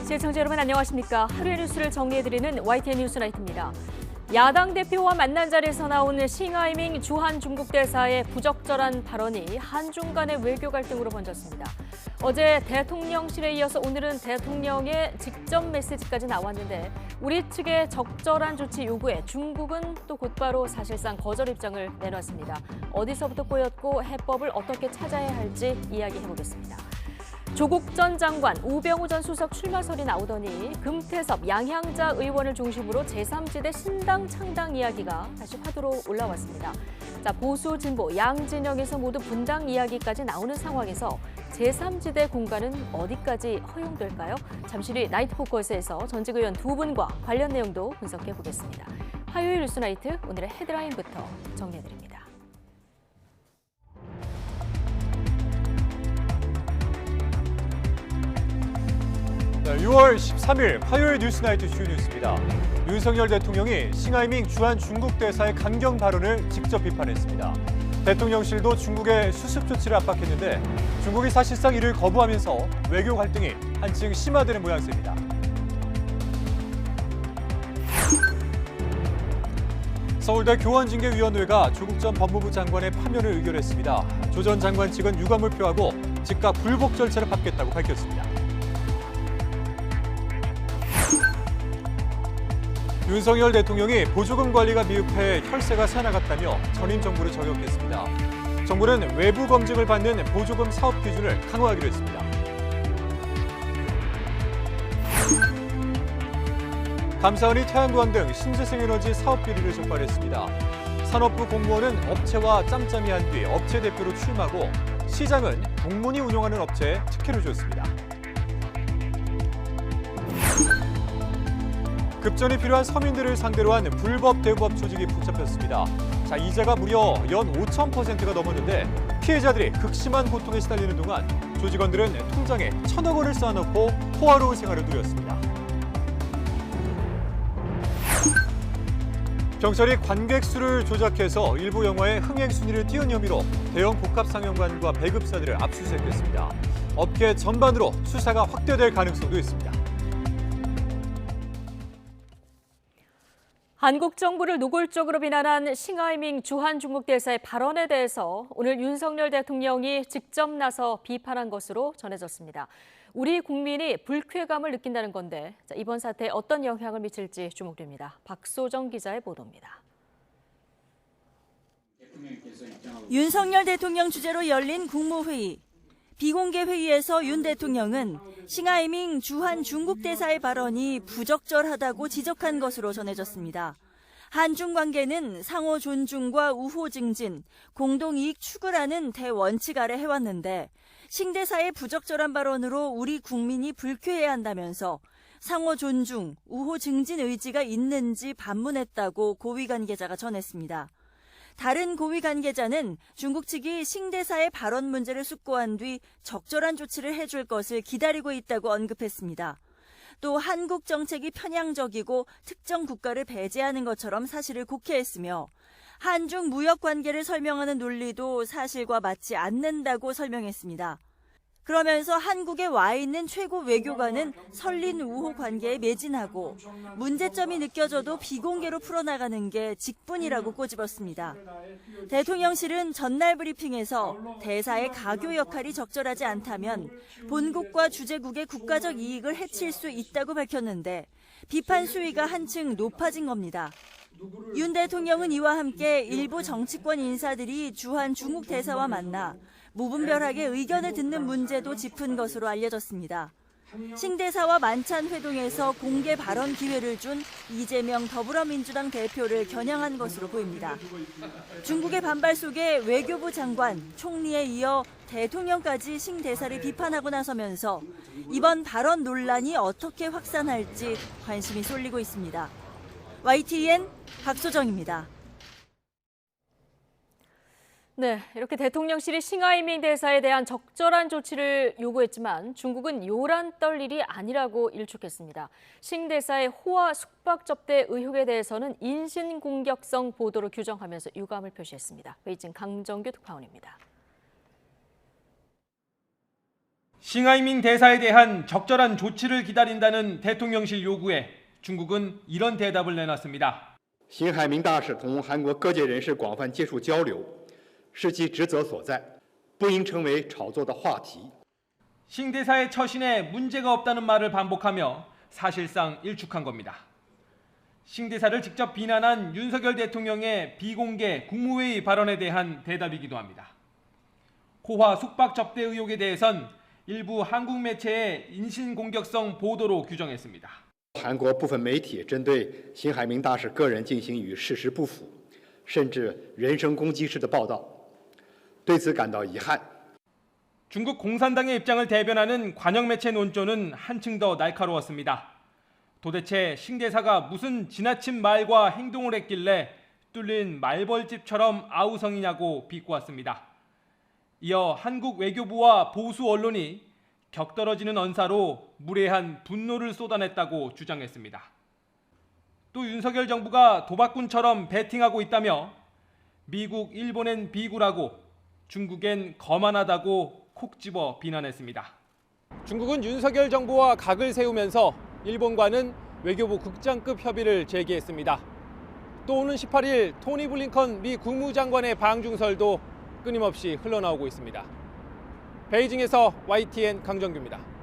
시청자 여러분 안녕하십니까. 하루의 뉴스를 정리해드리는 YTN 뉴스나이트입니다. 야당 대표와 만난 자리에서 나온 싱하이밍 주한 중국 대사의 부적절한 발언이 한중 간의 외교 갈등으로 번졌습니다. 어제 대통령실에 이어서 오늘은 대통령의 직접 메시지까지 나왔는데 우리 측의 적절한 조치 요구에 중국은 또 곧바로 사실상 거절 입장을 내놨습니다. 어디서부터 꼬였고 해법을 어떻게 찾아야 할지 이야기해보겠습니다. 조국 전 장관, 우병우 전 수석 출마설이 나오더니 금태섭, 양향자 의원을 중심으로 제3지대 신당 창당 이야기가 다시 화두로 올라왔습니다. 자, 보수, 진보, 양 진영에서 모두 분당 이야기까지 나오는 상황에서 제3지대 공간은 어디까지 허용될까요? 잠시 뒤 나이트 포커스에서 전직 의원 두 분과 관련 내용도 분석해 보겠습니다. 화요일 뉴스나이트 오늘의 헤드라인부터 정리해드립니다. 네, 6월 13일 화요일 뉴스나이트 주요 뉴스입니다. 윤석열 대통령이 싱하이밍 주한 중국 대사의 강경 발언을 직접 비판했습니다. 대통령실도 중국의 수습 조치를 압박했는데 중국이 사실상 이를 거부하면서 외교 갈등이 한층 심화되는 모양새입니다. 서울대 교원징계위원회가 조국 전 법무부 장관의 파면을 의결했습니다. 조 전 장관 측은 유감을 표하고 즉각 불복 절차를 밟겠다고 밝혔습니다. 윤석열 대통령이 보조금 관리가 미흡해 혈세가 새나갔다며 전임 정부를 저격했습니다. 정부는 외부 검증을 받는 보조금 사업 기준을 강화하기로 했습니다. 감사원이 태양광 등 신재생에너지 사업 비리를 적발했습니다. 산업부 공무원은 업체와 짬짬이한 뒤 업체 대표로 취임하고 시장은 공무원이 운영하는 업체에 특혜를 줬습니다. 급전이 필요한 서민들을 상대로 한 불법 대부업 조직이 붙잡혔습니다. 자, 이자가 무려 연 5,000%가 넘었는데 피해자들이 극심한 고통에 시달리는 동안 조직원들은 통장에 1,000억 원을 쌓아놓고 호화로운 생활을 누렸습니다. 경찰이 관객 수를 조작해서 일부 영화의 흥행 순위를 띄운 혐의로 대형 복합 상영관과 배급사들을 압수수색했습니다. 업계 전반으로 수사가 확대될 가능성도 있습니다. 한국 정부를 노골적으로 비난한 싱하이밍 주한 중국 대사의 발언에 대해서 오늘 윤석열 대통령이 직접 나서 비판한 것으로 전해졌습니다. 우리 국민이 불쾌감을 느낀다는 건데 이번 사태에 어떤 영향을 미칠지 주목됩니다. 박소정 기자의 보도입니다. 윤석열 대통령 주재로 열린 국무회의. 비공개 회의에서 윤 대통령은 싱하이밍 주한 중국 대사의 발언이 부적절하다고 지적한 것으로 전해졌습니다. 한중 관계는 상호 존중과 우호 증진, 공동 이익 추구라는 대원칙 아래 해왔는데 싱 대사의 부적절한 발언으로 우리 국민이 불쾌해야 한다면서 상호 존중, 우호 증진 의지가 있는지 반문했다고 고위 관계자가 전했습니다. 다른 고위 관계자는 중국 측이 싱 대사의 발언 문제를 숙고한 뒤 적절한 조치를 해줄 것을 기다리고 있다고 언급했습니다. 또 한국 정책이 편향적이고 특정 국가를 배제하는 것처럼 사실을 곡해했으며 한중 무역 관계를 설명하는 논리도 사실과 맞지 않는다고 설명했습니다. 그러면서 한국에 와 있는 최고 외교관은 설린 우호 관계에 매진하고 문제점이 느껴져도 비공개로 풀어나가는 게 직분이라고 꼬집었습니다. 대통령실은 전날 브리핑에서 대사의 가교 역할이 적절하지 않다면 본국과 주재국의 국가적 이익을 해칠 수 있다고 밝혔는데 비판 수위가 한층 높아진 겁니다. 윤 대통령은 이와 함께 일부 정치권 인사들이 주한 중국 대사와 만나 무분별하게 의견을 듣는 문제도 짚은 것으로 알려졌습니다. 싱 대사와 만찬 회동에서 공개 발언 기회를 준 이재명 더불어민주당 대표를 겨냥한 것으로 보입니다. 중국의 반발 속에 외교부 장관, 총리에 이어 대통령까지 싱 대사를 비판하고 나서면서 이번 발언 논란이 어떻게 확산할지 관심이 쏠리고 있습니다. YTN 박소정입니다. 네, 이렇게 대통령실이 싱하이밍 대사에 대한 적절한 조치를 요구했지만 중국은 요란 떨 일이 아니라고 일축했습니다. 싱 대사의 호화 숙박 접대 의혹에 대해서는 인신공격성 보도로 규정하면서 유감을 표시했습니다. 베이징 강정규 특파원입니다. 싱하이밍 대사에 대한 적절한 조치를 기다린다는 대통령실 요구에 중국은 이런 대답을 내놨습니다. 辛海明大使同韩国各界人士广泛接触交流，是其职责所在，不应成为炒作的话题。 싱 대사의 처신에 문제가 없다는 말을 반복하며 사실상 일축한 겁니다. 싱 대사를 직접 비난한 윤석열 대통령의 비공개 국무회의 발언에 대한 대답이기도 합니다. 코화 숙박 접대 의혹에 대해선 일부 한국 매체의 인신공격성 보도로 규정했습니다. 韩国部分媒体针对辛海明大使个人进行与事实不符，甚至人身攻击式的报道，对此感到遗憾。 중국 공산당의 입장을 대변하는 관영 매체 논조는 한층 더 날카로웠습니다. 도대체 싱 대사가 무슨 지나친 말과 행동을 했길래 뚫린 말벌집처럼 아우성이냐고 비꼬았습니다. 이어 한국 외교부와 보수 언론이 격떨어지는 언사로 무례한 분노를 쏟아냈다고 주장했습니다. 또 윤석열 정부가 도박꾼처럼 배팅하고 있다며 미국, 일본엔 비굴하고 중국엔 거만하다고 콕 집어 비난했습니다. 중국은 윤석열 정부와 각을 세우면서 일본과는 외교부 국장급 협의를 재개했습니다. 또 오는 18일 토니 블링컨 미 국무장관의 방중설도 끊임없이 흘러나오고 있습니다. 베이징에서 YTN 강정규입니다.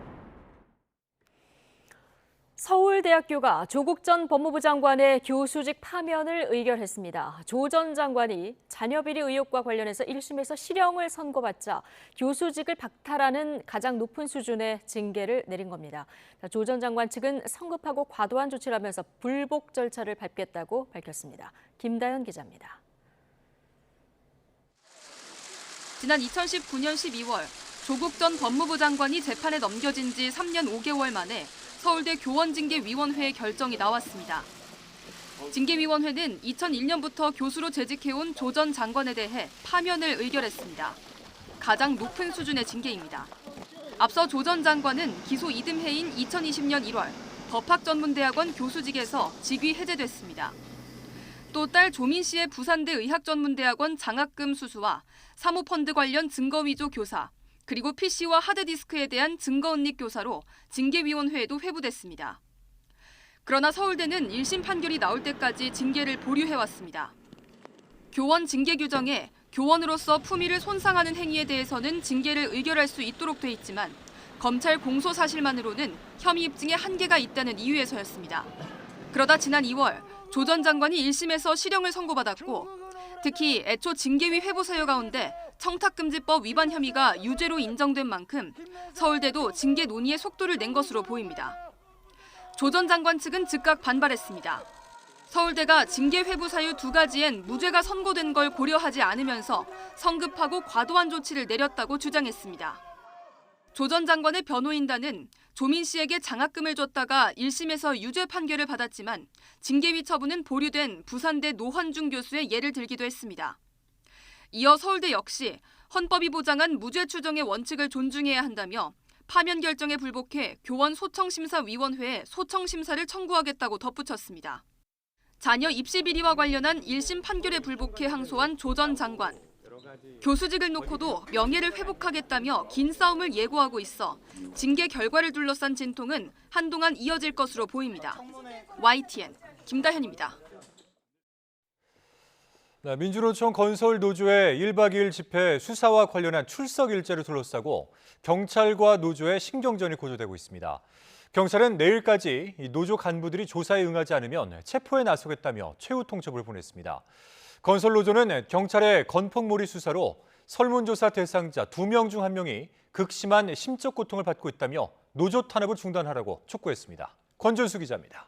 서울대학교가 조국 전 법무부 장관의 교수직 파면을 의결했습니다. 조 전 장관이 자녀비리 의혹과 관련해서 1심에서 실형을 선고받자 교수직을 박탈하는 가장 높은 수준의 징계를 내린 겁니다. 조 전 장관 측은 성급하고 과도한 조치라면서 불복 절차를 밟겠다고 밝혔습니다. 김다연 기자입니다. 지난 2019년 12월 조국 전 법무부 장관이 재판에 넘겨진 지 3년 5개월 만에 서울대 교원징계위원회의 결정이 나왔습니다. 징계위원회는 2001년부터 교수로 재직해온 조 전 장관에 대해 파면을 의결했습니다. 가장 높은 수준의 징계입니다. 앞서 조 전 장관은 기소 이듬해인 2020년 1월 법학전문대학원 교수직에서 직위 해제됐습니다. 또 딸 조민 씨의 부산대 의학전문대학원 장학금 수수와 사모펀드 관련 증거위조 교사, 그리고 PC와 하드디스크에 대한 증거은닉 교사로 징계위원회에도 회부됐습니다. 그러나 서울대는 1심 판결이 나올 때까지 징계를 보류해왔습니다. 교원 징계 규정에 교원으로서 품위를 손상하는 행위에 대해서는 징계를 의결할 수 있도록 돼 있지만 검찰 공소 사실만으로는 혐의 입증에 한계가 있다는 이유에서였습니다. 그러다 지난 2월 조 전 장관이 1심에서 실형을 선고받았고 특히 애초 징계위 회부 사유 가운데 청탁금지법 위반 혐의가 유죄로 인정된 만큼 서울대도 징계 논의에 속도를 낸 것으로 보입니다. 조 전 장관 측은 즉각 반발했습니다. 서울대가 징계 회부 사유 2가지엔 무죄가 선고된 걸 고려하지 않으면서 성급하고 과도한 조치를 내렸다고 주장했습니다. 조 전 장관의 변호인단은 조민 씨에게 장학금을 줬다가 1심에서 유죄 판결을 받았지만 징계위 처분은 보류된 부산대 노환중 교수의 예를 들기도 했습니다. 이어 서울대 역시 헌법이 보장한 무죄 추정의 원칙을 존중해야 한다며 파면 결정에 불복해 교원 소청심사위원회에 소청심사를 청구하겠다고 덧붙였습니다. 자녀 입시 비리와 관련한 1심 판결에 불복해 항소한 조 전 장관. 교수직을 놓고도 명예를 회복하겠다며 긴 싸움을 예고하고 있어 징계 결과를 둘러싼 진통은 한동안 이어질 것으로 보입니다. YTN 김다현입니다. 민주노총 건설노조의 1박 2일 집회 수사와 관련한 출석 일자를 둘러싸고 경찰과 노조의 신경전이 고조되고 있습니다. 경찰은 내일까지 노조 간부들이 조사에 응하지 않으면 체포에 나서겠다며 최후 통첩을 보냈습니다. 건설노조는 경찰의 건폭몰이 수사로 설문조사 대상자 2명 중 1명이 극심한 심적 고통을 받고 있다며 노조 탄압을 중단하라고 촉구했습니다. 권준수 기자입니다.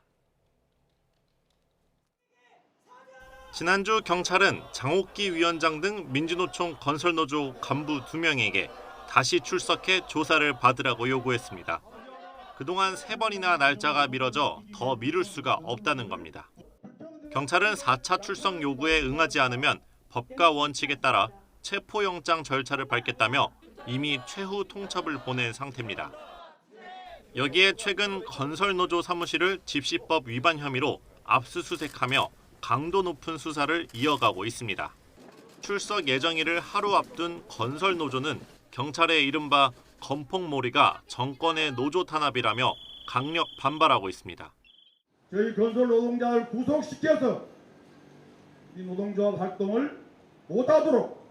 지난주 경찰은 장옥기 위원장 등 민주노총 건설노조 간부 2명에게 다시 출석해 조사를 받으라고 요구했습니다. 그동안 3번이나 날짜가 미뤄져 더 미룰 수가 없다는 겁니다. 경찰은 4차 출석 요구에 응하지 않으면 법과 원칙에 따라 체포영장 절차를 밟겠다며 이미 최후 통첩을 보낸 상태입니다. 여기에 최근 건설노조 사무실을 집시법 위반 혐의로 압수수색하며 강도 높은 수사를 이어가고 있습니다. 출석 예정일을 하루 앞둔 건설노조는 경찰의 이른바 건폭몰이가 정권의 노조 탄압이라며 강력 반발하고 있습니다. 저희 건설 노동자를 구속시켜서 이 노동조합 활동을 못하도록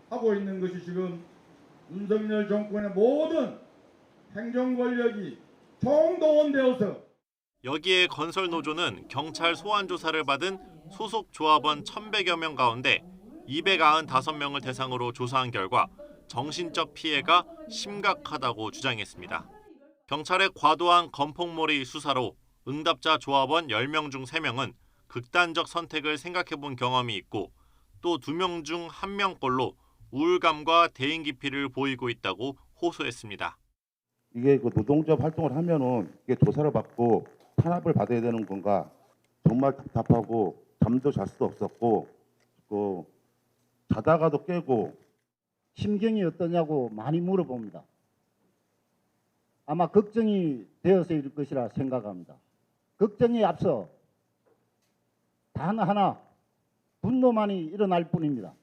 하고 있는 것이 지금 윤석열 정권의 모든 행정 권력이 총동원되어서 여기에 건설노조는 경찰 소환 조사를 받은 소속 조합원 1,100여 명 가운데 295명을 대상으로 조사한 결과 정신적 피해가 심각하다고 주장했습니다. 경찰의 과도한 건폭몰이 수사로 응답자 조합원 10명 중 3명은 극단적 선택을 생각해본 경험이 있고 또 2명 중 1명꼴로 우울감과 대인 기피를 보이고 있다고 호소했습니다. 이게 그 노동조합 활동을 하면은 이게 조사를 받고 탄압을 받아야 되는 건가 정말 답답하고 잠도 잘 수 없었고 그 자다가도 깨고 심경이 어떠냐고 많이 물어봅니다. 아마 걱정이 되어서일 것이라 생각합니다. 걱정에 앞서 단 하나 분노만이 일어날 뿐입니다.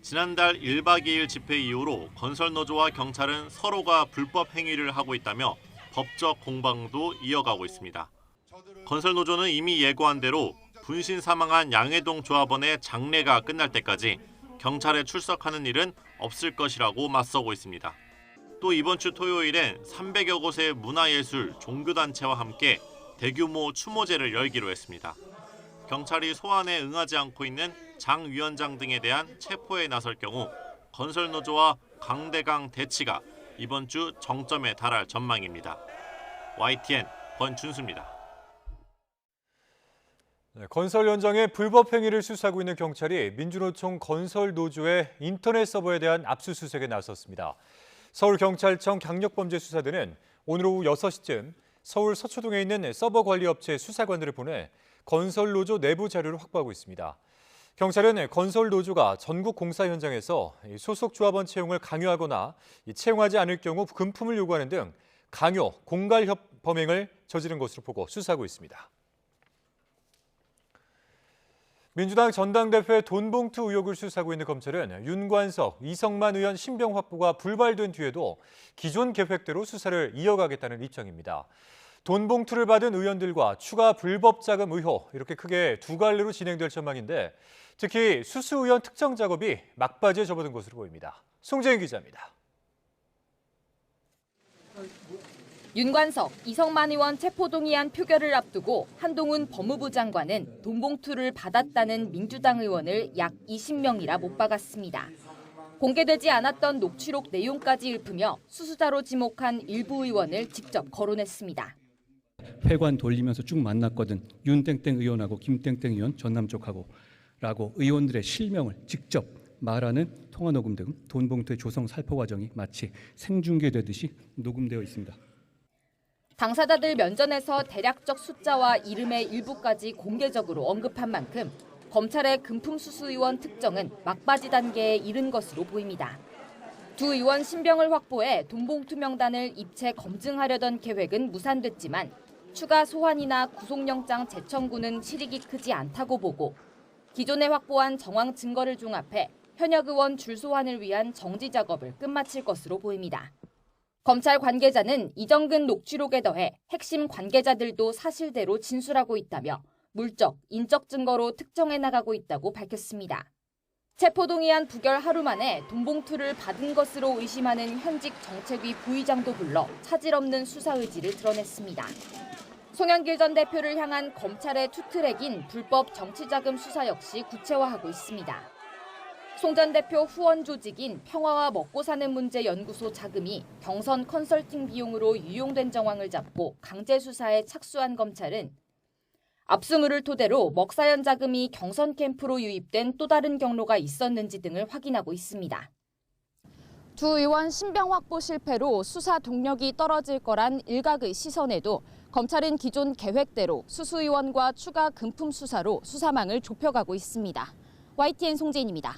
지난달 1박 2일 집회 이후로 건설노조와 경찰은 서로가 불법 행위를 하고 있다며 법적 공방도 이어가고 있습니다. 건설노조는 이미 예고한 대로 분신 사망한 양해동 조합원의 장례가 끝날 때까지 경찰에 출석하는 일은 없을 것이라고 맞서고 있습니다. 또 이번 주 토요일엔 300여 곳의 문화예술, 종교단체와 함께 대규모 추모제를 열기로 했습니다. 경찰이 소환에 응하지 않고 있는 장 위원장 등에 대한 체포에 나설 경우 건설노조와 강대강 대치가 이번 주 정점에 달할 전망입니다. YTN 권준수입니다. 건설 현장의 불법 행위를 수사하고 있는 경찰이 민주노총 건설노조의 인터넷 서버에 대한 압수수색에 나섰습니다. 서울경찰청 강력범죄수사대는 오늘 오후 6시쯤 서울 서초동에 있는 서버 관리업체 수사관들을 보내 건설노조 내부 자료를 확보하고 있습니다. 경찰은 건설노조가 전국 공사 현장에서 소속 조합원 채용을 강요하거나 채용하지 않을 경우 금품을 요구하는 등 강요, 공갈 범행을 저지른 것으로 보고 수사하고 있습니다. 민주당 전당대회 돈봉투 의혹을 수사하고 있는 검찰은 윤관석, 이성만 의원 신병 확보가 불발된 뒤에도 기존 계획대로 수사를 이어가겠다는 입장입니다. 돈봉투를 받은 의원들과 추가 불법 자금 의혹, 이렇게 크게 두 갈래로 진행될 전망인데 특히 수수 의원 특정 작업이 막바지에 접어든 것으로 보입니다. 송재인 기자입니다. 윤관석, 이성만 의원 체포동의안 표결을 앞두고 한동훈 법무부 장관은 돈봉투를 받았다는 민주당 의원을 약 20명이라 못 박았습니다. 공개되지 않았던 녹취록 내용까지 읊으며 수수자로 지목한 일부 의원을 직접 거론했습니다. 회관 돌리면서 쭉 만났거든. 윤땡땡 의원하고 김땡땡 의원 전남 쪽하고 라고 의원들의 실명을 직접 말하는 통화녹음 등 돈봉투의 조성 살포 과정이 마치 생중계되듯이 녹음되어 있습니다. 당사자들 면전에서 대략적 숫자와 이름의 일부까지 공개적으로 언급한 만큼 검찰의 금품 수수 의원 특정은 막바지 단계에 이른 것으로 보입니다. 두 의원 신병을 확보해 돈봉투 명단을 입체 검증하려던 계획은 무산됐지만 추가 소환이나 구속영장 재청구는 실익이 크지 않다고 보고 기존에 확보한 정황 증거를 종합해 현역 의원 줄소환을 위한 정지 작업을 끝마칠 것으로 보입니다. 검찰 관계자는 이정근 녹취록에 더해 핵심 관계자들도 사실대로 진술하고 있다며 물적, 인적 증거로 특정해 나가고 있다고 밝혔습니다. 체포동의안 부결 하루 만에 돈봉투를 받은 것으로 의심하는 현직 정책위 부의장도 불러 차질 없는 수사 의지를 드러냈습니다. 송영길 전 대표를 향한 검찰의 투트랙인 불법 정치자금 수사 역시 구체화하고 있습니다. 송 전 대표 후원 조직인 평화와 먹고 사는 문제 연구소 자금이 경선 컨설팅 비용으로 유용된 정황을 잡고 강제 수사에 착수한 검찰은 압수물을 토대로 먹사연 자금이 경선 캠프로 유입된 또 다른 경로가 있었는지 등을 확인하고 있습니다. 두 의원 신병 확보 실패로 수사 동력이 떨어질 거란 일각의 시선에도 검찰은 기존 계획대로 수수 의원과 추가 금품 수사로 수사망을 좁혀가고 있습니다. YTN 송재인입니다.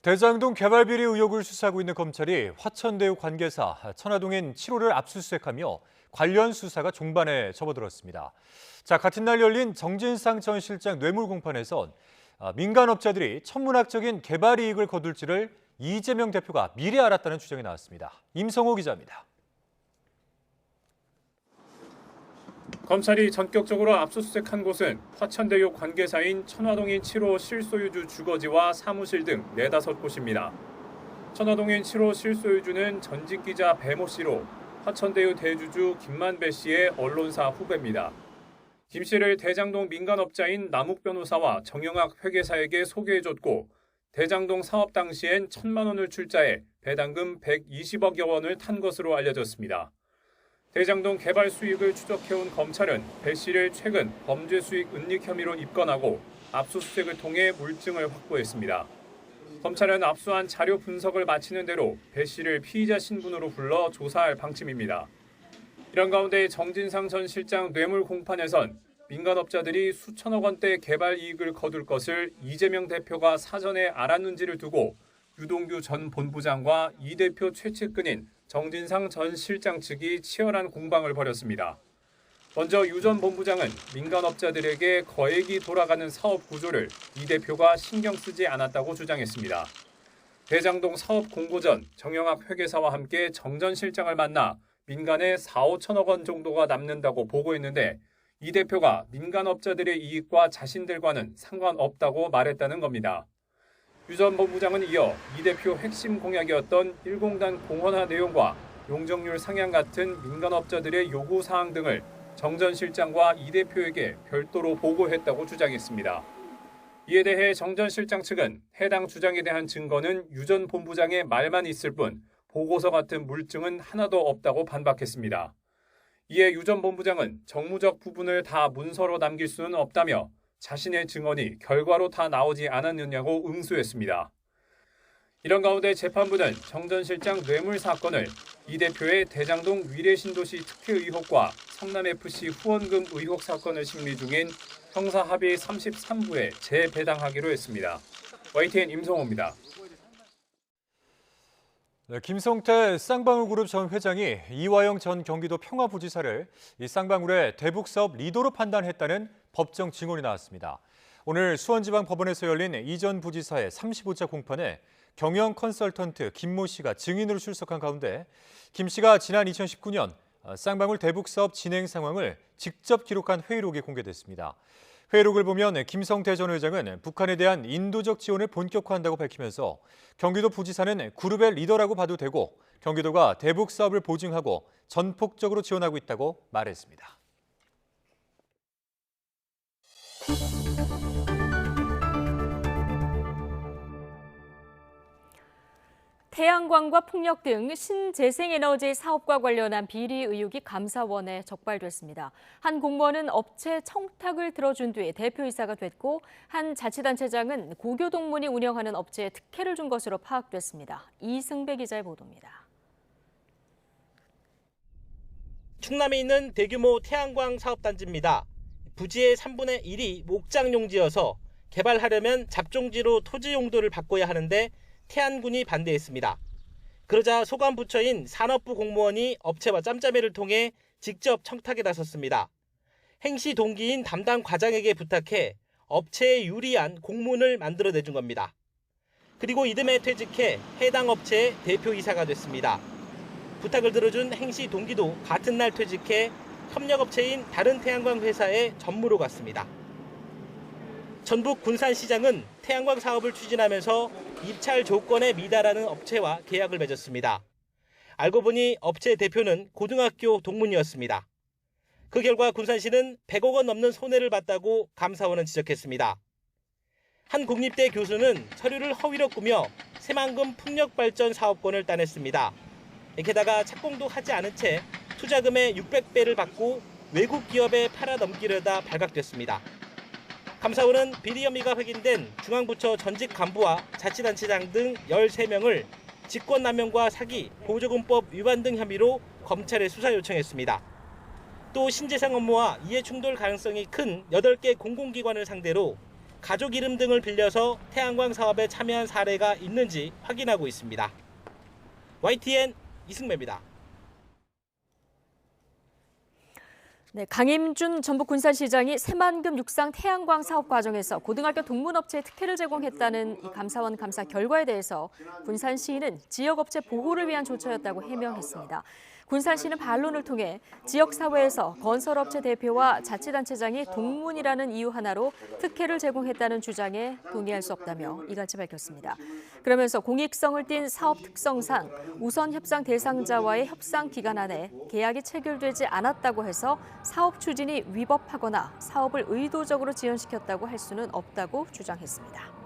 대장동 개발 비리 의혹을 수사하고 있는 검찰이 화천대유 관계사 천화동인 7호를 압수수색하며 관련 수사가 종반에 접어들었습니다. 같은 날 열린 정진상 전 실장 뇌물 공판에선 민간업자들이 천문학적인 개발 이익을 거둘지를 이재명 대표가 미리 알았다는 주장이 나왔습니다. 임성호 기자입니다. 검찰이 전격적으로 압수수색한 곳은 화천대유 관계사인 천화동인 7호 실소유주 주거지와 사무실 등 4-5곳입니다. 천화동인 7호 실소유주는 전직 기자 배모 씨로 화천대유 대주주 김만배 씨의 언론사 후배입니다. 김 씨를 대장동 민간업자인 남욱 변호사와 정영학 회계사에게 소개해줬고 대장동 사업 당시엔 1,000만 원을 출자해 배당금 120억여 원을 탄 것으로 알려졌습니다. 대장동 개발 수익을 추적해온 검찰은 배 씨를 최근 범죄 수익 은닉 혐의로 입건하고 압수수색을 통해 물증을 확보했습니다. 검찰은 압수한 자료 분석을 마치는 대로 배 씨를 피의자 신분으로 불러 조사할 방침입니다. 이런 가운데 정진상 전 실장 뇌물 공판에선 민간업자들이 수천억 원대 개발 이익을 거둘 것을 이재명 대표가 사전에 알았는지를 두고 유동규 전 본부장과 이 대표 최측근인 정진상 전 실장 측이 치열한 공방을 벌였습니다. 먼저 유 전 본부장은 민간업자들에게 거액이 돌아가는 사업 구조를 이 대표가 신경 쓰지 않았다고 주장했습니다. 대장동 사업 공고 전 정영학 회계사와 함께 정 전 실장을 만나 민간에 4-5천억 원 정도가 남는다고 보고했는데 이 대표가 민간업자들의 이익과 자신들과는 상관없다고 말했다는 겁니다. 유 전 본부장은 이어 이 대표 핵심 공약이었던 1공단 공원화 내용과 용적률 상향 같은 민간업자들의 요구사항 등을 정 전 실장과 이 대표에게 별도로 보고했다고 주장했습니다. 이에 대해 정 전 실장 측은 해당 주장에 대한 증거는 유 전 본부장의 말만 있을 뿐 보고서 같은 물증은 하나도 없다고 반박했습니다. 이에 유 전 본부장은 정무적 부분을 다 문서로 남길 수는 없다며 자신의 증언이 결과로 다 나오지 않았느냐고 응수했습니다. 이런 가운데 재판부는 정 전 실장 뇌물 사건을 이 대표의 대장동 위례신도시 특혜 의혹과 성남FC 후원금 의혹 사건을 심리 중인 형사합의 33부에 재배당하기로 했습니다. YTN 임성호입니다. 네, 김성태 쌍방울그룹 전 회장이 이화영 전 경기도 평화부지사를 이 쌍방울의 대북사업 리더로 판단했다는 법정 증언이 나왔습니다. 오늘 수원지방법원에서 열린 이 전 부지사의 35차 공판에 경영 컨설턴트 김모 씨가 증인으로 출석한 가운데 김 씨가 지난 2019년 쌍방울 대북사업 진행 상황을 직접 기록한 회의록이 공개됐습니다. 회의록을 보면 김성태 전 회장은 북한에 대한 인도적 지원을 본격화한다고 밝히면서 경기도 부지사는 그룹의 리더라고 봐도 되고 경기도가 대북 사업을 보증하고 전폭적으로 지원하고 있다고 말했습니다. 태양광과 풍력 등 신재생에너지 사업과 관련한 비리 의혹이 감사원에 적발됐습니다. 한 공무원은 업체 청탁을 들어준 뒤 대표이사가 됐고 한 자치단체장은 고교동문이 운영하는 업체에 특혜를 준 것으로 파악됐습니다. 이승배 기자의 보도입니다. 충남에 있는 대규모 태양광 사업단지입니다. 부지의 3분의 1이 목장 용지여서 개발하려면 잡종지로 토지 용도를 바꿔야 하는데 태안군이 반대했습니다. 그러자 소관부처인 산업부 공무원이 업체와 짬짬이를 통해 직접 청탁에 나섰습니다. 행시 동기인 담당 과장에게 부탁해 업체에 유리한 공문을 만들어내준 겁니다. 그리고 이듬해 퇴직해 해당 업체의 대표이사가 됐습니다. 부탁을 들어준 행시 동기도 같은 날 퇴직해 협력업체인 다른 태양광 회사에 전무로 갔습니다. 전북 군산시장은 태양광 사업을 추진하면서 입찰 조건에 미달하는 업체와 계약을 맺었습니다. 알고 보니 업체 대표는 고등학교 동문이었습니다. 그 결과 군산시는 100억 원 넘는 손해를 봤다고 감사원은 지적했습니다. 한 국립대 교수는 서류를 허위로 꾸며 새만금 풍력발전 사업권을 따냈습니다. 게다가 착공도 하지 않은 채 투자금의 600배를 받고 외국 기업에 팔아넘기려다 발각됐습니다. 감사원은 비리 혐의가 확인된 중앙부처 전직 간부와 자치단체장 등 13명을 직권남용과 사기, 보조금법 위반 등 혐의로 검찰에 수사 요청했습니다. 또 신재생 업무와 이해충돌 가능성이 큰 8개 공공기관을 상대로 가족 이름 등을 빌려서 태양광 사업에 참여한 사례가 있는지 확인하고 있습니다. YTN 이승배입니다. 네, 강임준 전북 군산시장이 새만금 육상 태양광 사업 과정에서 고등학교 동문업체에 특혜를 제공했다는 이 감사원 감사 결과에 대해서 군산시는 지역업체 보호를 위한 조처였다고 해명했습니다. 군산시는 반론을 통해 지역사회에서 건설업체 대표와 자치단체장이 동문이라는 이유 하나로 특혜를 제공했다는 주장에 동의할 수 없다며 이같이 밝혔습니다. 그러면서 공익성을 띤 사업 특성상 우선 협상 대상자와의 협상 기간 안에 계약이 체결되지 않았다고 해서 사업 추진이 위법하거나 사업을 의도적으로 지연시켰다고 할 수는 없다고 주장했습니다.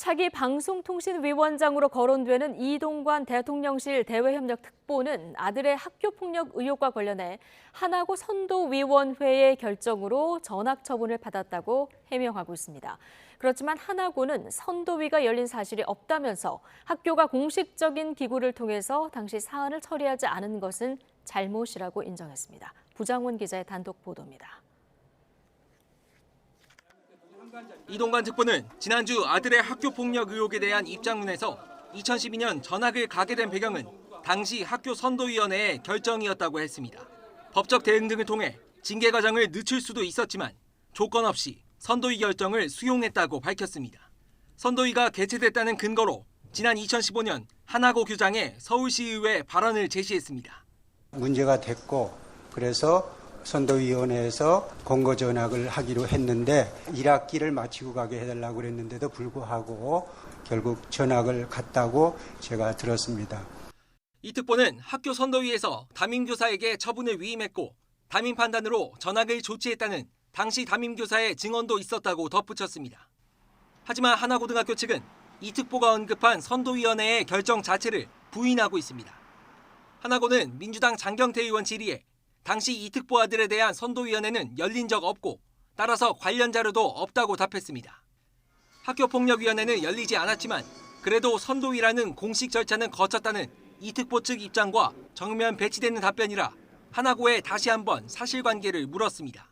차기 방송통신위원장으로 거론되는 이동관 대통령실 대외협력특보는 아들의 학교폭력 의혹과 관련해 하나고 선도위원회의 결정으로 전학 처분을 받았다고 해명하고 있습니다. 그렇지만 하나고는 선도위가 열린 사실이 없다면서 학교가 공식적인 기구를 통해서 당시 사안을 처리하지 않은 것은 잘못이라고 인정했습니다. 부장원 기자의 단독 보도입니다. 이동관 특보는 지난주 아들의 학교폭력 의혹에 대한 입장문에서 2012년 전학을 가게 된 배경은 당시 학교 선도위원회의 결정이었다고 했습니다. 법적 대응 등을 통해 징계 과정을 늦출 수도 있었지만 조건 없이 선도위 결정을 수용했다고 밝혔습니다. 선도위가 개최됐다는 근거로 지난 2015년 하나고 교장의 서울시의회 발언을 제시했습니다. 문제가 됐고 그래서 선도위원회에서 권고 전학을 하기로 했는데 1학기를 마치고 가게 해달라고 그랬는데도 불구하고 결국 전학을 갔다고 제가 들었습니다. 이 특보는 학교 선도위에서 담임교사에게 처분을 위임했고 담임 판단으로 전학을 조치했다는 당시 담임교사의 증언도 있었다고 덧붙였습니다. 하지만 하나고등학교 측은 이 특보가 언급한 선도위원회의 결정 자체를 부인하고 있습니다. 하나고는 민주당 장경태 의원 질의에 당시 이 특보 아들에 대한 선도위원회는 열린 적 없고 따라서 관련 자료도 없다고 답했습니다. 학교폭력위원회는 열리지 않았지만 그래도 선도위라는 공식 절차는 거쳤다는 이 특보 측 입장과 정면 배치되는 답변이라 하나고에 다시 한번 사실관계를 물었습니다.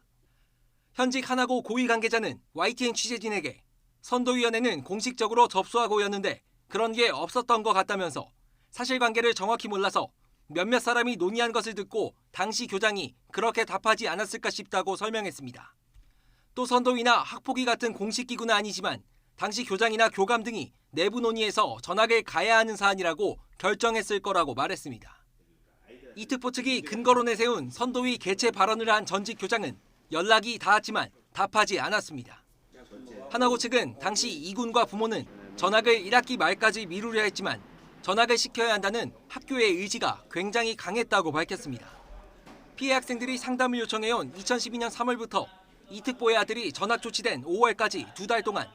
현직 하나고 고위 관계자는 YTN 취재진에게 선도위원회는 공식적으로 접수하고였는데 그런 게 없었던 것 같다면서 사실관계를 정확히 몰라서 몇몇 사람이 논의한 것을 듣고 당시 교장이 그렇게 답하지 않았을까 싶다고 설명했습니다. 또 선도위나 학폭위 같은 공식 기구는 아니지만 당시 교장이나 교감 등이 내부 논의에서 전학을 가야 하는 사안이라고 결정했을 거라고 말했습니다. 이 특보 측이 근거로 내세운 선도위 개최 발언을 한 전직 교장은 연락이 닿았지만 답하지 않았습니다. 하나고 측은 당시 이군과 부모는 전학을 1학기 말까지 미루려 했지만 전학을 시켜야 한다는 학교의 의지가 굉장히 강했다고 밝혔습니다. 피해 학생들이 상담을 요청해온 2012년 3월부터 이 특보의 아들이 전학 조치된 5월까지 2달 동안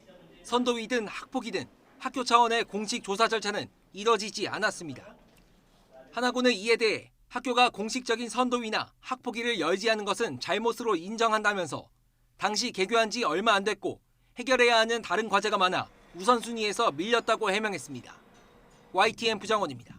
선도위든 학폭이든 학교 차원의 공식 조사 절차는 이뤄지지 않았습니다. 하나고는 이에 대해 학교가 공식적인 선도위나 학폭위를 열지 않은 것은 잘못으로 인정한다면서 당시 개교한 지 얼마 안 됐고 해결해야 하는 다른 과제가 많아 우선순위에서 밀렸다고 해명했습니다. YTN 부장원입니다.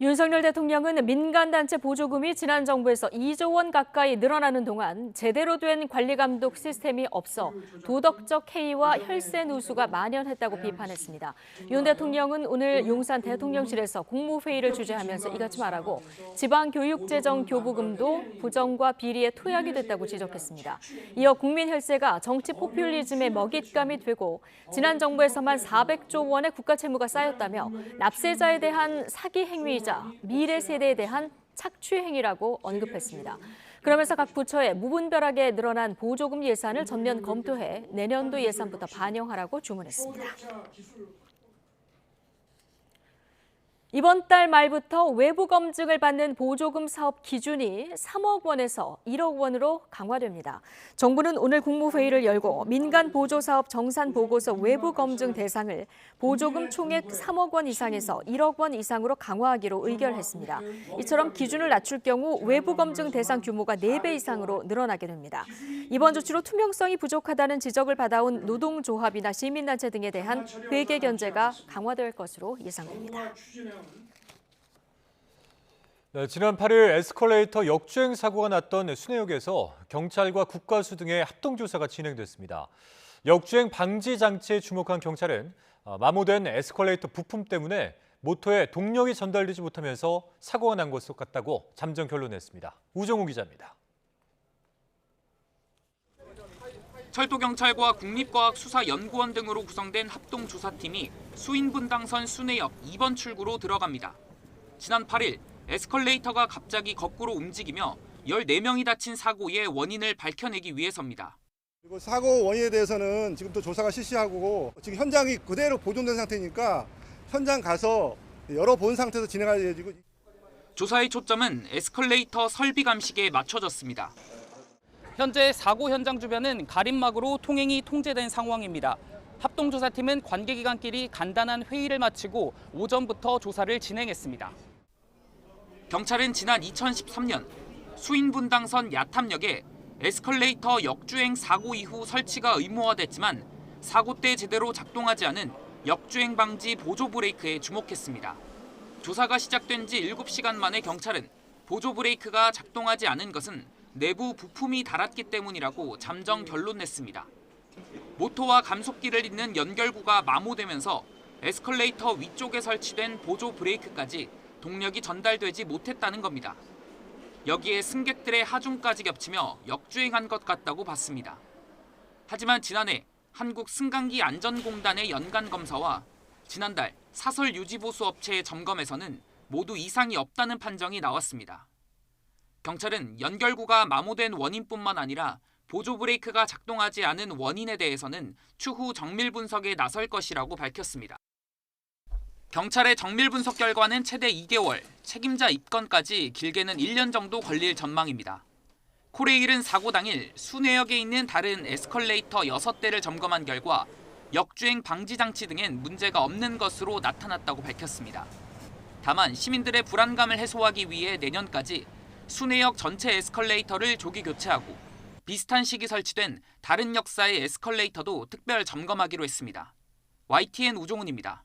윤석열 대통령은 민간단체 보조금이 지난 정부에서 2조 원 가까이 늘어나는 동안 제대로 된 관리감독 시스템이 없어 도덕적 해이와 혈세 누수가 만연했다고 비판했습니다. 윤 대통령은 오늘 용산 대통령실에서 국무회의를 주재하면서 이같이 말하고 지방교육재정교부금도 부정과 비리의 토약이 됐다고 지적했습니다. 이어 국민 혈세가 정치 포퓰리즘의 먹잇감이 되고 지난 정부에서만 400조 원의 국가 채무가 쌓였다며 납세자에 대한 사기 행위이자 미래 세대에 대한 착취 행위라고 언급했습니다. 그러면서 각 부처에 무분별하게 늘어난 보조금 예산을 전면 검토해 내년도 예산부터 반영하라고 주문했습니다. 이번 달 말부터 외부 검증을 받는 보조금 사업 기준이 3억 원에서 1억 원으로 강화됩니다. 정부는 오늘 국무회의를 열고 민간 보조사업 정산 보고서 외부 검증 대상을 보조금 총액 3억 원 이상에서 1억 원 이상으로 강화하기로 의결했습니다. 이처럼 기준을 낮출 경우 외부 검증 대상 규모가 4배 이상으로 늘어나게 됩니다. 이번 조치로 투명성이 부족하다는 지적을 받아온 노동조합이나 시민단체 등에 대한 회계 견제가 강화될 것으로 예상됩니다. 네, 지난 8일 에스컬레이터 역주행 사고가 났던 순회역에서 경찰과 국가수 등의 합동조사가 진행됐습니다. 역주행 방지 장치에 주목한 경찰은 마모된 에스컬레이터 부품 때문에 모터에 동력이 전달되지 못하면서 사고가 난 것 같다고 잠정 결론냈습니다. 우정우 기자입니다. 철도경찰과 국립과학수사연구원 등으로 구성된 합동조사팀이 수인분당선 순회역 2번 출구로 들어갑니다. 지난 8일 에스컬레이터가 갑자기 거꾸로 움직이며 14명이 다친 사고의 원인을 밝혀내기 위해서입니다. 그리고 사고 원인에 대해서는 지금 또 조사가 실시하고 지금 현장이 그대로 보존된 상태니까 현장 가서 열어본 상태에서 진행할 예정이고. 조사의 초점은 에스컬레이터 설비 감식에 맞춰졌습니다. 현재 사고 현장 주변은 가림막으로 통행이 통제된 상황입니다. 합동조사팀은 관계기관끼리 간단한 회의를 마치고 오전부터 조사를 진행했습니다. 경찰은 지난 2013년 수인분당선 야탐역에 에스컬레이터 역주행 사고 이후 설치가 의무화됐지만 사고 때 제대로 작동하지 않은 역주행 방지 보조 브레이크에 주목했습니다. 조사가 시작된 지 7시간 만에 경찰은 보조 브레이크가 작동하지 않은 것은 내부 부품이 닳았기 때문이라고 잠정 결론 냈습니다. 모터와 감속기를 잇는 연결구가 마모되면서 에스컬레이터 위쪽에 설치된 보조 브레이크까지 동력이 전달되지 못했다는 겁니다. 여기에 승객들의 하중까지 겹치며 역주행한 것 같다고 봤습니다. 하지만 지난해 한국승강기 안전공단의 연간 검사와 지난달 사설 유지보수 업체의 점검에서는 모두 이상이 없다는 판정이 나왔습니다. 경찰은 연결구가 마모된 원인뿐만 아니라 보조 브레이크가 작동하지 않은 원인에 대해서는 추후 정밀 분석에 나설 것이라고 밝혔습니다. 경찰의 정밀 분석 결과는 최대 2개월, 책임자 입건까지 길게는 1년 정도 걸릴 전망입니다. 코레일은 사고 당일 순회역에 있는 다른 에스컬레이터 6대를 점검한 결과 역주행 방지 장치 등엔 문제가 없는 것으로 나타났다고 밝혔습니다. 다만 시민들의 불안감을 해소하기 위해 내년까지 순회역 전체 에스컬레이터를 조기 교체하고 비슷한 시기 설치된 다른 역사의 에스컬레이터도 특별 점검하기로 했습니다. YTN 우종훈입니다.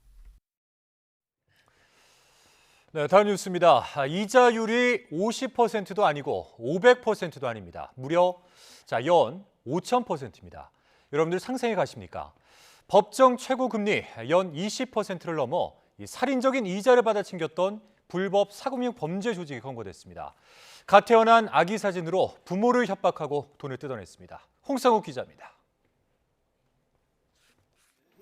네, 다음 뉴스입니다. 이자율이 50%도 아니고 500%도 아닙니다. 무려 연 5,000%입니다. 여러분들 상상해 가십니까? 법정 최고 금리 연 20%를 넘어 살인적인 이자를 받아 챙겼던 불법 사금융 범죄 조직이 검거됐습니다. 갓 태어난 아기 사진으로 부모를 협박하고 돈을 뜯어냈습니다. 홍상욱 기자입니다.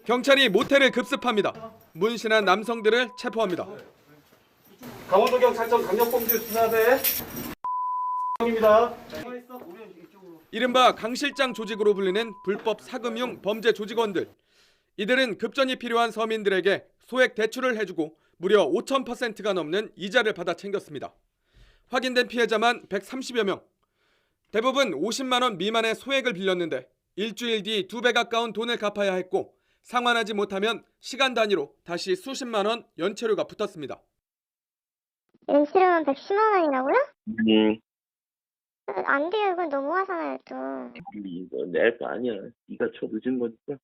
경찰이 모텔을 급습합니다. 문신한 남성들을 체포합니다. 강원도경찰청 강력범죄수사대 입니다. 이른바 강실장 조직으로 불리는 불법 사금융 범죄 조직원들. 이들은 급전이 필요한 서민들에게 소액 대출을 해주고 무려 5,000%가 넘는 이자를 받아 챙겼습니다. 확인된 피해자만 130여 명. 대부분 50만 원 미만의 소액을 빌렸는데 일주일 뒤 2배 가까운 돈을 갚아야 했고 상환하지 못하면 시간 단위로 다시 수십만 원 연체료가 붙었습니다. 연체료만 110만 원이라고요? 네. 안 돼요. 이건 너무하잖아요, 또. 이거 낼 거 아니야. 네가 쳐 늦은 거니까.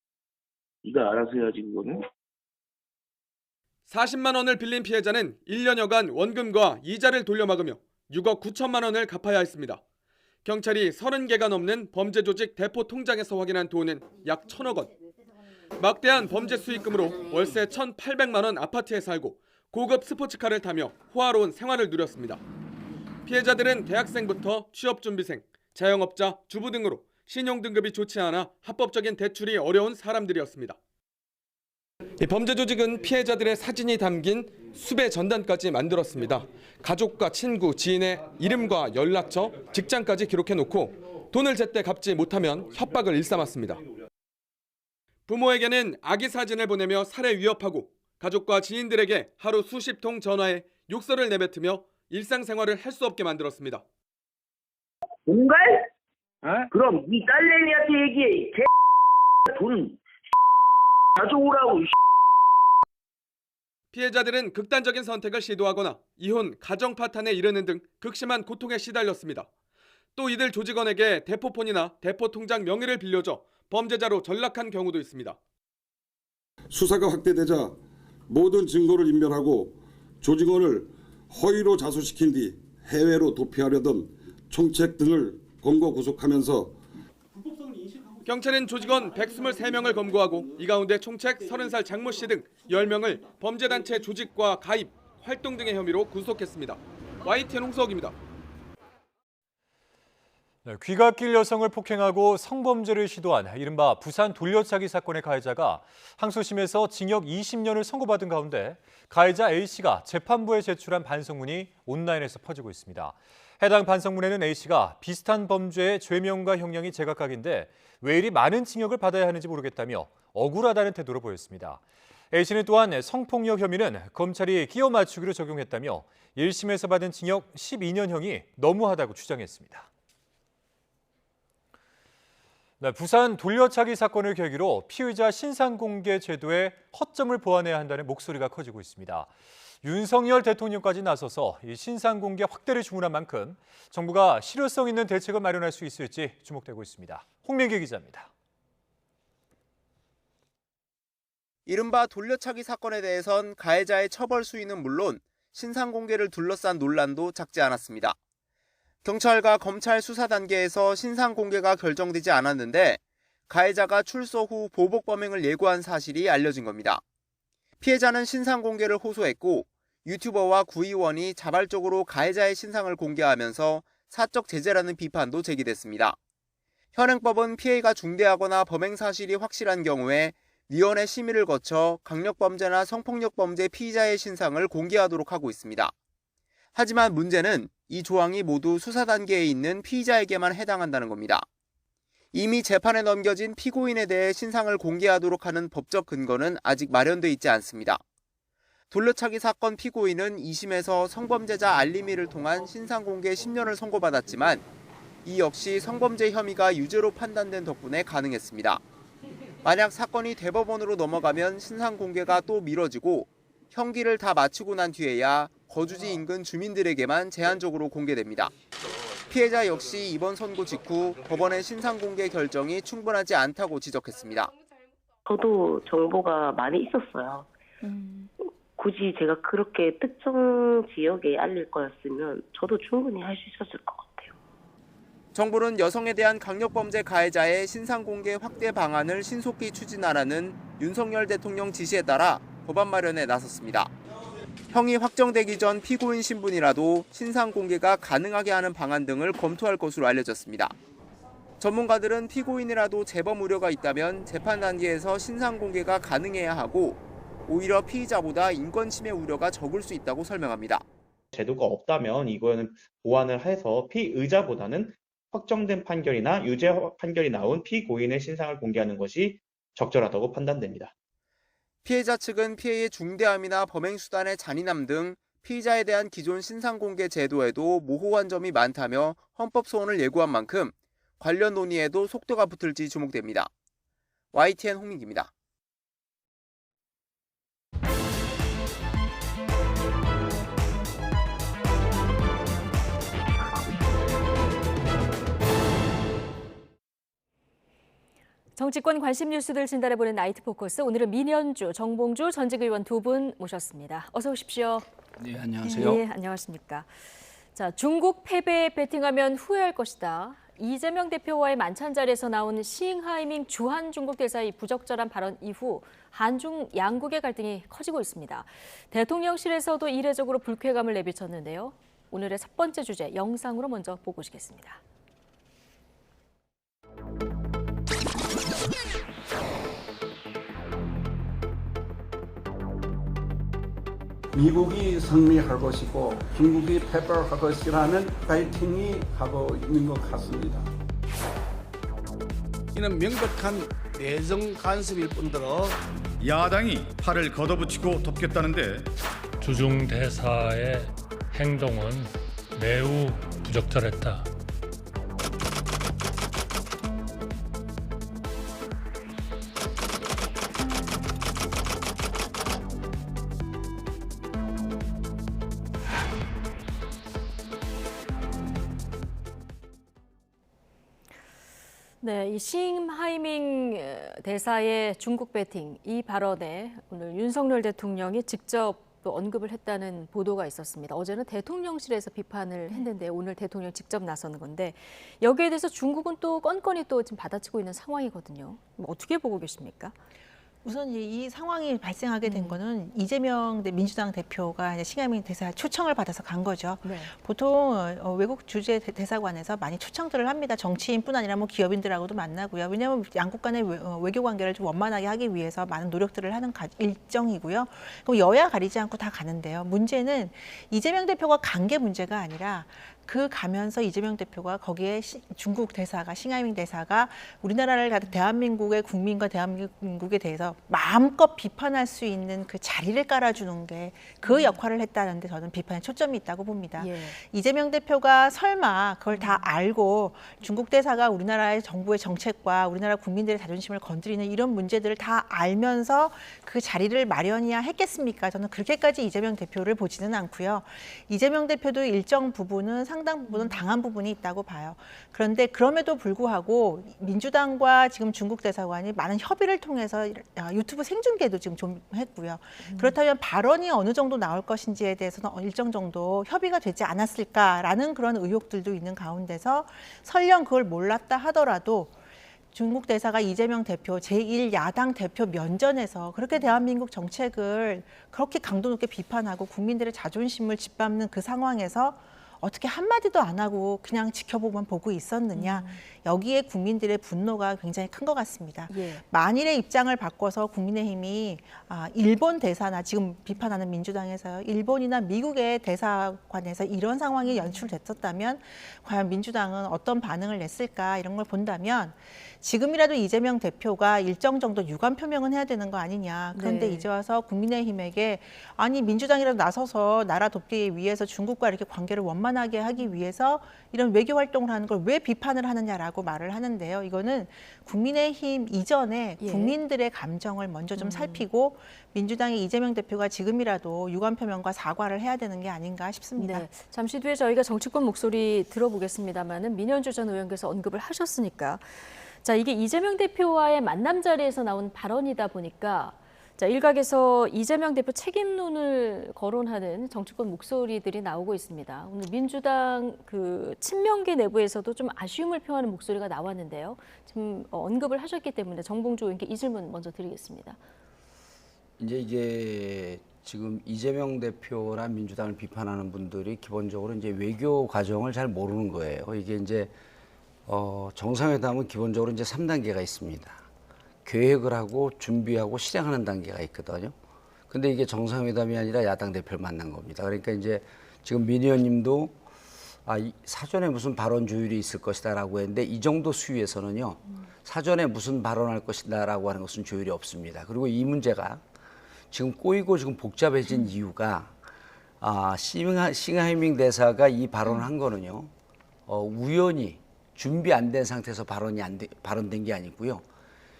네가 알아서 해야지 그거는. 40만 원을 빌린 피해자는 1년여간 원금과 이자를 돌려막으며 6억 9천만 원을 갚아야 했습니다. 경찰이 30개가 넘는 범죄 조직 대포 통장에서 확인한 돈은 약 1,000억 원. 막대한 범죄 수익금으로 월세 1,800만 원 아파트에 살고 고급 스포츠카를 타며 호화로운 생활을 누렸습니다. 피해자들은 대학생부터 취업준비생, 자영업자, 주부 등으로 신용등급이 좋지 않아 합법적인 대출이 어려운 사람들이었습니다. 이 범죄 조직은 피해자들의 사진이 담긴 수배 전단까지 만들었습니다. 가족과 친구, 지인의 이름과 연락처, 직장까지 기록해놓고 돈을 제때 갚지 못하면 협박을 일삼았습니다. 부모에게는 아기 사진을 보내며 살해 위협하고 가족과 지인들에게 하루 수십 통 전화에 욕설을 내뱉으며 일상생활을 할 수 없게 만들었습니다. 뭔가요? 그럼 네 딸내미한테 얘기해. 돈 가져오라고. 피해자들은 극단적인 선택을 시도하거나 이혼, 가정 파탄에 이르는 등 극심한 고통에 시달렸습니다. 또 이들 조직원에게 대포폰이나 대포통장 명의를 빌려줘 범죄자로 전락한 경우도 있습니다. 수사가 확대되자 모든 증거를 인멸하고 조직원을 허위로 자수시킨 뒤 해외로 도피하려던 총책 등을 검거 구속하면서 경찰은 조직원 123명을 검거하고 이 가운데 총책 30살 장모 씨 등 10명을 범죄단체 조직과 가입, 활동 등의 혐의로 구속했습니다. YTN 홍석입니다. 귀갓길 여성을 폭행하고 성범죄를 시도한 이른바 부산 돌려차기 사건의 가해자가 항소심에서 징역 20년을 선고받은 가운데 가해자 A씨가 재판부에 제출한 반성문이 온라인에서 퍼지고 있습니다. 해당 반성문에는 A씨가 비슷한 범죄의 죄명과 형량이 제각각인데 왜 이리 많은 징역을 받아야 하는지 모르겠다며 억울하다는 태도로 보였습니다. A씨는 또한 성폭력 혐의는 검찰이 끼워 맞추기로 적용했다며 1심에서 받은 징역 12년형이 너무하다고 주장했습니다. 부산 돌려차기 사건을 계기로 피의자 신상공개 제도에 허점을 보완해야 한다는 목소리가 커지고 있습니다. 윤석열 대통령까지 나서서 이 신상공개 확대를 주문한 만큼 정부가 실효성 있는 대책을 마련할 수 있을지 주목되고 있습니다. 홍민기 기자입니다. 이른바 돌려차기 사건에 대해선 가해자의 처벌 수위는 물론 신상공개를 둘러싼 논란도 작지 않았습니다. 경찰과 검찰 수사 단계에서 신상공개가 결정되지 않았는데 가해자가 출소 후 보복 범행을 예고한 사실이 알려진 겁니다. 피해자는 신상공개를 호소했고 유튜버와 구의원이 자발적으로 가해자의 신상을 공개하면서 사적 제재라는 비판도 제기됐습니다. 현행법은 피해가 중대하거나 범행 사실이 확실한 경우에 위원회 심의를 거쳐 강력범죄나 성폭력범죄 피의자의 신상을 공개하도록 하고 있습니다. 하지만 문제는 이 조항이 모두 수사 단계에 있는 피의자에게만 해당한다는 겁니다. 이미 재판에 넘겨진 피고인에 대해 신상을 공개하도록 하는 법적 근거는 아직 마련돼 있지 않습니다. 돌려차기 사건 피고인은 2심에서 성범죄자 알림이를 통한 신상 공개 10년을 선고받았지만 이 역시 성범죄 혐의가 유죄로 판단된 덕분에 가능했습니다. 만약 사건이 대법원으로 넘어가면 신상 공개가 또 미뤄지고 형기를 다 마치고 난 뒤에야 거주지 인근 주민들에게만 제한적으로 공개됩니다. 피해자 역시 이번 선고 직후 법원의 신상 공개 결정이 충분하지 않다고 지적했습니다. 저도 정보가 많이 있었어요. 굳이 제가 그렇게 특정 지역에 알릴 거였으면 저도 충분히 할 수 있었을 것 같아요. 정부는 여성에 대한 강력범죄 가해자의 신상 공개 확대 방안을 신속히 추진하라는 윤석열 대통령 지시에 따라 법안 마련에 나섰습니다. 형이 확정되기 전 피고인 신분이라도 신상 공개가 가능하게 하는 방안 등을 검토할 것으로 알려졌습니다. 전문가들은 피고인이라도 재범 우려가 있다면 재판 단계에서 신상 공개가 가능해야 하고 오히려 피의자보다 인권 침해 우려가 적을 수 있다고 설명합니다. 제도가 없다면 이거는 보완을 해서 피의자보다는 확정된 판결이나 유죄 판결이 나온 피고인의 신상을 공개하는 것이 적절하다고 판단됩니다. 피해자 측은 피해의 중대함이나 범행 수단의 잔인함 등 피의자에 대한 기존 신상공개 제도에도 모호한 점이 많다며 헌법 소원을 예고한 만큼 관련 논의에도 속도가 붙을지 주목됩니다. YTN 홍민기입니다. 정치권 관심 뉴스들 진단해보는 나이트 포커스. 오늘은 민현주, 정봉주 전직 의원 두 분 모셨습니다. 어서 오십시오. 네, 안녕하세요. 네, 안녕하십니까. 자, 중국 패배에 배팅하면 후회할 것이다. 이재명 대표와의 만찬 자리에서 나온 싱하이밍 주한 중국 대사의 부적절한 발언 이후 한중 양국의 갈등이 커지고 있습니다. 대통령실에서도 이례적으로 불쾌감을 내비쳤는데요. 오늘의 첫 번째 주제 영상으로 먼저 보고 오시겠습니다. 미국이 승리할 것이고 중국이 패배할 것이라는 파이팅이 하고 있는 것 같습니다. 이는 명백한 내정 간섭일 뿐더러 야당이 팔을 걷어붙이고 덮겠다는데 주중 대사의 행동은 매우 부적절했다. 네, 이 싱하이밍 대사의 중국 배팅 이 발언에 오늘 윤석열 대통령이 직접 또 언급을 했다는 보도가 있었습니다. 어제는 대통령실에서 비판을 했는데 오늘 대통령 직접 나서는 건데 여기에 대해서 중국은 또 건건이 또 지금 받아치고 있는 상황이거든요. 어떻게 보고 계십니까? 우선 이 상황이 발생하게 된 거는 이재명 민주당 대표가 이제 싱하이밍 대사 초청을 받아서 간 거죠. 네. 보통 외국 주재 대사관에서 많이 초청들을 합니다. 정치인뿐 아니라 뭐 기업인들하고도 만나고요. 왜냐하면 양국 간의 외교 관계를 좀 원만하게 하기 위해서 많은 노력들을 하는 일정이고요. 그럼 여야 가리지 않고 다 가는데요. 문제는 이재명 대표가 간 게 문제가 아니라 그 가면서 이재명 대표가 거기에 중국 대사가 싱하이밍 대사가 우리나라를 대한민국의 국민과 대한민국에 대해서 마음껏 비판할 수 있는 그 자리를 깔아주는 게 그 역할을 했다는데 저는 비판에 초점이 있다고 봅니다. 예. 이재명 대표가 설마 그걸 다 알고 중국 대사가 우리나라의 정부의 정책과 우리나라 국민들의 자존심을 건드리는 이런 문제들을 다 알면서 그 자리를 마련해야 했겠습니까? 저는 그렇게까지 이재명 대표를 보지는 않고요. 이재명 대표도 일정 부분은 상당 부분은 당한 부분이 있다고 봐요. 그런데 그럼에도 불구하고 민주당과 지금 중국 대사관이 많은 협의를 통해서 유튜브 생중계도 지금 좀 했고요. 그렇다면 발언이 어느 정도 나올 것인지에 대해서는 일정 정도 협의가 되지 않았을까라는 그런 의혹들도 있는 가운데서 설령 그걸 몰랐다 하더라도 중국 대사가 이재명 대표 제1야당 대표 면전에서 그렇게 대한민국 정책을 그렇게 강도 높게 비판하고 국민들의 자존심을 짓밟는 그 상황에서 어떻게 한마디도 안 하고 그냥 지켜보면 보고 있었느냐. 여기에 국민들의 분노가 굉장히 큰 것 같습니다. 예. 만일의 입장을 바꿔서 국민의힘이 일본 대사나 지금 비판하는 민주당에서요. 일본이나 미국의 대사관에서 이런 상황이 연출됐었다면 과연 민주당은 어떤 반응을 냈을까 이런 걸 본다면 지금이라도 이재명 대표가 일정 정도 유감 표명은 해야 되는 거 아니냐. 그런데 네. 이제 와서 국민의힘에게 아니 민주당이라도 나서서 나라 돕기 위해서 중국과 이렇게 관계를 원만하게 하기 위해서 이런 외교 활동을 하는 걸 왜 비판을 하느냐라고 말을 하는데요. 이거는 국민의힘 이전에 예. 국민들의 감정을 먼저 좀 살피고 민주당의 이재명 대표가 지금이라도 유감 표명과 사과를 해야 되는 게 아닌가 싶습니다. 네. 잠시 뒤에 저희가 정치권 목소리 들어보겠습니다만은 민현주 전 의원께서 언급을 하셨으니까 자, 이게 이재명 대표와의 만남 자리에서 나온 발언이다 보니까 자, 일각에서 이재명 대표 책임론을 거론하는 정치권 목소리들이 나오고 있습니다. 오늘 민주당 그 친명계 내부에서도 좀 아쉬움을 표하는 목소리가 나왔는데요. 지금 언급을 하셨기 때문에 정봉주 의원께 이 질문 먼저 드리겠습니다. 이게 지금 이재명 대표나 민주당을 비판하는 분들이 기본적으로 이제 외교 과정을 잘 모르는 거예요. 이게 이제 정상회담은 기본적으로 이제 3단계가 있습니다. 계획을 하고 준비하고 실행하는 단계가 있거든요. 근데 이게 정상회담이 아니라 야당 대표를 만난 겁니다. 그러니까 이제 지금 민 의원님도 사전에 무슨 발언 조율이 있을 것이다라고 했는데 이 정도 수위에서는요. 사전에 무슨 발언할 것이다라고 하는 것은 조율이 없습니다. 그리고 이 문제가 지금 꼬이고 지금 복잡해진 이유가 싱하이밍 대사가 이 발언을 한 거는요. 우연히 준비 안 된 상태에서 발언된 게 아니고요.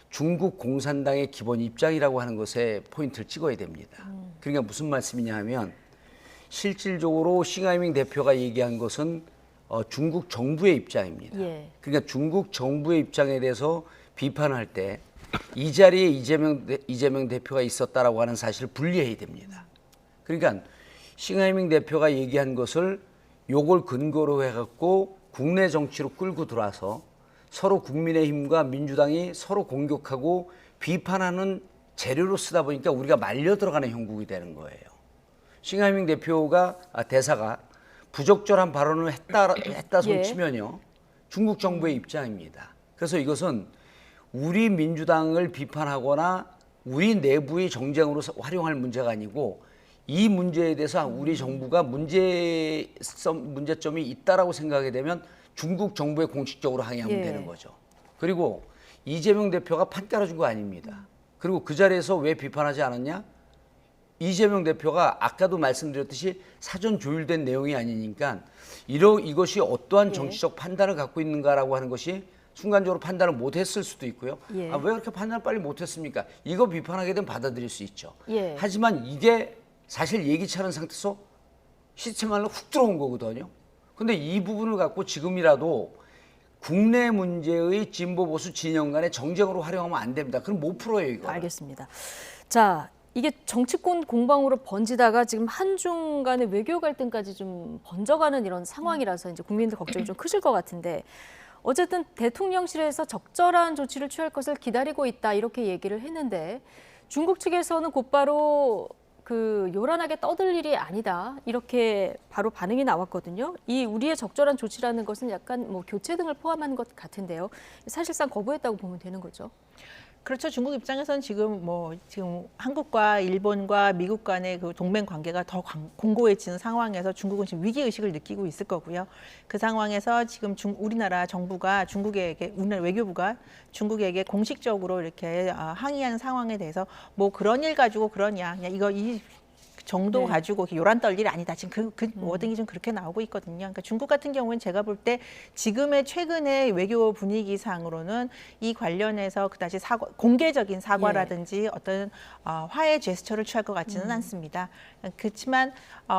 중국 공산당의 기본 입장이라고 하는 것에 포인트를 찍어야 됩니다. 그러니까 무슨 말씀이냐 하면 실질적으로 싱하이밍 대표가 얘기한 것은 중국 정부의 입장입니다. 예. 그러니까 중국 정부의 입장에 대해서 비판할 때 이 자리에 이재명 대표가 있었다라고 하는 사실을 분리해야 됩니다. 그러니까 싱하이밍 대표가 얘기한 것을 요걸 근거로 해갖고 국내 정치로 끌고 들어와서 서로 국민의힘과 민주당이 서로 공격하고 비판하는 재료로 쓰다 보니까 우리가 말려 들어가는 형국이 되는 거예요. 싱하이밍 대사가 부적절한 발언을 했다 손치면요. 중국 정부의 입장입니다. 그래서 이것은 우리 민주당을 비판하거나 우리 내부의 정쟁으로 활용할 문제가 아니고 이 문제에 대해서 우리 정부가 문제점이 있다라고 생각하게 되면 중국 정부에 공식적으로 항의하면 되는 거죠. 그리고 이재명 대표가 판 깔아준 거 아닙니다. 그리고 그 자리에서 왜 비판하지 않았냐? 이재명 대표가 아까도 말씀드렸듯이 사전 조율된 내용이 아니니까 이것이 어떠한 정치적 판단을 갖고 있는가라고 하는 것이 순간적으로 판단을 못했을 수도 있고요. 왜 그렇게 판단을 빨리 못했습니까? 이거 비판하게 되면 받아들일 수 있죠. 하지만 이게 사실 예기치 않은 상태에서 시스템 안으로 훅 들어온 거거든요. 근데 이 부분을 갖고 지금이라도 국내 문제의 진보 보수 진영 간의 정쟁으로 활용하면 안 됩니다. 그럼 못 풀어요, 이거. 알겠습니다. 자, 이게 정치권 공방으로 번지다가 지금 한중 간의 외교 갈등까지 좀 번져가는 이런 상황이라서 이제 국민들 걱정이 좀 크실 것 같은데 어쨌든 대통령실에서 적절한 조치를 취할 것을 기다리고 있다 이렇게 얘기를 했는데 중국 측에서는 곧바로 요란하게 떠들 일이 아니다 이렇게 바로 반응이 나왔거든요. 이 우리의 적절한 조치라는 것은 약간 뭐 교체 등을 포함한 것 같은데요. 사실상 거부했다고 보면 되는 거죠. 그렇죠. 중국 입장에서는 지금 한국과 일본과 미국 간의 그 동맹 관계가 더 공고해지는 상황에서 중국은 지금 위기 의식을 느끼고 있을 거고요. 그 상황에서 지금 우리나라 정부가 우리나라 외교부가 중국에게 공식적으로 이렇게 항의하는 상황에 대해서 뭐 그런 일 가지고 그러냐, 그냥 이 정도 가지고 요란 떨 일이 아니다. 지금 그 워딩이 좀 그렇게 나오고 있거든요. 그러니까 중국 같은 경우는 제가 볼 때 지금의 최근의 외교 분위기상으로는 이 관련해서 그다지 공개적인 사과라든지 어떤 화해 제스처를 취할 것 같지는 않습니다. 그렇지만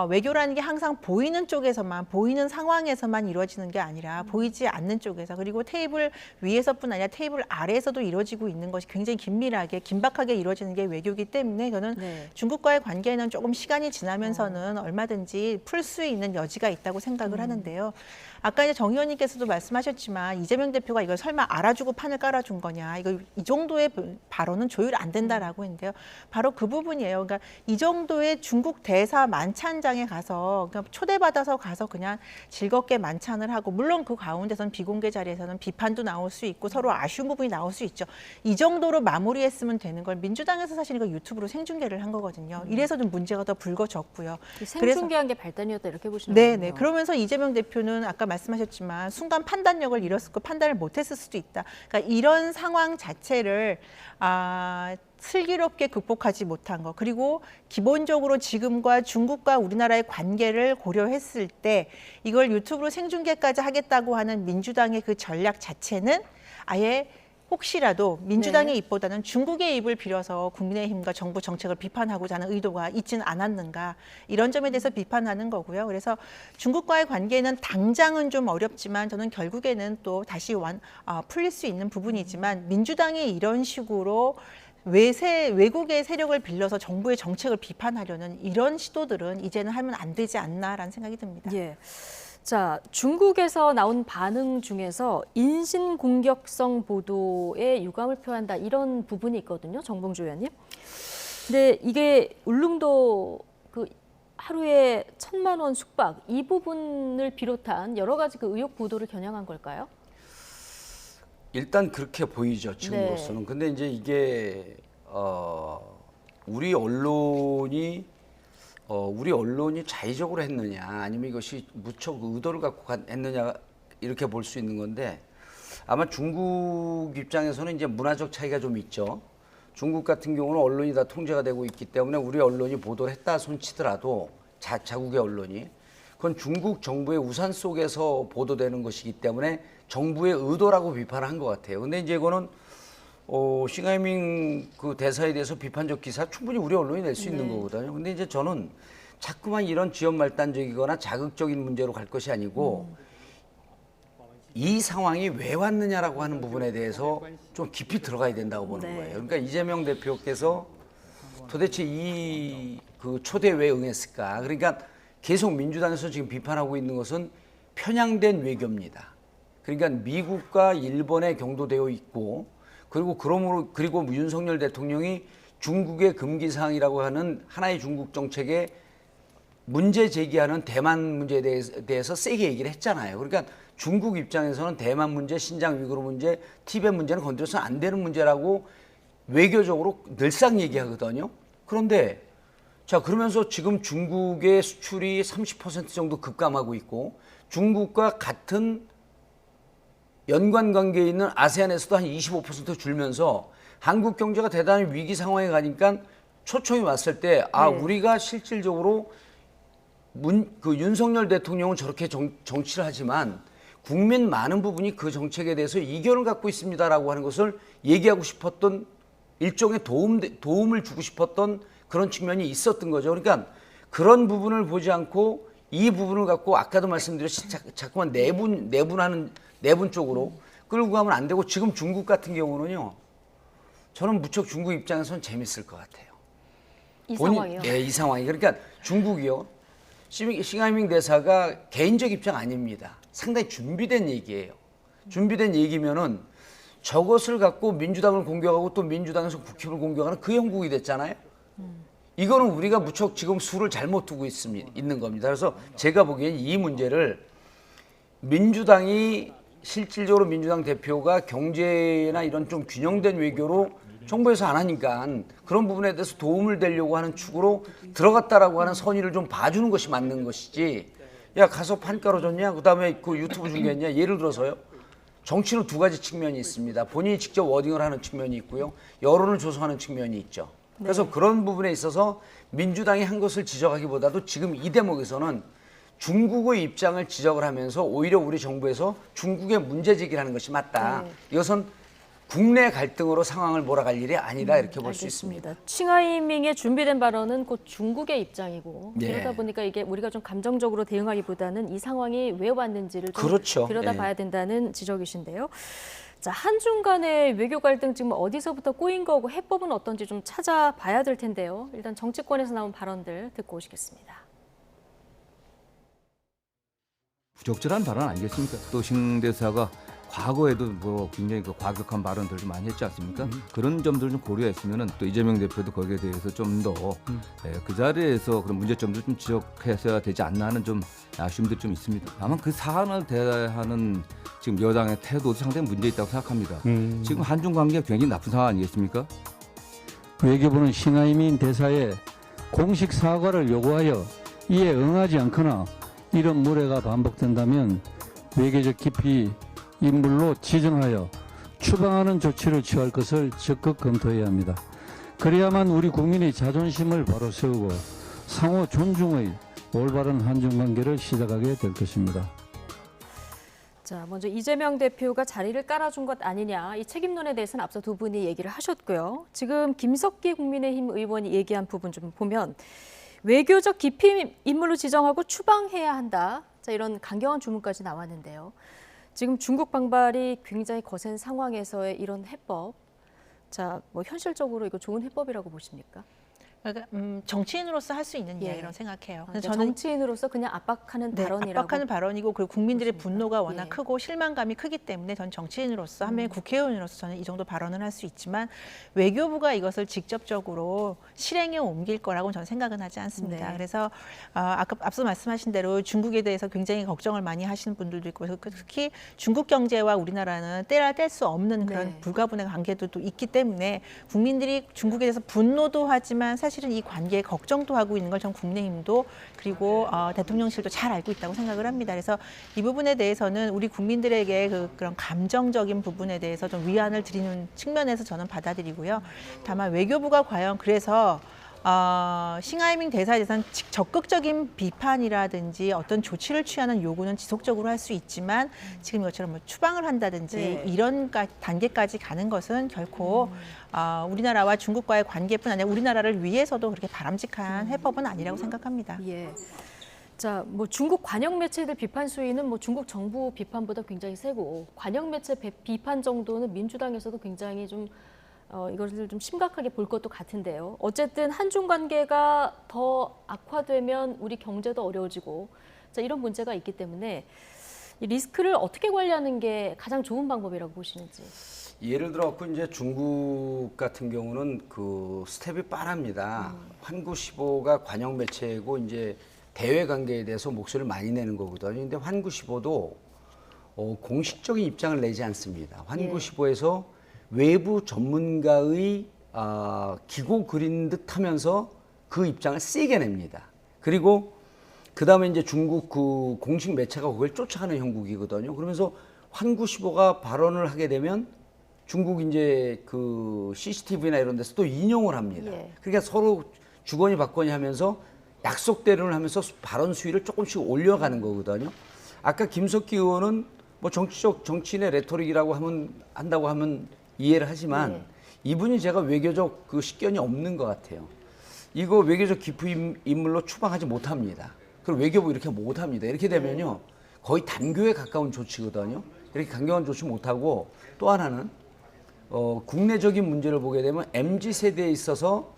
외교라는 게 항상 보이는 쪽에서만, 보이는 상황에서만 이루어지는 게 아니라 보이지 않는 쪽에서, 그리고 테이블 위에서뿐 아니라 테이블 아래에서도 이루어지고 있는 것이 굉장히 긴밀하게, 긴박하게 이루어지는 게 외교이기 때문에 저는 중국과의 관계는 조금 시간이 지나면서는 얼마든지 풀 수 있는 여지가 있다고 생각을 하는데요. 아까 이제 정 의원님께서도 말씀하셨지만 이재명 대표가 이걸 설마 알아주고 판을 깔아준 거냐, 이 정도의 발언은 조율 안 된다라고 했는데요. 바로 그 부분이에요. 그러니까 이 정도의 중국 대사 만찬장에 가서 초대받아서 가서 그냥 즐겁게 만찬을 하고, 물론 그 가운데서는 비공개 자리에서는 비판도 나올 수 있고 서로 아쉬운 부분이 나올 수 있죠. 이 정도로 마무리했으면 되는 걸 민주당에서 사실 이거 유튜브로 생중계를 한 거거든요. 이래서 좀 문제가 더 불거졌고요. 생중계한 게 발단이었다 이렇게 보시는 거예요? 네. 그러면서 이재명 대표는 아까 말씀하셨지만 순간 판단력을 잃었을 거, 판단을 못했을 수도 있다. 그러니까 이런 상황 자체를 슬기롭게 극복하지 못한 거, 그리고 기본적으로 지금과 중국과 우리나라의 관계를 고려했을 때 이걸 유튜브로 생중계까지 하겠다고 하는 민주당의 그 전략 자체는 아예 혹시라도 민주당의 입보다는 중국의 입을 빌어서 국민의힘과 정부 정책을 비판하고자 하는 의도가 있지는 않았는가, 이런 점에 대해서 비판하는 거고요. 그래서 중국과의 관계는 당장은 좀 어렵지만 저는 결국에는 또 다시 풀릴 수 있는 부분이지만, 민주당이 이런 식으로 외국의 세력을 빌려서 정부의 정책을 비판하려는 이런 시도들은 이제는 하면 안 되지 않나라는 생각이 듭니다. 자, 중국에서 나온 반응 중에서 인신공격성 보도에 유감을 표한다 이런 부분이 있거든요, 정봉주 의원님. 근데 이게 울릉도 하루에 1,000만 원 숙박 이 부분을 비롯한 여러 가지 의혹 보도를 겨냥한 걸까요? 일단 그렇게 보이죠, 지금으로서는. 근데 이제 이게 우리 언론이 자의적으로 했느냐, 아니면 이것이 무척 의도를 갖고 했느냐, 이렇게 볼 수 있는 건데, 아마 중국 입장에서는 이제 문화적 차이가 좀 있죠. 중국 같은 경우는 언론이 다 통제가 되고 있기 때문에 우리 언론이 보도를 했다 손치더라도 자국의 언론이, 그건 중국 정부의 우산 속에서 보도되는 것이기 때문에 정부의 의도라고 비판을 한 것 같아요. 근데 이제 이거는 싱하이밍 대사에 대해서 비판적 기사 충분히 우리 언론이 낼 수 있는 거거든요. 근데 이제 저는 자꾸만 이런 지연 말단적이거나 자극적인 문제로 갈 것이 아니고 이 상황이 왜 왔느냐라고 하는 부분에 대해서 좀 깊이 들어가야 된다고 보는 거예요. 그러니까 이재명 대표께서 도대체 이 초대에 왜 응했을까? 그러니까 계속 민주당에서 지금 비판하고 있는 것은 편향된 외교입니다. 그러니까 미국과 일본에 경도되어 있고, 그리고 윤석열 대통령이 중국의 금기 사항이라고 하는 하나의 중국 정책에 문제 제기하는 대만 문제에 대해서 세게 얘기를 했잖아요. 그러니까 중국 입장에서는 대만 문제, 신장 위구르 문제, 티벳 문제는 건드려서는 안 되는 문제라고 외교적으로 늘상 얘기하거든요. 그런데 자, 그러면서 지금 중국의 수출이 30% 정도 급감하고 있고, 중국과 같은 연관 관계에 있는 아세안에서도 한 25% 줄면서 한국 경제가 대단히 위기 상황에 가니까 초청이 왔을 때 우리가 실질적으로 윤석열 대통령은 저렇게 정치를 하지만 국민 많은 부분이 그 정책에 대해서 이견을 갖고 있습니다라고 하는 것을 얘기하고 싶었던, 일종의 도움을 주고 싶었던 그런 측면이 있었던 거죠. 그러니까 그런 부분을 보지 않고 이 부분을 갖고 아까도 말씀드렸듯이 자꾸만 내분 쪽으로 끌고 가면 안 되고, 지금 중국 같은 경우는요, 저는 무척 중국 입장에서는 재밌을 것 같아요. 이 상황이요? 네, 이 상황이. 그러니까 중국이요. 싱하이밍 대사가 개인적 입장 아닙니다. 상당히 준비된 얘기예요. 준비된 얘기면은 저것을 갖고 민주당을 공격하고 또 민주당에서 국힘을 공격하는 그 형국이 됐잖아요. 이거는 우리가 무척 지금 수를 잘못 두고 있는 겁니다. 그래서 제가 보기엔 이 문제를 민주당이 실질적으로 민주당 대표가 경제나 이런 좀 균형된 외교로 정부에서 안 하니까 그런 부분에 대해서 도움을 되려고 하는 축으로 들어갔다라고 하는 선의를 좀 봐주는 것이 맞는 것이지. 야, 가서 판 깔아줬냐? 그다음에 그 유튜브 중계했냐? 예를 들어서요. 정치는 두 가지 측면이 있습니다. 본인이 직접 워딩을 하는 측면이 있고요. 여론을 조성하는 측면이 있죠. 그래서 그런 부분에 있어서 민주당이 한 것을 지적하기보다도 지금 이 대목에서는 중국의 입장을 지적을 하면서 오히려 우리 정부에서 중국의 문제 제기를 하는 것이 맞다. 이것은 국내 갈등으로 상황을 몰아갈 일이 아니다 이렇게 볼 수 있습니다. 칭하이밍의 준비된 발언은 곧 중국의 입장이고 네. 그러다 보니까 이게 우리가 좀 감정적으로 대응하기보다는 이 상황이 왜 왔는지를 좀 그렇죠. 들여다봐야 된다는 지적이신데요. 자, 한중 간의 외교 갈등 지금 어디서부터 꼬인 거고 해법은 어떤지 좀 찾아봐야 될 텐데요. 일단 정치권에서 나온 발언들 듣고 오시겠습니다. 부적절한 발언 아니겠습니까? 또 신 대사가 과거에도 뭐 굉장히 그 과격한 발언들도 많이 했지 않습니까? 그런 점들을 좀 고려했으면은 또 이재명 대표도 거기에 대해서 좀 더 그 자리에서 그런 문제점도 좀 지적했어야 되지 않나 하는 좀 아쉬움도 좀 있습니다. 다만 그 사안을 대하는 지금 여당의 태도도 상당히 문제 있다고 생각합니다. 지금 한중 관계가 굉장히 나쁜 상황 아니겠습니까? 외교부는 싱하이밍 대사의 공식 사과를 요구하여 이에 응하지 않거나 이런 무례가 반복된다면 외교적 기피 인물로 지정하여 추방하는 조치를 취할 것을 적극 검토해야 합니다. 그래야만 우리 국민의 자존심을 바로 세우고 상호 존중의 올바른 한중 관계를 시작하게 될 것입니다. 자, 먼저 이재명 대표가 자리를 깔아준 것 아니냐, 이 책임론에 대해서는 앞서 두 분이 얘기를 하셨고요. 지금 김석기 국민의힘 의원이 얘기한 부분 좀 보면 외교적 기피 인물로 지정하고 추방해야 한다. 자, 이런 강경한 주문까지 나왔는데요. 지금 중국 방발이 굉장히 거센 상황에서의 이런 해법, 자, 뭐 현실적으로 이거 좋은 해법이라고 보십니까? 그러니까 정치인으로서 할 수 있는 이야기라고 생각해요. 그러니까 저는 정치인으로서 그냥 압박하는 발언이라고. 압박하는 발언이고 그리고 국민들의 분노가 워낙 크고 실망감이 크기 때문에 전 정치인으로서 한 명의 국회의원으로서 저는 이 정도 발언을 할 수 있지만 외교부가 이것을 직접적으로 실행에 옮길 거라고 저는 생각은 하지 않습니다. 네. 그래서 아까 앞서 말씀하신 대로 중국에 대해서 굉장히 걱정을 많이 하시는 분들도 있고 특히 중국 경제와 우리나라는 떼라 뗄 수 없는 그런 불가분의 관계도 있기 때문에 국민들이 중국에 대해서 분노도 하지만 사실은 이 관계에 걱정도 하고 있는 걸 전 국민의힘도 그리고 대통령실도 잘 알고 있다고 생각을 합니다. 그래서 이 부분에 대해서는 우리 국민들에게 그런 감정적인 부분에 대해서 좀 위안을 드리는 측면에서 저는 받아들이고요. 다만 외교부가 과연 그래서 싱하이밍 대사에 대해서는 적극적인 비판이라든지 어떤 조치를 취하는 요구는 지속적으로 할 수 있지만 지금 이것처럼 뭐 추방을 한다든지 이런 단계까지 가는 것은 결코 우리나라와 중국과의 관계뿐 아니라 우리나라를 위해서도 그렇게 바람직한 해법은 아니라고 생각합니다. 예. 자, 뭐 중국 관영 매체들 비판 수위는 뭐 중국 정부 비판보다 굉장히 세고 관영 매체 비판 정도는 민주당에서도 굉장히 좀 이것을 좀 심각하게 볼 것도 같은데요. 어쨌든 한중 관계가 더 악화되면 우리 경제도 어려워지고 자, 이런 문제가 있기 때문에 이 리스크를 어떻게 관리하는 게 가장 좋은 방법이라고 보시는지. 예를 들어 이제 중국 같은 경우는 그 스텝이 빠릅니다. 환구시보가 관영 매체고 이제 대외 관계에 대해서 목소리를 많이 내는 거거든요. 근데 환구시보도 공식적인 입장을 내지 않습니다. 환구시보에서 외부 전문가의 기고 그린 듯 하면서 그 입장을 세게 냅니다. 그리고 그 다음에 이제 중국 그 공식 매체가 그걸 쫓아가는 형국이거든요. 그러면서 환구시보가 발언을 하게 되면 중국 이제 그 CCTV나 이런 데서 또 인용을 합니다. 그러니까 서로 주거니 받거니 하면서 약속대로를 하면서 발언 수위를 조금씩 올려가는 거거든요. 아까 김석기 의원은 뭐 정치인의 레토릭이라고 한다고 하면 이해를 하지만 이분이 제가 외교적 그 식견이 없는 것 같아요. 이거 외교적 기프 인물로 추방하지 못합니다. 그리고 외교부 이렇게 못합니다. 이렇게 되면요 거의 단교에 가까운 조치거든요. 이렇게 강경한 조치 못하고 또 하나는 국내적인 문제를 보게 되면 MZ 세대에 있어서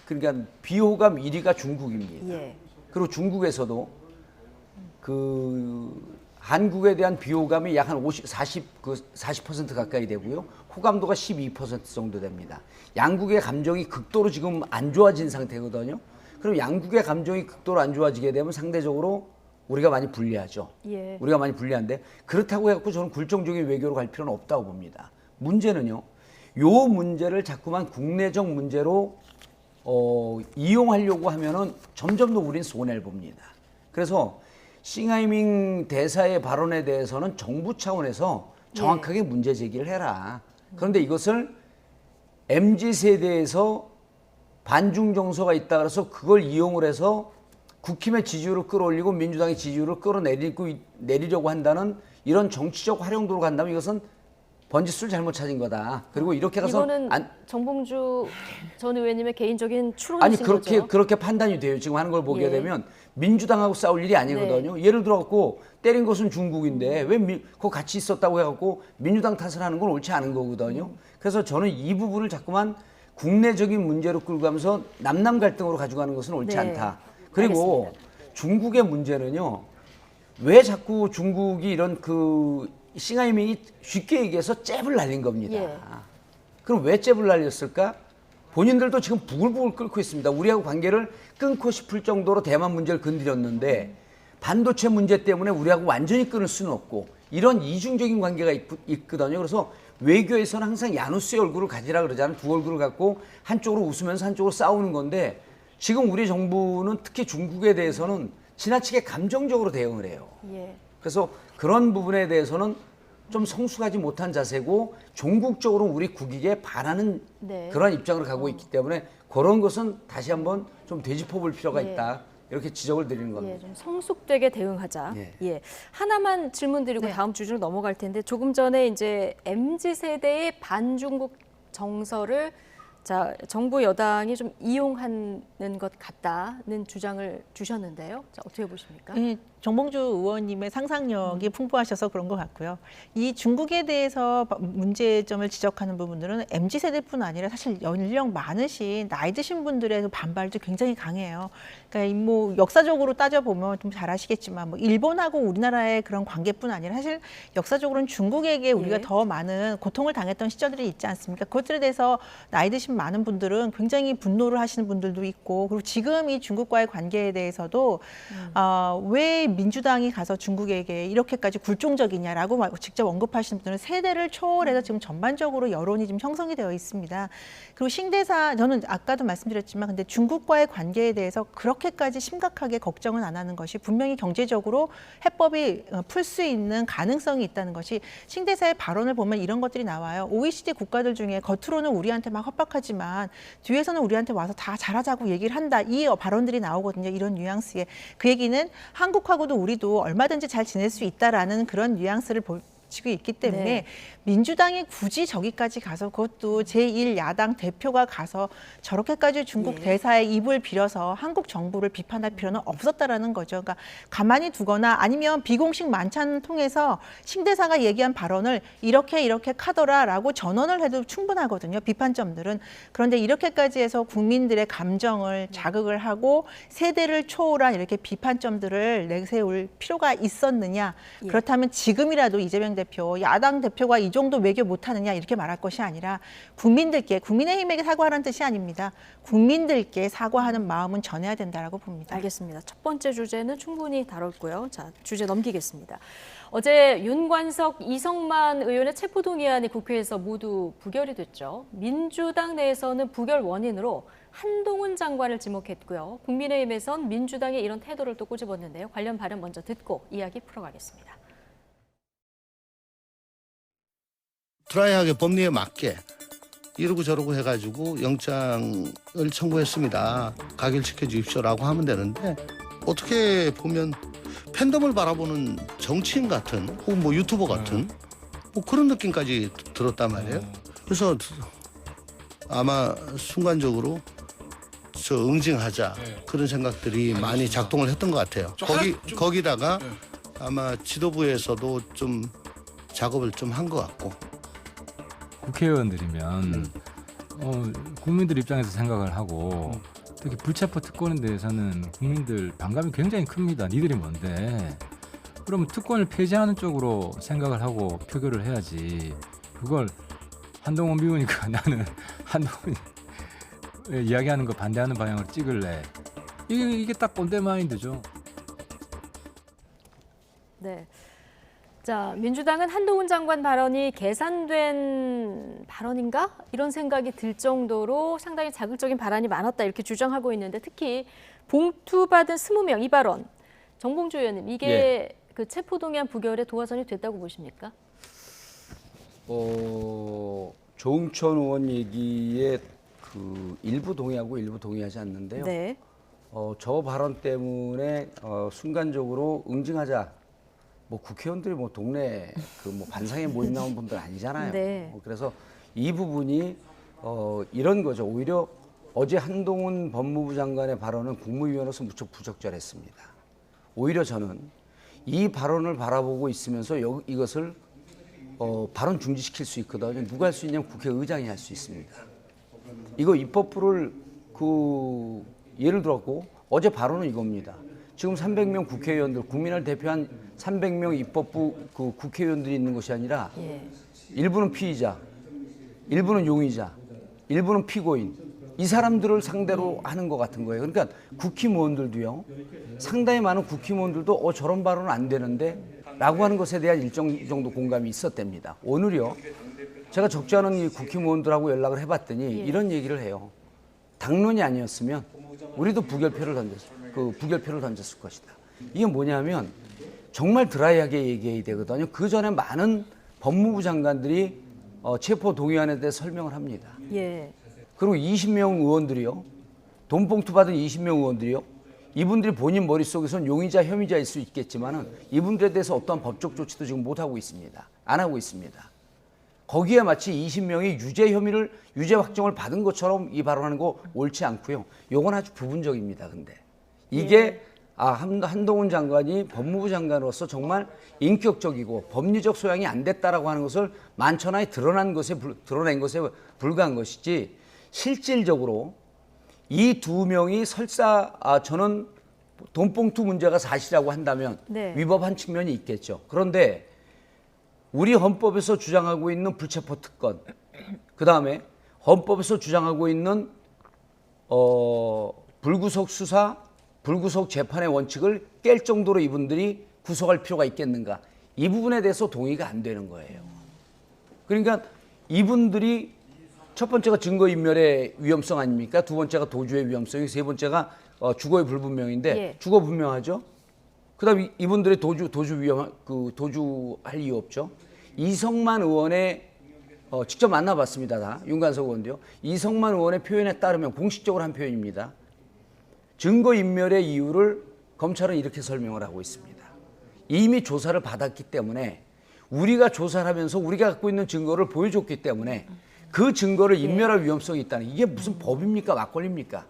그러니까 비호감 1위가 중국입니다. 예. 그리고 중국에서도 그 한국에 대한 비호감이 약 한 40% 가까이 되고요. 호감도가 12% 정도 됩니다. 양국의 감정이 극도로 지금 안 좋아진 상태거든요. 그럼 양국의 감정이 극도로 안 좋아지게 되면 상대적으로 우리가 많이 불리하죠. 예. 우리가 많이 불리한데 그렇다고 해갖고 저는 굴종적인 외교로 갈 필요는 없다고 봅니다. 문제는요. 요 문제를 자꾸만 국내적 문제로 이용하려고 하면은 점점 더 우린 손해를 봅니다. 그래서 싱하이밍 대사의 발언에 대해서는 정부 차원에서 정확하게 문제 제기를 해라. 그런데 이것을 MZ세대에서 반중 정서가 있다 그래서 그걸 이용을 해서 국힘의 지지율을 끌어올리고 민주당의 지지율을 끌어내리려고 한다는 이런 정치적 활용도로 간다면 이것은 번지수를 잘못 찾은 거다. 그리고 이렇게 가서 이거는 정봉주 전 의원님의 개인적인 추론이신 아니 거죠? 그렇게 판단이 돼요. 지금 하는 걸 보게 예. 되면 민주당하고 싸울 일이 아니거든요. 네. 예를 들어갖고 때린 것은 중국인데 왜 그거 같이 있었다고 해갖고 민주당 탓을 하는 건 옳지 않은 거거든요. 그래서 저는 이 부분을 자꾸만 국내적인 문제로 끌고 가면서 남남 갈등으로 가져가는 것은 옳지 네. 않다. 그리고 중국의 문제는요. 왜 자꾸 중국이 이런 그 싱하이밍이 쉽게 얘기해서 잽을 날린 겁니다. 예. 그럼 왜 잽을 날렸을까? 본인들도 지금 부글부글 끓고 있습니다. 우리하고 관계를 끊고 싶을 정도로 대만 문제를 건드렸는데 반도체 문제 때문에 우리하고 완전히 끊을 수는 없고 이런 이중적인 관계가 있거든요. 그래서 외교에서는 항상 야누스의 얼굴을 가지라 그러잖아요. 두 얼굴을 갖고 한쪽으로 웃으면서 한쪽으로 싸우는 건데 지금 우리 정부는 특히 중국에 대해서는 지나치게 감정적으로 대응을 해요. 예. 그래서 그런 부분에 대해서는 좀 성숙하지 못한 자세고 종국적으로 우리 국익에 반하는 네. 그런 입장으로 가고 있기 때문에 그런 것은 다시 한번 좀 되짚어볼 필요가 예. 있다. 이렇게 지적을 드리는 겁니다. 예, 좀 성숙되게 대응하자. 예. 하나만 질문 드리고 다음 주제로 넘어갈 텐데 조금 전에 이제 MZ세대의 반중국 정서를 정부 여당이 좀 이용하는 것 같다는 주장을 주셨는데요. 어떻게 보십니까? 정봉주 의원님의 상상력이 풍부하셔서 그런 것 같고요. 이 중국에 대해서 문제점을 지적하는 부분들은 MZ세대뿐 아니라 사실 연령 많으신 나이 드신 분들의 반발도 굉장히 강해요. 그러니까 뭐 역사적으로 따져보면 좀 잘 아시겠지만 뭐 일본하고 우리나라의 그런 관계뿐 아니라 사실 역사적으로는 중국에게 우리가 더 많은 고통을 당했던 시절들이 있지 않습니까? 그것들에 대해서 나이 드신 많은 분들은 굉장히 분노를 하시는 분들도 있고 그리고 지금 이 중국과의 관계에 대해서도 왜 민주당이 가서 중국에게 이렇게까지 굴종적이냐라고 직접 언급하시는 분들은 세대를 초월해서 지금 전반적으로 여론이 좀 형성이 되어 있습니다. 그리고 싱대사 저는 아까도 말씀드렸지만 근데 중국과의 관계에 대해서 그렇게까지 심각하게 걱정은 안 하는 것이 분명히 경제적으로 해법이 풀 수 있는 가능성이 있다는 것이 싱대사의 발언을 보면 이런 것들이 나와요. OECD 국가들 중에 겉으로는 우리한테 막 협박하지만 뒤에서는 우리한테 와서 다 잘하자고 얘기를 한다. 이 발언들이 나오거든요. 이런 뉘앙스에. 그 얘기는 한국하고도 우리도 얼마든지 잘 지낼 수 있다라는 그런 뉘앙스를 지고 있기 때문에 네. 민주당이 굳이 저기까지 가서 그것도 제1야당 대표가 가서 저렇게까지 중국 대사의 입을 빌어서 한국 정부를 비판할 필요는 없었다라는 거죠. 그러니까 가만히 두거나 아니면 비공식 만찬 통해서 신 대사가 얘기한 발언을 이렇게 카더라라고 전언을 해도 충분하거든요. 비판점들은. 그런데 이렇게까지 해서 국민들의 감정을 자극을 하고 세대를 초월한 이렇게 비판점들을 내세울 필요가 있었느냐. 그렇다면 지금이라도 이재명 대표, 야당 대표가 이 정도 외교 못하느냐 이렇게 말할 것이 아니라 국민들께, 국민의힘에게 사과하라는 뜻이 아닙니다. 국민들께 사과하는 마음은 전해야 된다라고 봅니다. 알겠습니다. 첫 번째 주제는 충분히 다뤘고요. 자, 주제 넘기겠습니다. 어제 윤관석, 이성만 의원의 체포동의안이 국회에서 모두 부결이 됐죠. 민주당 내에서는 부결 원인으로 한동훈 장관을 지목했고요. 국민의힘에선 민주당의 이런 태도를 또 꼬집었는데요. 관련 발언 먼저 듣고 이야기 풀어가겠습니다. 드라이하게 법리에 맞게 이러고 저러고 해가지고 영장을 청구했습니다. 가결시켜 주십시오라고 하면 되는데 어떻게 보면 팬덤을 바라보는 정치인 같은 혹은 뭐 유튜버 같은 뭐 그런 느낌까지 들었단 말이에요. 그래서 아마 순간적으로 저 응징하자 그런 생각들이 많이 작동을 했던 것 같아요. 거기다가 아마 지도부에서도 좀 작업을 좀 한 것 같고. 국회의원들이면 국민들 입장에서 생각을 하고 특히 불체포 특권에 대해서는 국민들 반감이 굉장히 큽니다. 니들이 뭔데? 그러면 특권을 폐지하는 쪽으로 생각을 하고 표결을 해야지. 그걸 한동훈 미우니까 나는 한동훈 이야기하는 거 반대하는 방향으로 찍을래. 이게 딱 꼰대 마인드죠. 네. 자, 민주당은 한동훈 장관 발언이 계산된 발언인가? 이런 생각이 들 정도로 상당히 자극적인 발언이 많았다 이렇게 주장하고 있는데 특히 봉투 받은 20명 이 발언. 정봉주 의원님, 이게 그 체포동의안 부결에 도화선이 됐다고 보십니까? 조응천 의원 얘기에 그 일부 동의하고 일부 동의하지 않는데요. 네. 저 발언 때문에 순간적으로 응징하자. 뭐 국회의원들이 뭐 동네 그 뭐 반상회 모임 나온 분들 아니잖아요. 네. 그래서 이 부분이 이런 거죠. 오히려 어제 한동훈 법무부 장관의 발언은 국무위원으로서 무척 부적절했습니다. 오히려 저는 이 발언을 바라보고 있으면서 이것을 발언 중지시킬 수 있거든요. 누가 할 수 있냐면 국회의장이 할 수 있습니다. 이거 입법부를 예를 들었고 어제 발언은 이겁니다. 지금 300명 국회의원들, 국민을 대표한 300명 입법부 그 국회의원들이 있는 것이 아니라 일부는 피의자, 일부는 용의자, 일부는 피고인, 이 사람들을 상대로 하는 것 같은 거예요. 그러니까 국힘의원들도요, 상당히 많은 국힘의원들도 저런 발언은 안 되는데 라고 하는 것에 대한 일정 정도 공감이 있었답니다. 오늘요, 제가 적지 않은 이 국힘의원들하고 연락을 해봤더니 이런 얘기를 해요. 당론이 아니었으면 우리도 부결표를 던졌을 것이다. 이게 뭐냐면 정말 드라이하게 얘기해야 되거든요. 그 전에 많은 법무부 장관들이 체포 동의안에 대해 설명을 합니다. 그리고 20명 의원들이요, 돈봉투 받은 20명 의원들이요, 이분들이 본인 머릿속에서는 용의자, 혐의자일 수 있겠지만은 이분들에 대해서 어떠한 법적 조치도 지금 못 하고 있습니다. 안 하고 있습니다. 거기에 마치 20명이 유죄 확정을 받은 것처럼 이 발언하는 거 옳지 않고요. 요건 아주 부분적입니다. 근데 이게 한동훈 장관이 법무부 장관으로서 정말 인격적이고 법리적 소양이 안 됐다라고 하는 것을 만천하에 드러낸 것에 불과한 것이지, 실질적으로 이 두 명이 설사 저는 돈봉투 문제가 사실이라고 한다면 위법한 측면이 있겠죠. 그런데 우리 헌법에서 주장하고 있는 불체포 특권, 그 다음에 헌법에서 주장하고 있는 불구속 수사, 불구속 재판의 원칙을 깰 정도로 이분들이 구속할 필요가 있겠는가? 이 부분에 대해서 동의가 안 되는 거예요. 그러니까 이분들이 첫 번째가 증거인멸의 위험성 아닙니까? 두 번째가 도주의 위험성이, 세 번째가 주거의 불분명인데 주거 분명하죠. 그다음 이분들의 도주할 이유 없죠. 이성만 의원의 직접 만나봤습니다. 다 윤관석 의원도요. 이성만 의원의 표현에 따르면 공식적으로 한 표현입니다. 증거인멸의 이유를 검찰은 이렇게 설명을 하고 있습니다. 이미 조사를 받았기 때문에 우리가 조사를 하면서 우리가 갖고 있는 증거를 보여줬기 때문에 그 증거를 인멸할 위험성이 있다는, 이게 무슨 법입니까? 막걸리입니까?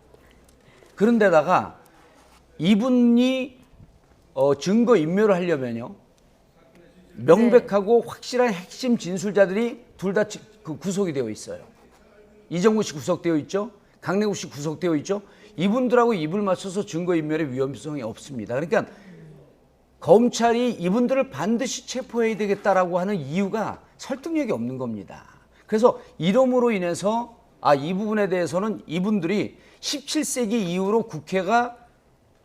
그런데다가 이분이 증거 인멸을 하려면요, 명백하고 확실한 핵심 진술자들이 둘 다 구속이 되어 있어요. 이정구 씨 구속되어 있죠. 강내구 씨 구속되어 있죠. 이분들하고 입을 맞춰서 증거인멸의 위험성이 없습니다. 그러니까 검찰이 이분들을 반드시 체포해야 되겠다라고 하는 이유가 설득력이 없는 겁니다. 그래서 이름으로 인해서 이 부분에 대해서는 이분들이 17세기 이후로 국회가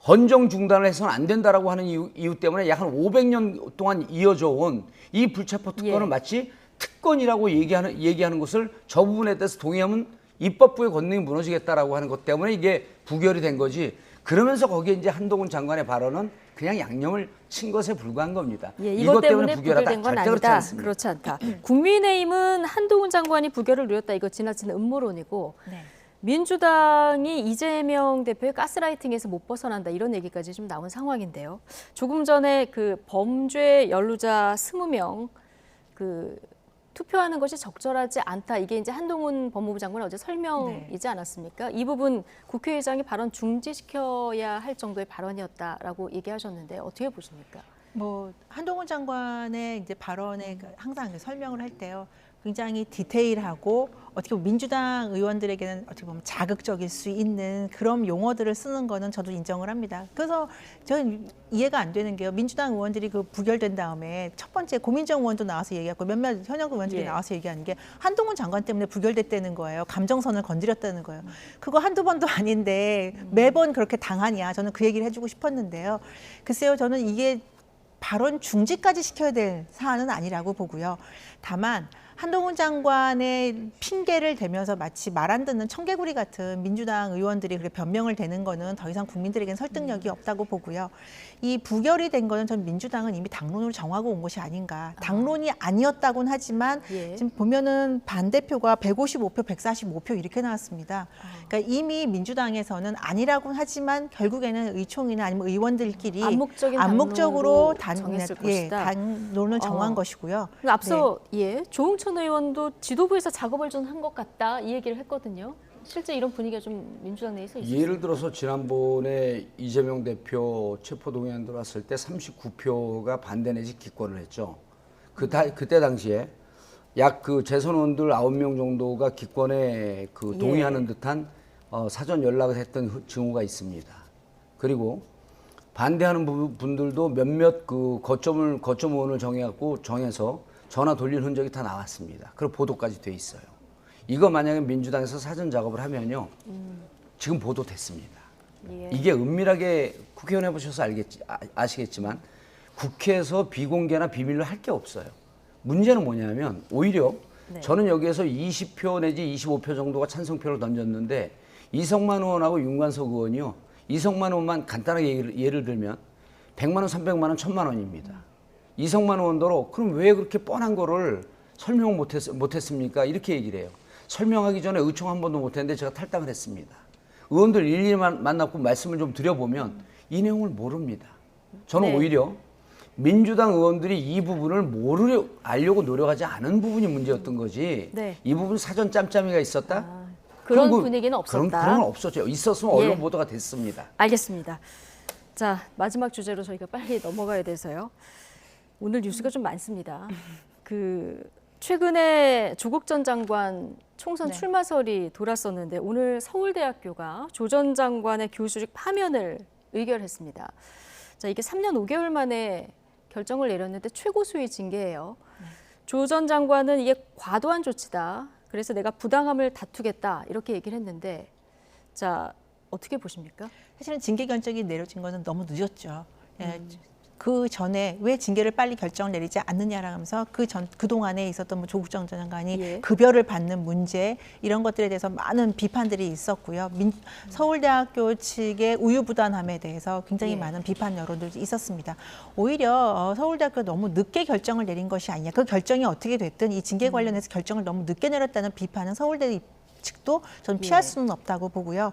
헌정 중단을 해서는 안 된다라고 하는 이유 때문에 약 한 500년 동안 이어져 온 이 불체포 특권을 마치 특권이라고 얘기하는 것을 저 부분에 대해서 동의하면 입법부의 권능이 무너지겠다라고 하는 것 때문에 이게 부결이 된 거지. 그러면서 거기에 이제 한동훈 장관의 발언은 그냥 양념을 친 것에 불과한 겁니다. 이것 때문에 부결된 건 아니다. 그렇지 그렇지 않다. 국민의힘은 한동훈 장관이 부결을 누렸다. 이거 지나친 음모론이고 민주당이 이재명 대표의 가스라이팅에서 못 벗어난다. 이런 얘기까지 좀 나온 상황인데요. 조금 전에 그 범죄 연루자 20명 투표하는 것이 적절하지 않다. 이게 이제 한동훈 법무부 장관 어제 설명이지 않았습니까? 이 부분 국회의장이 발언 중지시켜야 할 정도의 발언이었다라고 얘기하셨는데 어떻게 보십니까? 한동훈 장관의 이제 발언에 항상 설명을 할 때요. 굉장히 디테일하고 어떻게 보면 민주당 의원들에게는 어떻게 보면 자극적일 수 있는 그런 용어들을 쓰는 거는 저도 인정을 합니다. 그래서 저는 이해가 안 되는 게요. 민주당 의원들이 그 부결된 다음에 첫 번째 고민정 의원도 나와서 얘기하고 몇몇 현역 의원들이 나와서 얘기하는 게 한동훈 장관 때문에 부결됐다는 거예요. 감정선을 건드렸다는 거예요. 그거 한두 번도 아닌데 매번 그렇게 당하냐. 저는 그 얘기를 해주고 싶었는데요. 글쎄요. 저는 이게 발언 중지까지 시켜야 될 사안은 아니라고 보고요. 다만 한동훈 장관의 핑계를 대면서 마치 말 안 듣는 청개구리 같은 민주당 의원들이 그렇게 변명을 대는 거는 더 이상 국민들에겐 설득력이 없다고 보고요. 이 부결이 된 거는 전 민주당은 이미 당론으로 정하고 온 것이 아닌가. 당론이 아니었다고는 하지만 지금 보면은 반대표가 155표, 145표 이렇게 나왔습니다. 그러니까 이미 민주당에서는 아니라고는 하지만 결국에는 의총이나 아니면 의원들끼리 암묵적으로 정했을 것이다. 당론을 정한 것이고요. 앞서 조응천 의원도 지도부에서 작업을 좀 한 것 같다 이 얘기를 했거든요. 실제 이런 분위기가 좀 민주당 내에서 있었어요. 예를 들어서 지난번에 이재명 대표 체포동의안 들어왔을 때 39표가 반대 내지 기권을 했죠. 그때 당시에 약 그 재선원들 9명 정도가 기권에 그 동의하는 듯한 사전 연락을 했던 증거가 있습니다. 그리고 반대하는 분들도 몇몇 그 거점 의원을 정해서 전화 돌린 흔적이 다 나왔습니다. 그리고 보도까지 돼 있어요. 이거 만약에 민주당에서 사전 작업을 하면요, 지금 보도됐습니다. 이게 은밀하게 국회의원 해보셔서 아시겠지만 국회에서 비공개나 비밀로 할 게 없어요. 문제는 뭐냐면 오히려 저는 여기에서 20표 내지 25표 정도가 찬성표를 던졌는데 이성만 의원하고 윤관석 의원이요. 이성만 의원만 간단하게 예를 들면 100만 원, 300만 원, 1000만 원입니다. 이성만 의원도 그럼 왜 그렇게 뻔한 거를 설명을 못했습니까? 이렇게 얘기를 해요. 설명하기 전에 의총 한 번도 못했는데 제가 탈당을 했습니다. 의원들 일일이 만나고 말씀을 좀 드려보면 이 내용을 모릅니다. 저는 오히려 민주당 의원들이 이 부분을 알려고 노력하지 않은 부분이 문제였던 거지. 이 부분 사전 짬짬이가 있었다? 그런 분위기는 없었다. 그런 건 없었죠. 있었으면 언론 보도가 됐습니다. 알겠습니다. 자, 마지막 주제로 저희가 빨리 넘어가야 돼서요. 오늘 뉴스가 좀 많습니다. 최근에 조국 전 장관 총선 출마설이 돌았었는데 오늘 서울대학교가 조 전 장관의 교수직 파면을 의결했습니다. 자, 이게 3년 5개월 만에 결정을 내렸는데 최고 수위 징계예요. 조 전 장관은 이게 과도한 조치다. 그래서 내가 부당함을 다투겠다 이렇게 얘기를 했는데, 자, 어떻게 보십니까? 사실은 징계 결정이 내려진 것은 너무 늦었죠. 그 전에 왜 징계를 빨리 결정을 내리지 않느냐라면서 그동안에 있었던 뭐 조국 전 장관이 급여를 받는 문제 이런 것들에 대해서 많은 비판들이 있었고요. 서울대학교 측의 우유부단함에 대해서 굉장히 많은 비판 여론들이 있었습니다. 오히려 서울대학교가 너무 늦게 결정을 내린 것이 아니냐. 그 결정이 어떻게 됐든 이 징계 관련해서 결정을 너무 늦게 내렸다는 비판은 서울대 측도 전 피할 수는 없다고 보고요.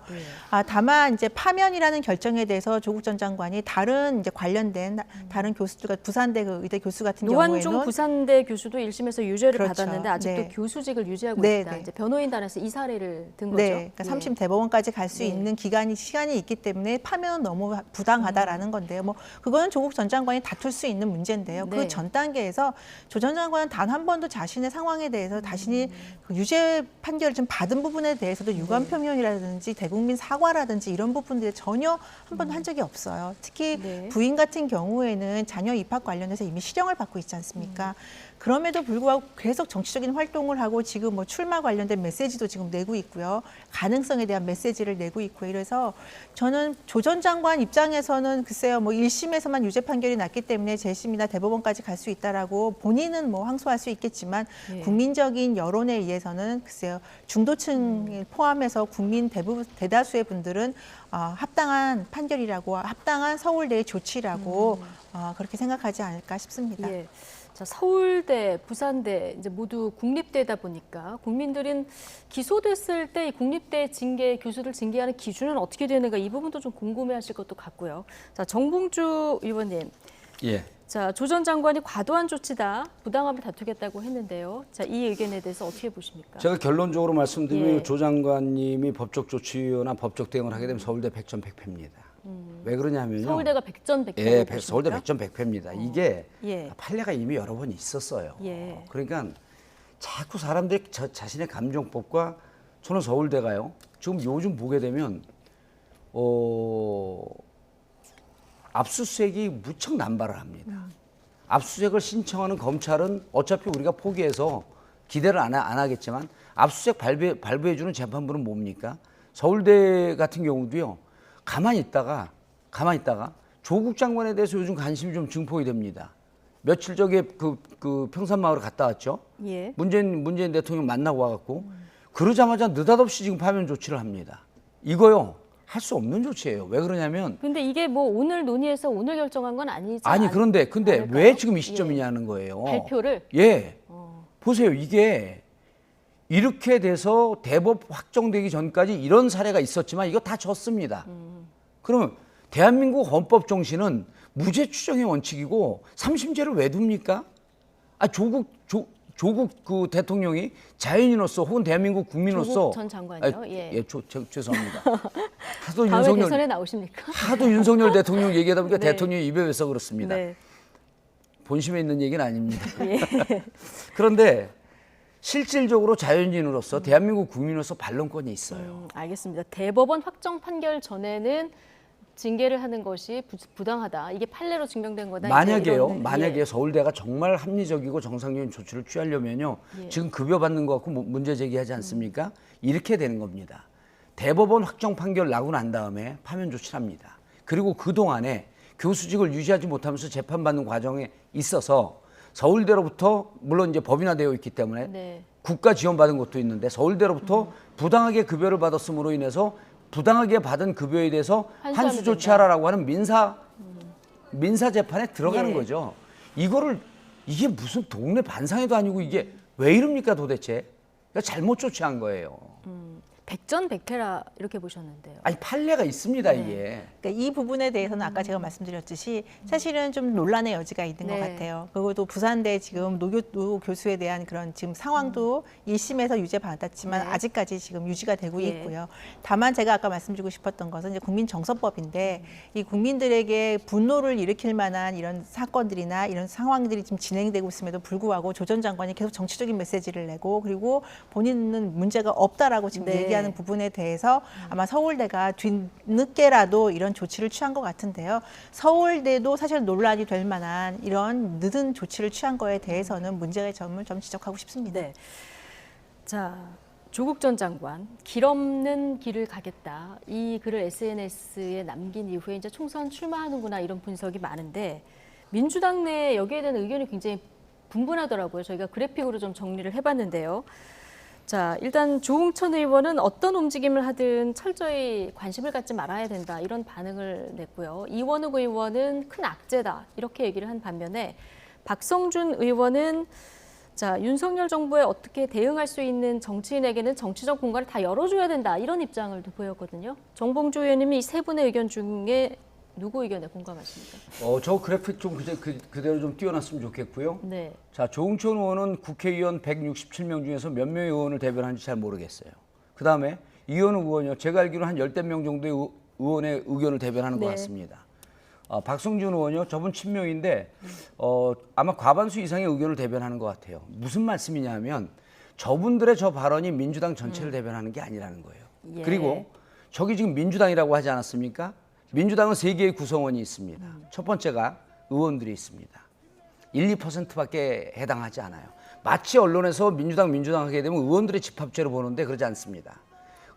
다만 이제 파면이라는 결정에 대해서 조국 전 장관이 다른 이제 관련된 다른 교수들과 부산대 의대 교수 같은 노환중 경우에는 부산대 교수도 1심에서 유죄를 받았는데 아직도 교수직을 유지하고 있다. 이제 변호인단에서 이 사례를 든 거죠. 그러니까 3심 대법원까지 갈 수 있는 시간이 있기 때문에 파면은 너무 부당하다라는 건데요. 뭐 그거는 조국 전 장관이 다툴 수 있는 문제인데요. 그 전 단계에서 조 전 장관은 단 한 번도 자신의 상황에 대해서 자신이 그 유죄 판결을 좀 받은 부분에 대해서도 유감 표명이라든지 대국민 사과라든지 이런 부분들에 전혀 한 번도 한 적이 없어요. 특히 부인 같은 경우에는 자녀 입학 관련해서 이미 실형을 받고 있지 않습니까? 그럼에도 불구하고 계속 정치적인 활동을 하고 지금 뭐 출마 관련된 메시지도 지금 내고 있고요. 가능성에 대한 메시지를 내고 있고 이래서 저는 조 전 장관 입장에서는 글쎄요, 뭐 1심에서만 유죄 판결이 났기 때문에 재심이나 대법원까지 갈 수 있다라고 본인은 뭐 항소할 수 있겠지만 국민적인 여론에 의해서는 글쎄요, 중도층 포함해서 국민 대다수의 분들은 합당한 판결이라고, 합당한 서울대의 조치라고 그렇게 생각하지 않을까 싶습니다. 자, 서울대, 부산대 이제 모두 국립대다 보니까 국민들은 기소됐을 때 국립대 교수를 징계하는 기준은 어떻게 되는가 이 부분도 좀 궁금해하실 것도 같고요. 자, 정봉주 의원님. 자, 조 전 장관이 과도한 조치다, 부당함을 다투겠다고 했는데요. 자, 이 의견에 대해서 어떻게 보십니까? 제가 결론적으로 말씀드리면 조 장관님이 법적 조치나 법적 대응을 하게 되면 서울대 100점 100패입니다. 왜 그러냐면요. 서울대가 100점 100패. 서울대 100점 100패입니다. 이게 판례가 이미 여러 번 있었어요. 그러니까 자꾸 사람들이 자신의 감정법과 저는 서울대가요. 지금 요즘 보게 되면 압수수색이 무척 남발을 합니다. 압수수색을 신청하는 검찰은 어차피 우리가 포기해서 기대를 안 하겠지만 압수수색 발부해주는 재판부는 뭡니까? 서울대 같은 경우도요. 가만히 있다가 조국 장관에 대해서 요즘 관심이 좀 증폭이 됩니다. 며칠 전에 그 평산마을을 갔다 왔죠. 예. 문재인 대통령 만나고 와갖고 그러자마자 느닷없이 지금 파면 조치를 합니다. 이거요. 할 수 없는 조치예요. 왜 그러냐면 근데 이게 뭐 오늘 논의해서 오늘 결정한 건 아니지. 근데 않을까요? 왜 지금 이 시점이냐는 거예요. 발표를? 예. 보세요. 이게 이렇게 돼서 대법 확정되기 전까지 이런 사례가 있었지만 이거 다 졌습니다. 그러면 대한민국 헌법 정신은 무죄 추정의 원칙이고 3심제를 왜 둡니까? 조국 그 대통령이 자연인으로서 혹은 대한민국 국민으로서 조국 전 장관이요. 죄송합니다. 다음에 대선에 나오십니까? 하도 윤석열 대통령 얘기하다 보니까 대통령이 입에 뵈서 그렇습니다. 네. 본심에 있는 얘기는 아닙니다. 예. 그런데 실질적으로 자연인으로서 대한민국 국민으로서 반론권이 있어요. 알겠습니다. 대법원 확정 판결 전에는 징계를 하는 것이 부당하다. 이게 판례로 증명된 거다. 만약에 서울대가 정말 합리적이고 정상적인 조치를 취하려면요. 지금 급여 받는 것 갖고 문제 제기하지 않습니까? 이렇게 되는 겁니다. 대법원 확정 판결 나고 난 다음에 파면 조치를 합니다. 그리고 그동안에 교수직을 유지하지 못하면서 재판받는 과정에 있어서 서울대로부터 물론 이제 법인화되어 있기 때문에 국가 지원받은 것도 있는데 서울대로부터 부당하게 급여를 받았음으로 인해서 부당하게 받은 급여에 대해서 환수 조치하라라고 하는 민사 재판에 들어가는 거죠. 이게 무슨 동네 반상회도 아니고 이게 왜 이럽니까 도대체? 그러니까 잘못 조치한 거예요. 백전백패라 이렇게 보셨는데요. 판례가 있습니다 이게. 그러니까 이 부분에 대해서는 아까 제가 말씀드렸듯이 사실은 좀 논란의 여지가 있는 것 같아요. 그리고 또 부산대 지금 노 교수에 대한 그런 지금 상황도 1심에서 유죄 받았지만 아직까지 지금 유지가 되고 있고요. 다만 제가 아까 말씀드리고 싶었던 것은 이제 국민정서법인데 이 국민들에게 분노를 일으킬 만한 이런 사건들이나 이런 상황들이 지금 진행되고 있음에도 불구하고 조 전 장관이 계속 정치적인 메시지를 내고 그리고 본인은 문제가 없다라고 지금 얘기하는 부분에 대해서 아마 서울대가 뒤늦게라도 이런 조치를 취한 것 같은데요. 서울대도 사실 논란이 될 만한 이런 늦은 조치를 취한 거에 대해서는 문제의 점을 좀 지적하고 싶습니다. 네. 자, 조국 전 장관 길 없는 길을 가겠다. 이 글을 SNS에 남긴 이후에 이제 총선 출마하는구나 이런 분석이 많은데 민주당 내 여기에 대한 의견이 굉장히 분분하더라고요. 저희가 그래픽으로 좀 정리를 해봤는데요. 자, 일단 조응천 의원은 어떤 움직임을 하든 철저히 관심을 갖지 말아야 된다 이런 반응을 냈고요. 이원욱 의원은 큰 악재다 이렇게 얘기를 한 반면에 박성준 의원은 자, 윤석열 정부에 어떻게 대응할 수 있는 정치인에게는 정치적 공간을 다 열어줘야 된다 이런 입장을 보였거든요. 정봉주 의원님이 이 세 분의 의견 중에 누구 의견에 공감하십니까? 저 그래픽 좀 그대로 좀 띄워놨으면 좋겠고요. 네. 자, 조응천 의원은 국회의원 167명 중에서 몇 명의 의원을 대변하는지 잘 모르겠어요. 그다음에 이현우 의원이요. 제가 알기로 한 10대 명 정도의 의원의 의견을 대변하는 것 같습니다. 박성준 의원이요. 저분 친명인데 아마 과반수 이상의 의견을 대변하는 것 같아요. 무슨 말씀이냐면 저분들의 저 발언이 민주당 전체를 대변하는 게 아니라는 거예요. 그리고 저기 지금 민주당이라고 하지 않았습니까? 민주당은 3개의 구성원이 있습니다. 첫 번째가 의원들이 있습니다. 1, 2%밖에 해당하지 않아요. 마치 언론에서 민주당 하게 되면 의원들의 집합제로 보는데 그러지 않습니다.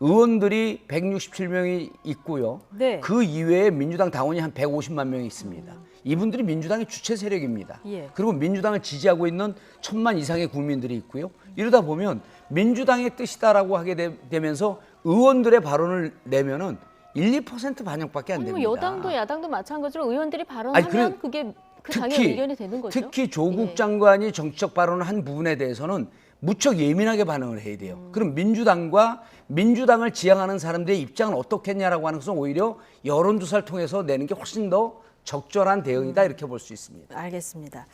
의원들이 167명이 있고요. 그 이외에 민주당 당원이 한 150만 명이 있습니다. 이분들이 민주당의 주체 세력입니다. 그리고 민주당을 지지하고 있는 1000만 이상의 국민들이 있고요. 이러다 보면 민주당의 뜻이다라고 하게 되면서 의원들의 발언을 내면은 1, 2% 반영밖에 안 됩니다. 여당도 야당도 마찬가지로 의원들이 발언하면 그게 그 당의 의견이 되는 거죠. 특히 조국 장관이 정치적 발언을 한 부분에 대해서는 무척 예민하게 반응을 해야 돼요. 그럼 민주당과 민주당을 지향하는 사람들의 입장은 어떻겠냐라고 하는 것은 오히려 여론조사를 통해서 내는 게 훨씬 더 적절한 대응이다 이렇게 볼 수 있습니다. 알겠습니다.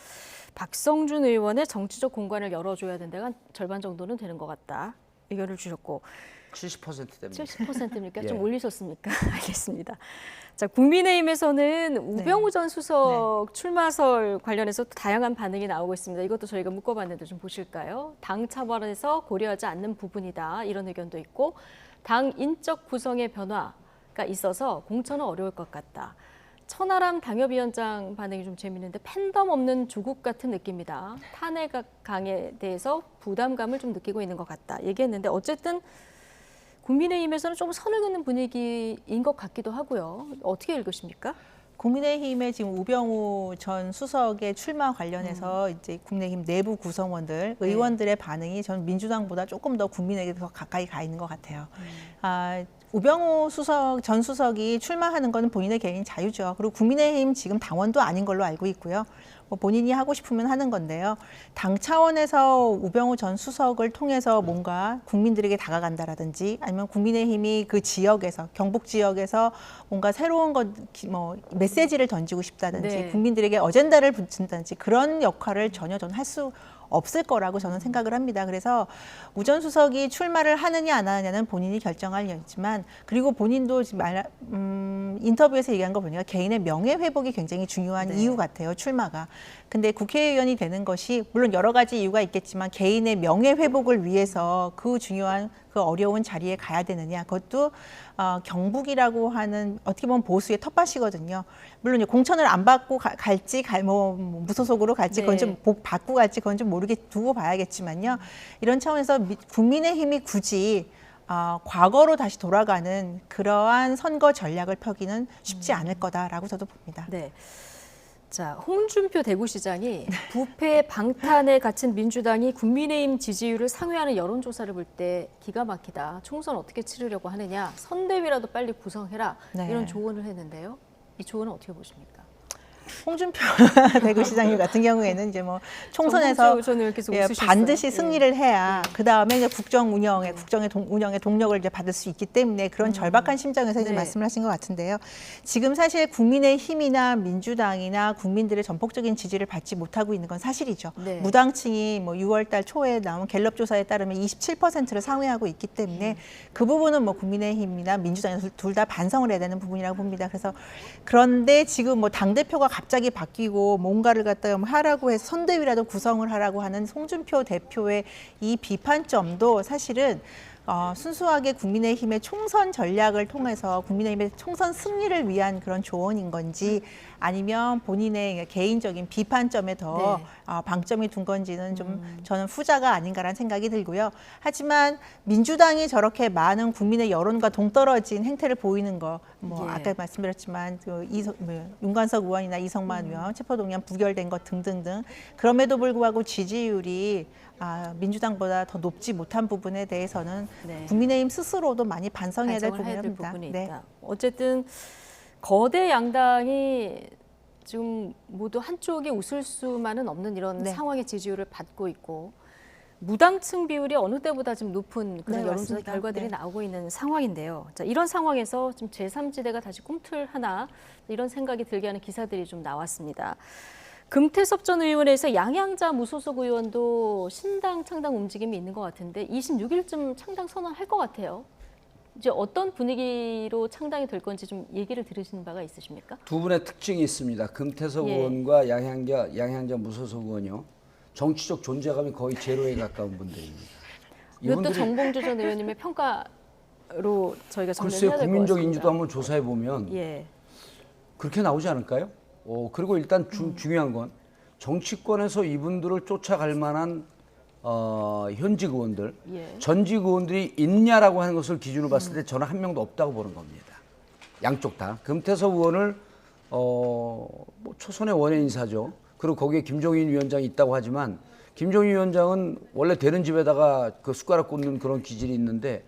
박성준 의원의 정치적 공간을 열어줘야 된다가 절반 정도는 되는 것 같다. 의견을 주셨고 70% 됩니다. 70%입니까? 예. 좀 올리셨습니까? 알겠습니다. 자, 국민의힘에서는 우병우 전 수석 출마설 관련해서 또 다양한 반응이 나오고 있습니다. 이것도 저희가 묶어봤는데 좀 보실까요? 당 차원에서 고려하지 않는 부분이다. 이런 의견도 있고 당 인적 구성의 변화가 있어서 공천은 어려울 것 같다. 천하람 당협위원장 반응이 좀 재밌는데 팬덤 없는 조국 같은 느낌이다. 탄핵강에 대해서 부담감을 좀 느끼고 있는 것 같다. 얘기했는데 어쨌든 국민의힘에서는 좀 선을 긋는 분위기인 것 같기도 하고요. 어떻게 읽으십니까? 국민의힘의 지금 우병우 전 수석의 출마 관련해서 이제 국민의힘 내부 구성원들, 의원들의 반응이 전 민주당보다 조금 더 국민에게 더 가까이 가 있는 것 같아요. 우병우 전 수석이 출마하는 건 본인의 개인 자유죠. 그리고 국민의힘 지금 당원도 아닌 걸로 알고 있고요. 뭐 본인이 하고 싶으면 하는 건데요. 당 차원에서 우병우 전 수석을 통해서 뭔가 국민들에게 다가간다라든지 아니면 국민의힘이 그 지역에서 경북 지역에서 뭔가 새로운 메시지를 던지고 싶다든지 네. 국민들에게 어젠다를 붙인다든지 그런 역할을 전혀 저는 할 수 없을 거라고 저는 생각을 합니다. 그래서 우 전 수석이 출마를 하느냐 안 하느냐는 본인이 결정할 일이지만 그리고 본인도 지금 인터뷰에서 얘기한 거 보니까 개인의 명예 회복이 굉장히 중요한 이유 같아요. 출마가. 근데 국회의원이 되는 것이 물론 여러 가지 이유가 있겠지만 개인의 명예 회복을 위해서 그 중요한 그 어려운 자리에 가야 되느냐. 그것도 경북이라고 하는 어떻게 보면 보수의 텃밭이거든요. 물론 공천을 안 받고 갈지 무소속으로 갈지 그건 좀 받고 갈지 그건 좀 두고 봐야겠지만요. 이런 차원에서 국민의힘이 굳이 과거로 다시 돌아가는 그러한 선거 전략을 펴기는 쉽지 않을 거다라고 저도 봅니다. 네. 자, 홍준표 대구시장이 부패 방탄에 갇힌 민주당이 국민의힘 지지율을 상회하는 여론조사를 볼 때 기가 막히다. 총선 어떻게 치르려고 하느냐. 선대위라도 빨리 구성해라. 이런 조언을 했는데요. 이 조언은 어떻게 보십니까? 홍준표 대구시장님 같은 경우에는 이제 뭐 총선에서 반드시 승리를 해야 그 다음에 이제 국정의 운영의 동력을 이제 받을 수 있기 때문에 그런 절박한 심정에서 이제 말씀을 하신 것 같은데요. 지금 사실 국민의힘이나 민주당이나 국민들의 전폭적인 지지를 받지 못하고 있는 건 사실이죠. 무당층이 뭐 6월달 초에 나온 갤럽 조사에 따르면 27%를 상회하고 있기 때문에 그 부분은 뭐 국민의힘이나 민주당에서 둘 다 반성을 해야 되는 부분이라고 봅니다. 그런데 지금 뭐 당 대표가 갑자기 바뀌고 뭔가를 갖다가 하라고 해서 선대위라도 구성을 하라고 하는 홍준표 대표의 이 비판점도 사실은 순수하게 국민의힘의 총선 전략을 통해서 국민의힘의 총선 승리를 위한 그런 조언인 건지 아니면 본인의 개인적인 비판점에 더 방점이 둔 건지는 좀 저는 후자가 아닌가라는 생각이 들고요. 하지만 민주당이 저렇게 많은 국민의 여론과 동떨어진 행태를 보이는 거, 아까 말씀드렸지만 윤관석 의원이나 이성만 의원 체포동의안 부결된 것 등등등 그럼에도 불구하고 지지율이 민주당보다 더 높지 못한 부분에 대해서는 국민의힘 스스로도 많이 반성해야 될 부분입니다. 있다. 어쨌든 거대 양당이 지금 모두 한쪽이 웃을 수만은 없는 이런 상황의 지지율을 받고 있고 무당층 비율이 어느 때보다 좀 높은 그런 여론조사 결과들이 나오고 있는 상황인데요. 자, 이런 상황에서 좀 제3지대가 다시 꿈틀하나 이런 생각이 들게 하는 기사들이 좀 나왔습니다. 금태섭 전 의원에서 양양자 무소속 의원도 신당 창당 움직임이 있는 것 같은데 26일쯤 창당 선언할 것 같아요. 이제 어떤 분위기로 창당이 될 건지 좀 얘기를 들으신 바가 있으십니까? 두 분의 특징이 있습니다. 금태섭 의원과 양향자 무소속 의원이요. 정치적 존재감이 거의 제로에 가까운 분들입니다. 이것도 정봉주 전 의원님의 평가로 저희가 정리해야 될 것 같습니다. 국민적 인지도 한번 조사해 보면 그렇게 나오지 않을까요? 그리고 일단 중요한 건 정치권에서 이분들을 쫓아갈 만한 현직 의원들, 전직 의원들이 있냐라고 하는 것을 기준으로 봤을 때 저는 한 명도 없다고 보는 겁니다. 양쪽 다. 금태섭 의원을 초선의 원외 인사죠. 그리고 거기에 김종인 위원장이 있다고 하지만 김종인 위원장은 원래 되는 집에다가 그 숟가락 꽂는 그런 기질이 있는데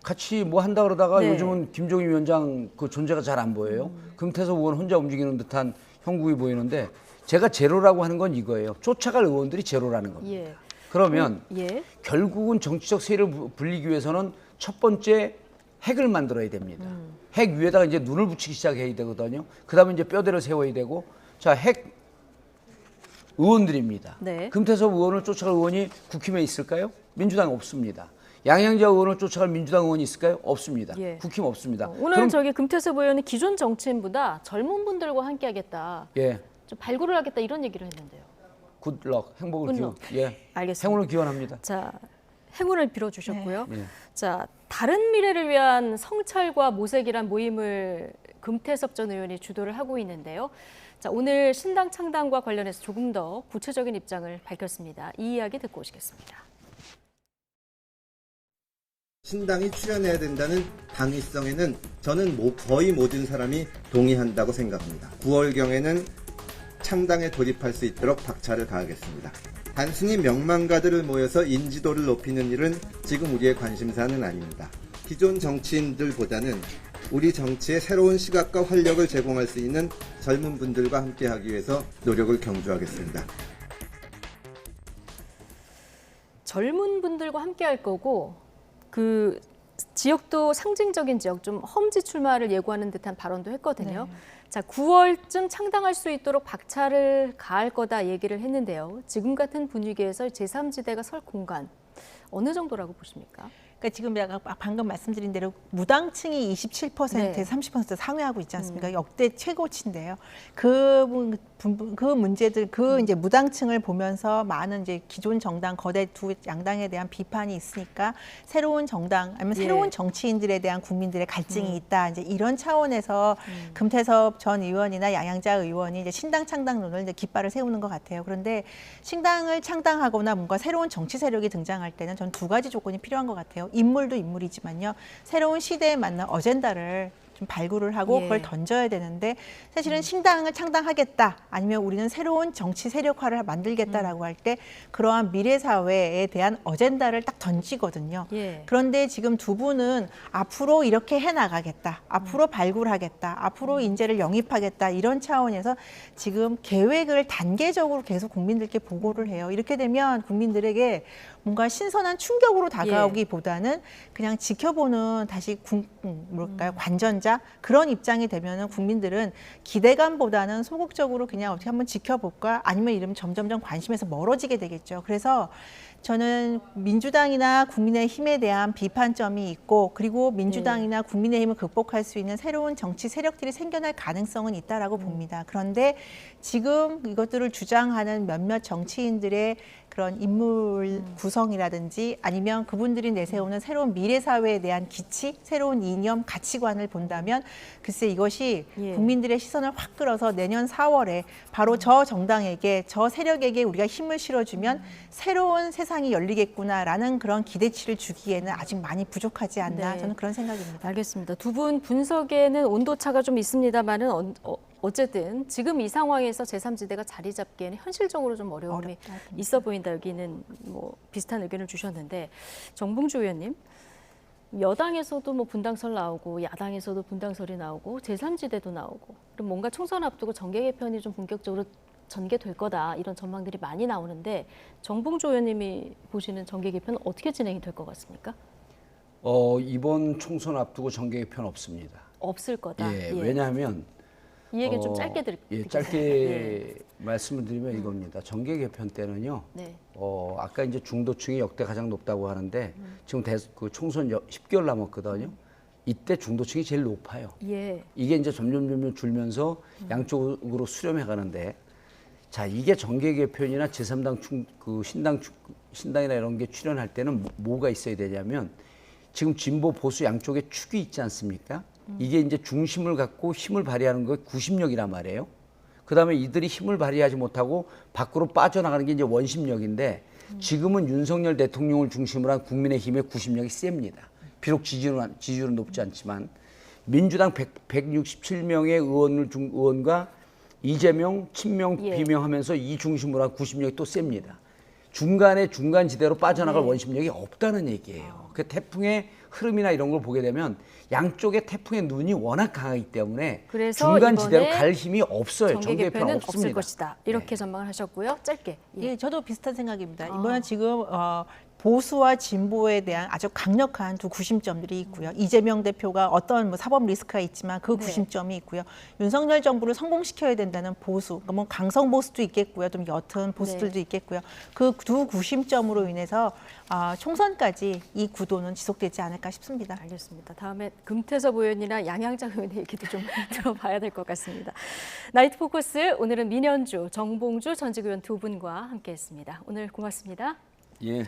같이 뭐 한다 그러다가 요즘은 김종인 위원장 그 존재가 잘 안 보여요. 금태섭 의원 혼자 움직이는 듯한 형국이 보이는데 제가 제로라고 하는 건 이거예요. 쫓아갈 의원들이 제로라는 겁니다. 그러면 결국은 정치적 세를 불리기 위해서는 첫 번째 핵을 만들어야 됩니다. 핵 위에다가 이제 눈을 붙이기 시작해야 되거든요. 그다음에 이제 뼈대를 세워야 되고 자, 핵 의원들입니다. 금태섭 의원을 쫓아갈 의원이 국힘에 있을까요? 민주당에 없습니다. 양양자 의원을 쫓아갈 민주당 의원이 있을까요? 없습니다. 예. 국힘 없습니다. 오늘 저기 금태섭 의원은 기존 정치인보다 젊은 분들과 함께하겠다. 예. 좀 발굴을 하겠다 이런 얘기를 했는데요. 굿럭, 행복을 기원. 예. 알겠습니다. 행운을 기원합니다. 자, 행운을 빌어주셨고요. 네. 자, 다른 미래를 위한 성찰과 모색이란 모임을 금태섭 전 의원이 주도를 하고 있는데요. 자, 오늘 신당 창당과 관련해서 조금 더 구체적인 입장을 밝혔습니다. 이 이야기 듣고 오시겠습니다. 신당이 출연해야 된다는 당위성에는 저는 거의 모든 사람이 동의한다고 생각합니다. 9월경에는 창당에 돌입할 수 있도록 박차를 가하겠습니다. 단순히 명망가들을 모여서 인지도를 높이는 일은 지금 우리의 관심사는 아닙니다. 기존 정치인들보다는 우리 정치에 새로운 시각과 활력을 제공할 수 있는 젊은 분들과 함께하기 위해서 노력을 경주하겠습니다. 젊은 분들과 함께할 거고 그 지역도 상징적인 지역, 좀 험지 출마를 예고하는 듯한 발언도 했거든요. 자, 9월쯤 창당할 수 있도록 박차를 가할 거다 얘기를 했는데요. 지금 같은 분위기에서 제3지대가 설 공간 어느 정도라고 보십니까? 그러니까 지금 제가 방금 말씀드린 대로 무당층이 27%에서 30% 상회하고 있지 않습니까? 역대 최고치인데요. 그 문제들, 이제 무당층을 보면서 많은 이제 기존 정당, 거대 두 양당에 대한 비판이 있으니까 새로운 정당, 아니면 새로운 정치인들에 대한 국민들의 갈증이 있다. 이제 이런 차원에서 금태섭 전 의원이나 양양자 의원이 이제 신당 창당론을 이제 깃발을 세우는 것 같아요. 그런데 신당을 창당하거나 뭔가 새로운 정치 세력이 등장할 때는 전 두 가지 조건이 필요한 것 같아요. 인물도 인물이지만요. 새로운 시대에 맞는 어젠다를 좀 발굴을 하고 그걸 던져야 되는데 사실은 신당을 창당하겠다 아니면 우리는 새로운 정치 세력화를 만들겠다라고 할 때 그러한 미래 사회에 대한 어젠다를 딱 던지거든요. 그런데 지금 두 분은 앞으로 이렇게 해나가겠다, 앞으로 발굴하겠다, 앞으로 인재를 영입하겠다 이런 차원에서 지금 계획을 단계적으로 계속 국민들께 보고를 해요. 이렇게 되면 국민들에게 뭔가 신선한 충격으로 다가오기보다는 그냥 지켜보는 다시 관전자 그런 입장이 되면은 국민들은 기대감보다는 소극적으로 그냥 어떻게 한번 지켜볼까 아니면 이러면 점점점 관심에서 멀어지게 되겠죠. 그래서 저는 민주당이나 국민의힘에 대한 비판점이 있고 그리고 민주당이나 국민의힘을 극복할 수 있는 새로운 정치 세력들이 생겨날 가능성은 있다라고 봅니다. 그런데 지금 이것들을 주장하는 몇몇 정치인들의 그런 인물 구성이라든지 아니면 그분들이 내세우는 새로운 미래 사회에 대한 기치, 새로운 이념, 가치관을 본다면 글쎄 이것이 국민들의 시선을 확 끌어서 내년 4월에 바로 저 정당에게, 저 세력에게 우리가 힘을 실어주면 새로운 세상이 열리겠구나라는 그런 기대치를 주기에는 아직 많이 부족하지 않나 저는 그런 생각입니다. 알겠습니다. 두 분 분석에는 온도차가 좀 있습니다만은 어쨌든 지금 이 상황에서 제3지대가 자리 잡기에는 현실적으로 좀 어려움이 있어 보인다. 여기는 뭐 비슷한 의견을 주셨는데 정봉주 의원님, 여당에서도 뭐 분당설 나오고 야당에서도 분당설이 나오고 제3지대도 나오고 그럼 뭔가 총선 앞두고 정계 개편이 좀 본격적으로 전개될 거다 이런 전망들이 많이 나오는데 정봉주 의원님이 보시는 정계 개편은 어떻게 진행이 될 것 같습니까? 이번 총선 앞두고 정계 개편 없습니다. 없을 거다. 왜냐하면 이 얘기는 좀 짧게 드릴게요. 짧게 말씀을 드리면 이겁니다. 정계 개편 때는요. 아까 이제 중도층이 역대 가장 높다고 하는데 지금 그 총선 10개월 남았거든요. 이때 중도층이 제일 높아요. 이게 이제 점점 줄면서 양쪽으로 수렴해 가는데 자, 이게 정계 개편이나 제3당 신당이나 이런 게 출연할 때는 뭐가 있어야 되냐면 지금 진보 보수 양쪽에 축이 있지 않습니까? 이게 이제 중심을 갖고 힘을 발휘하는 거 90력이란 말이에요. 그다음에 이들이 힘을 발휘하지 못하고 밖으로 빠져나가는 게 이제 원심력인데 지금은 윤석열 대통령을 중심으로 한 국민의힘의 90력이 셉니다. 비록 지지율은 높지 않지만 민주당 167명의 의원과 이재명, 친명, 비명하면서 이 중심으로 한 90력이 또 셉니다. 중간 지대로 빠져나갈 원심력이 없다는 얘기예요. 그 태풍의 흐름이나 이런 걸 보게 되면 양쪽의 태풍의 눈이 워낙 강하기 때문에 중간 지대로 갈 힘이 없어요. 정계 개편은 없을 것이다. 이렇게 전망을 하셨고요. 짧게. 저도 비슷한 생각입니다. 이번엔 지금 보수와 진보에 대한 아주 강력한 두 구심점들이 있고요. 이재명 대표가 어떤 사법 리스크가 있지만 그 구심점이 있고요. 윤석열 정부를 성공시켜야 된다는 보수, 뭐 강성 보수도 있겠고요. 좀 옅은 보수들도 있겠고요. 그 두 구심점으로 인해서 총선까지 이 구도는 지속되지 않을까 싶습니다. 알겠습니다. 다음에 금태섭 의원이나 양양자 의원의 얘기도 좀 들어봐야 될 것 같습니다. 나이트 포커스, 오늘은 민현주, 정봉주 전직 의원 두 분과 함께했습니다. 오늘 고맙습니다. 예.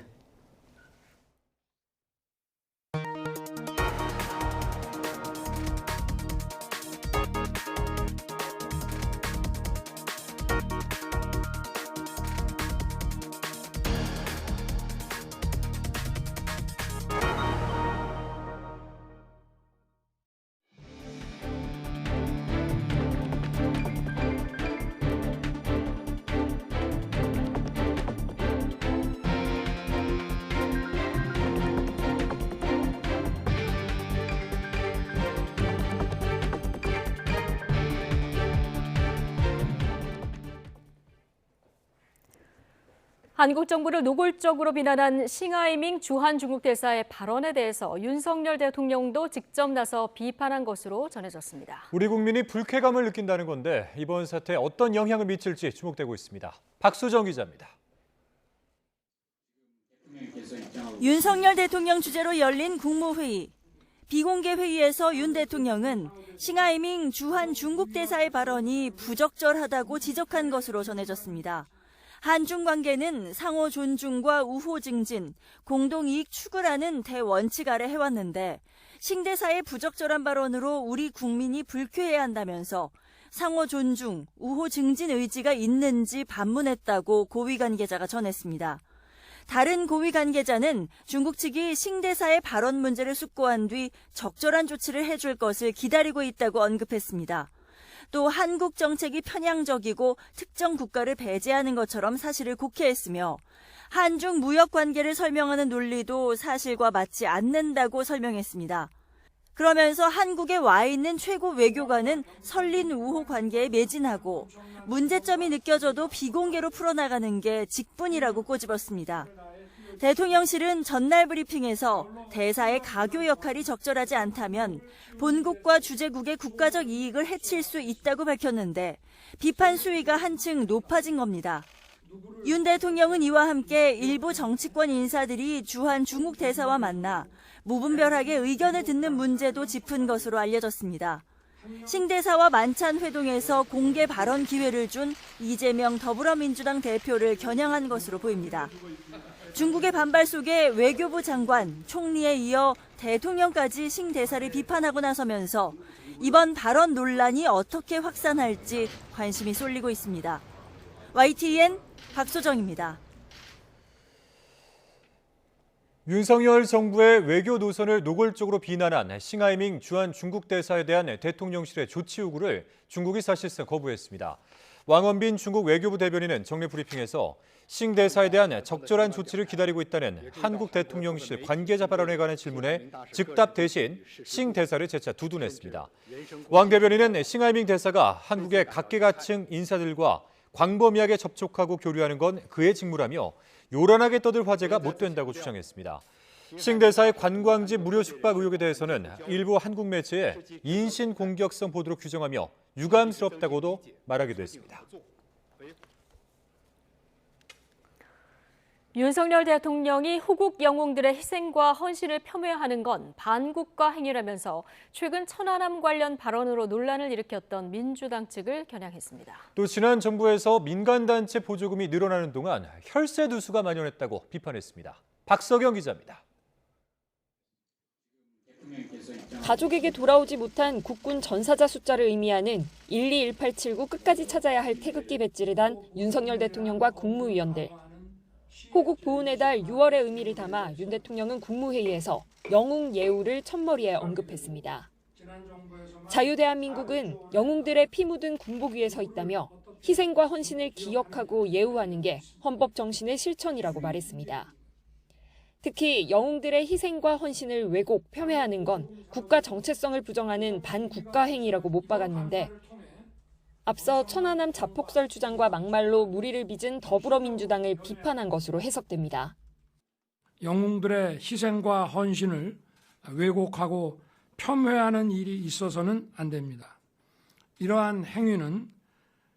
한국 정부를 노골적으로 비난한 싱하이밍 주한 중국 대사의 발언에 대해서 윤석열 대통령도 직접 나서 비판한 것으로 전해졌습니다. 우리 국민이 불쾌감을 느낀다는 건데 이번 사태에 어떤 영향을 미칠지 주목되고 있습니다. 박수정 기자입니다. 윤석열 대통령 주재로 열린 국무회의. 비공개 회의에서 윤 대통령은 싱하이밍 주한 중국 대사의 발언이 부적절하다고 지적한 것으로 전해졌습니다. 한중 관계는 상호 존중과 우호 증진, 공동이익 추구라는 대원칙 아래 해왔는데 싱 대사의 부적절한 발언으로 우리 국민이 불쾌해한다면서 상호 존중, 우호 증진 의지가 있는지 반문했다고 고위 관계자가 전했습니다. 다른 고위 관계자는 중국 측이 싱 대사의 발언 문제를 숙고한 뒤 적절한 조치를 해줄 것을 기다리고 있다고 언급했습니다. 또 한국 정책이 편향적이고 특정 국가를 배제하는 것처럼 사실을 곡해했으며 한중 무역 관계를 설명하는 논리도 사실과 맞지 않는다고 설명했습니다. 그러면서 한국에 와 있는 최고 외교관은 설린 우호 관계에 매진하고 문제점이 느껴져도 비공개로 풀어나가는 게 직분이라고 꼬집었습니다. 대통령실은 전날 브리핑에서 대사의 가교 역할이 적절하지 않다면 본국과 주재국의 국가적 이익을 해칠 수 있다고 밝혔는데 비판 수위가 한층 높아진 겁니다. 윤 대통령은 이와 함께 일부 정치권 인사들이 주한 중국 대사와 만나 무분별하게 의견을 듣는 문제도 짚은 것으로 알려졌습니다. 싱 대사와 만찬 회동에서 공개 발언 기회를 준 이재명 더불어민주당 대표를 겨냥한 것으로 보입니다. 중국의 반발 속에 외교부 장관, 총리에 이어 대통령까지 싱 대사를 비판하고 나서면서 이번 발언 논란이 어떻게 확산할지 관심이 쏠리고 있습니다. YTN 박소정입니다. 윤석열 정부의 외교 노선을 노골적으로 비난한 싱하이밍 주한 중국 대사에 대한 대통령실의 조치 요구를 중국이 사실상 거부했습니다. 왕원빈 중국 외교부 대변인은 정례 브리핑에서 싱 대사에 대한 적절한 조치를 기다리고 있다는 한국 대통령실 관계자 발언에 관한 질문에 즉답 대신 싱 대사를 재차 두둔했습니다. 왕 대변인은 싱하이밍 대사가 한국의 각계각층 인사들과 광범위하게 접촉하고 교류하는 건 그의 직무라며 요란하게 떠들 화제가 못 된다고 주장했습니다. 싱 대사의 관광지 무료 숙박 의혹에 대해서는 일부 한국 매체에 인신 공격성 보도로 규정하며 유감스럽다고도 말하기도 했습니다. 윤석열 대통령이 호국 영웅들의 희생과 헌신을 폄훼하는 건 반국가 행위라면서 최근 천안함 관련 발언으로 논란을 일으켰던 민주당 측을 겨냥했습니다. 또 지난 정부에서 민간단체 보조금이 늘어나는 동안 혈세 누수가 만연했다고 비판했습니다. 박석영 기자입니다. 가족에게 돌아오지 못한 국군 전사자 숫자를 의미하는 121879 끝까지 찾아야 할 태극기 배지를 단 윤석열 대통령과 국무위원들. 호국 보훈의 달 6월의 의미를 담아 윤 대통령은 국무회의에서 영웅 예우를 첫머리에 언급했습니다. 자유대한민국은 영웅들의 피 묻은 군복 위에 서 있다며 희생과 헌신을 기억하고 예우하는 게 헌법 정신의 실천이라고 말했습니다. 특히 영웅들의 희생과 헌신을 왜곡, 폄훼하는 건 국가 정체성을 부정하는 반국가 행위라고 못 박았는데 앞서 천안함 자폭설 주장과 막말로 무리를 빚은 더불어민주당을 비판한 것으로 해석됩니다. 영웅들의 희생과 헌신을 왜곡하고 폄훼하는 일이 있어서는 안 됩니다. 이러한 행위는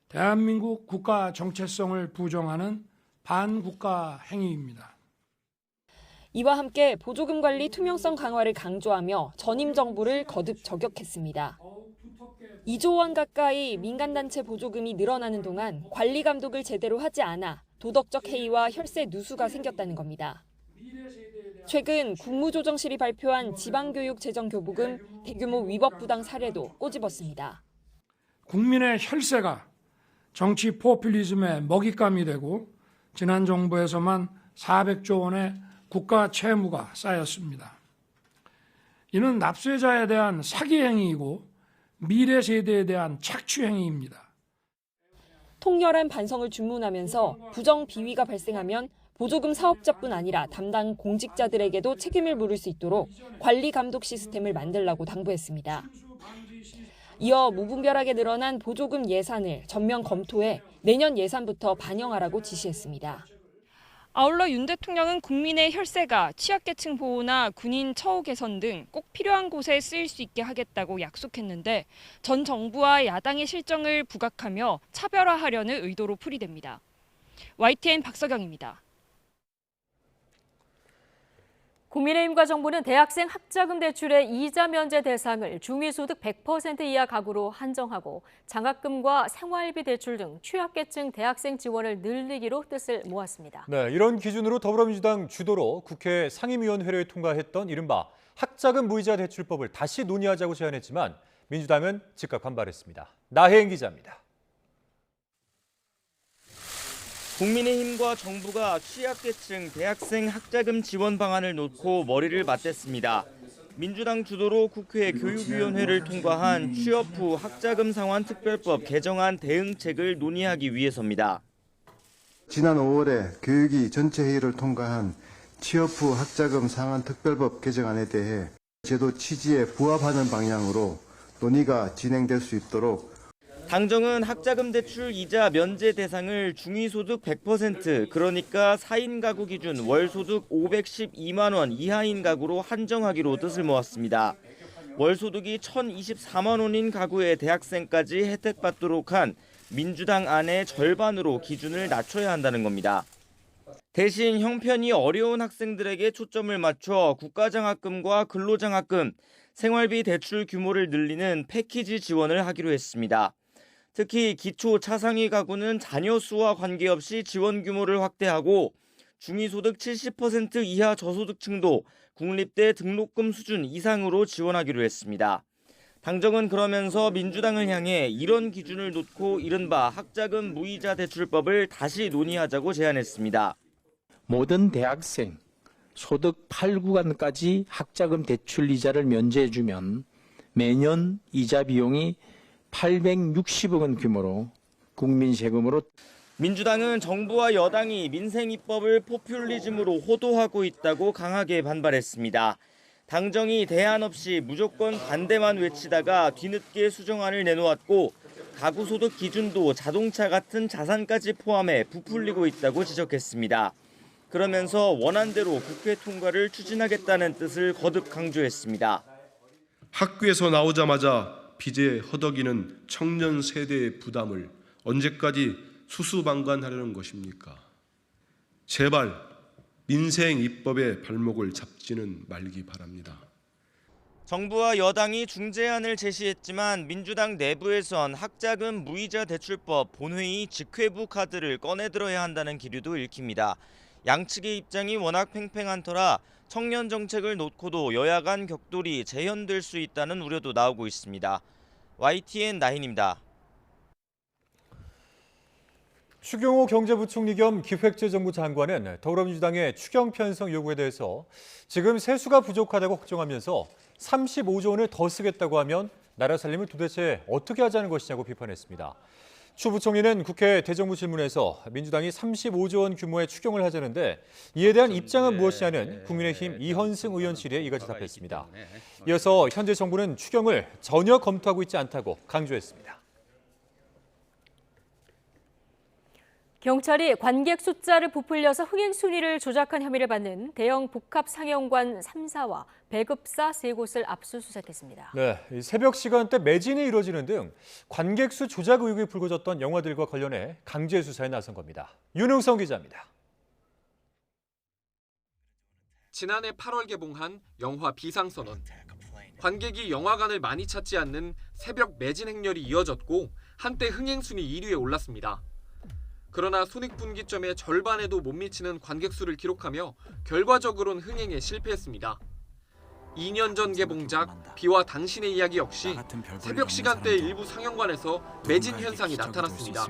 대한민국 국가 정체성을 부정하는 반국가 행위입니다. 이와 함께 보조금 관리 투명성 강화를 강조하며 전임 정부를 거듭 저격했습니다. 2조 원 가까이 민간단체 보조금이 늘어나는 동안 관리 감독을 제대로 하지 않아 도덕적 해이와 혈세 누수가 생겼다는 겁니다. 최근 국무조정실이 발표한 지방교육 재정교부금 대규모 위법 부당 사례도 꼬집었습니다. 국민의 혈세가 정치 포퓰리즘의 먹잇감이 되고 지난 정부에서만 400조 원의 국가 채무가 쌓였습니다. 이는 납세자에 대한 사기 행위이고 미래 세대에 대한 착취 행위입니다. 통렬한 반성을 주문하면서 부정 비위가 발생하면 보조금 사업자뿐 아니라 담당 공직자들에게도 책임을 물을 수 있도록 관리 감독 시스템을 만들라고 당부했습니다. 이어 무분별하게 늘어난 보조금 예산을 전면 검토해 내년 예산부터 반영하라고 지시했습니다. 아울러 윤 대통령은 국민의 혈세가 취약계층 보호나 군인 처우 개선 등 꼭 필요한 곳에 쓰일 수 있게 하겠다고 약속했는데 전 정부와 야당의 실정을 부각하며 차별화하려는 의도로 풀이됩니다. YTN 박서경입니다. 국민의힘과 정부는 대학생 학자금 대출의 이자 면제 대상을 중위소득 100% 이하 가구로 한정하고 장학금과 생활비 대출 등 취약계층 대학생 지원을 늘리기로 뜻을 모았습니다. 네, 이런 기준으로 더불어민주당 주도로 국회 상임위원회를 통과했던 이른바 학자금 무이자 대출법을 다시 논의하자고 제안했지만 민주당은 즉각 반발했습니다. 나혜인 기자입니다. 국민의힘과 정부가 취약계층 대학생 학자금 지원 방안을 놓고 머리를 맞댔습니다. 민주당 주도로 국회 교육위원회를 통과한 취업 후 학자금 상환 특별법 개정안 대응책을 논의하기 위해서입니다. 지난 5월에 교육위 전체 회의를 통과한 취업 후 학자금 상환 특별법 개정안에 대해 제도 취지에 부합하는 방향으로 논의가 진행될 수 있도록 당정은 학자금 대출 이자 면제 대상을 중위소득 100% 그러니까 4인 가구 기준 월소득 512만 원 이하인 가구로 한정하기로 뜻을 모았습니다. 월소득이 1,024만 원인 가구의 대학생까지 혜택받도록 한 민주당 안의 절반으로 기준을 낮춰야 한다는 겁니다. 대신 형편이 어려운 학생들에게 초점을 맞춰 국가장학금과 근로장학금, 생활비 대출 규모를 늘리는 패키지 지원을 하기로 했습니다. 특히 기초 차상위 가구는 자녀 수와 관계없이 지원 규모를 확대하고 중위소득 70% 이하 저소득층도 국립대 등록금 수준 이상으로 지원하기로 했습니다. 당정은 그러면서 민주당을 향해 이런 기준을 놓고 이른바 학자금 무이자 대출법을 다시 논의하자고 제안했습니다. 모든 대학생 소득 8구간까지 학자금 대출 이자를 면제해주면 매년 이자 비용이 860억 원 규모로 국민 세금으로. 민주당은 정부와 여당이 민생 입법을 포퓰리즘으로 호도하고 있다고 강하게 반발했습니다. 당정이 대안 없이 무조건 반대만 외치다가 뒤늦게 수정안을 내놓았고 가구 소득 기준도 자동차 같은 자산까지 포함해 부풀리고 있다고 지적했습니다. 그러면서 원안대로 국회 통과를 추진하겠다는 뜻을 거듭 강조했습니다. 학교에서 나오자마자 빚에 허덕이는 청년 세대의 부담을 언제까지 수수방관하려는 것입니까? 제발 민생 입법의 발목을 잡지는 말기 바랍니다. 정부와 여당이 중재안을 제시했지만 민주당 내부에선 학자금 무이자 대출법 본회의 직회부 카드를 꺼내들어야 한다는 기류도 읽힙니다. 양측의 입장이 워낙 팽팽한 터라 청년 정책을 놓고도 여야 간 격돌이 재현될 수 있다는 우려도 나오고 있습니다. YTN 나힌입니다. 추경호 경제부총리 겸 기획재정부 장관은 더불어민주당의 추경 편성 요구에 대해서 지금 세수가 부족하다고 걱정하면서 35조 원을 더 쓰겠다고 하면 나라 살림을 도대체 어떻게 하자는 것이냐고 비판했습니다. 추 부총리는 국회 대정부 질문에서 민주당이 35조 원 규모의 추경을 하자는데 이에 대한 입장은 무엇이냐는 국민의힘 이현승 의원 질의에 이같이 답했습니다. 이어서 현재 정부는 추경을 전혀 검토하고 있지 않다고 강조했습니다. 경찰이 관객 숫자를 부풀려서 흥행 순위를 조작한 혐의를 받는 대형 복합 상영관 3사와 배급사 3곳을 압수수색했습니다. 네, 새벽 시간대 매진이 이뤄지는 등 관객 수 조작 의혹이 불거졌던 영화들과 관련해 강제 수사에 나선 겁니다. 윤흥성 기자입니다. 지난해 8월 개봉한 영화 비상선언. 관객이 영화관을 많이 찾지 않는 새벽 매진 행렬이 이어졌고 한때 흥행 순위 1위에 올랐습니다. 그러나 손익분기점의 절반에도 못 미치는 관객 수를 기록하며 결과적으로는 흥행에 실패했습니다. 2년 전 개봉작 비와 당신의 이야기 역시 새벽 시간대 일부 상영관에서 매진 현상이 나타났습니다.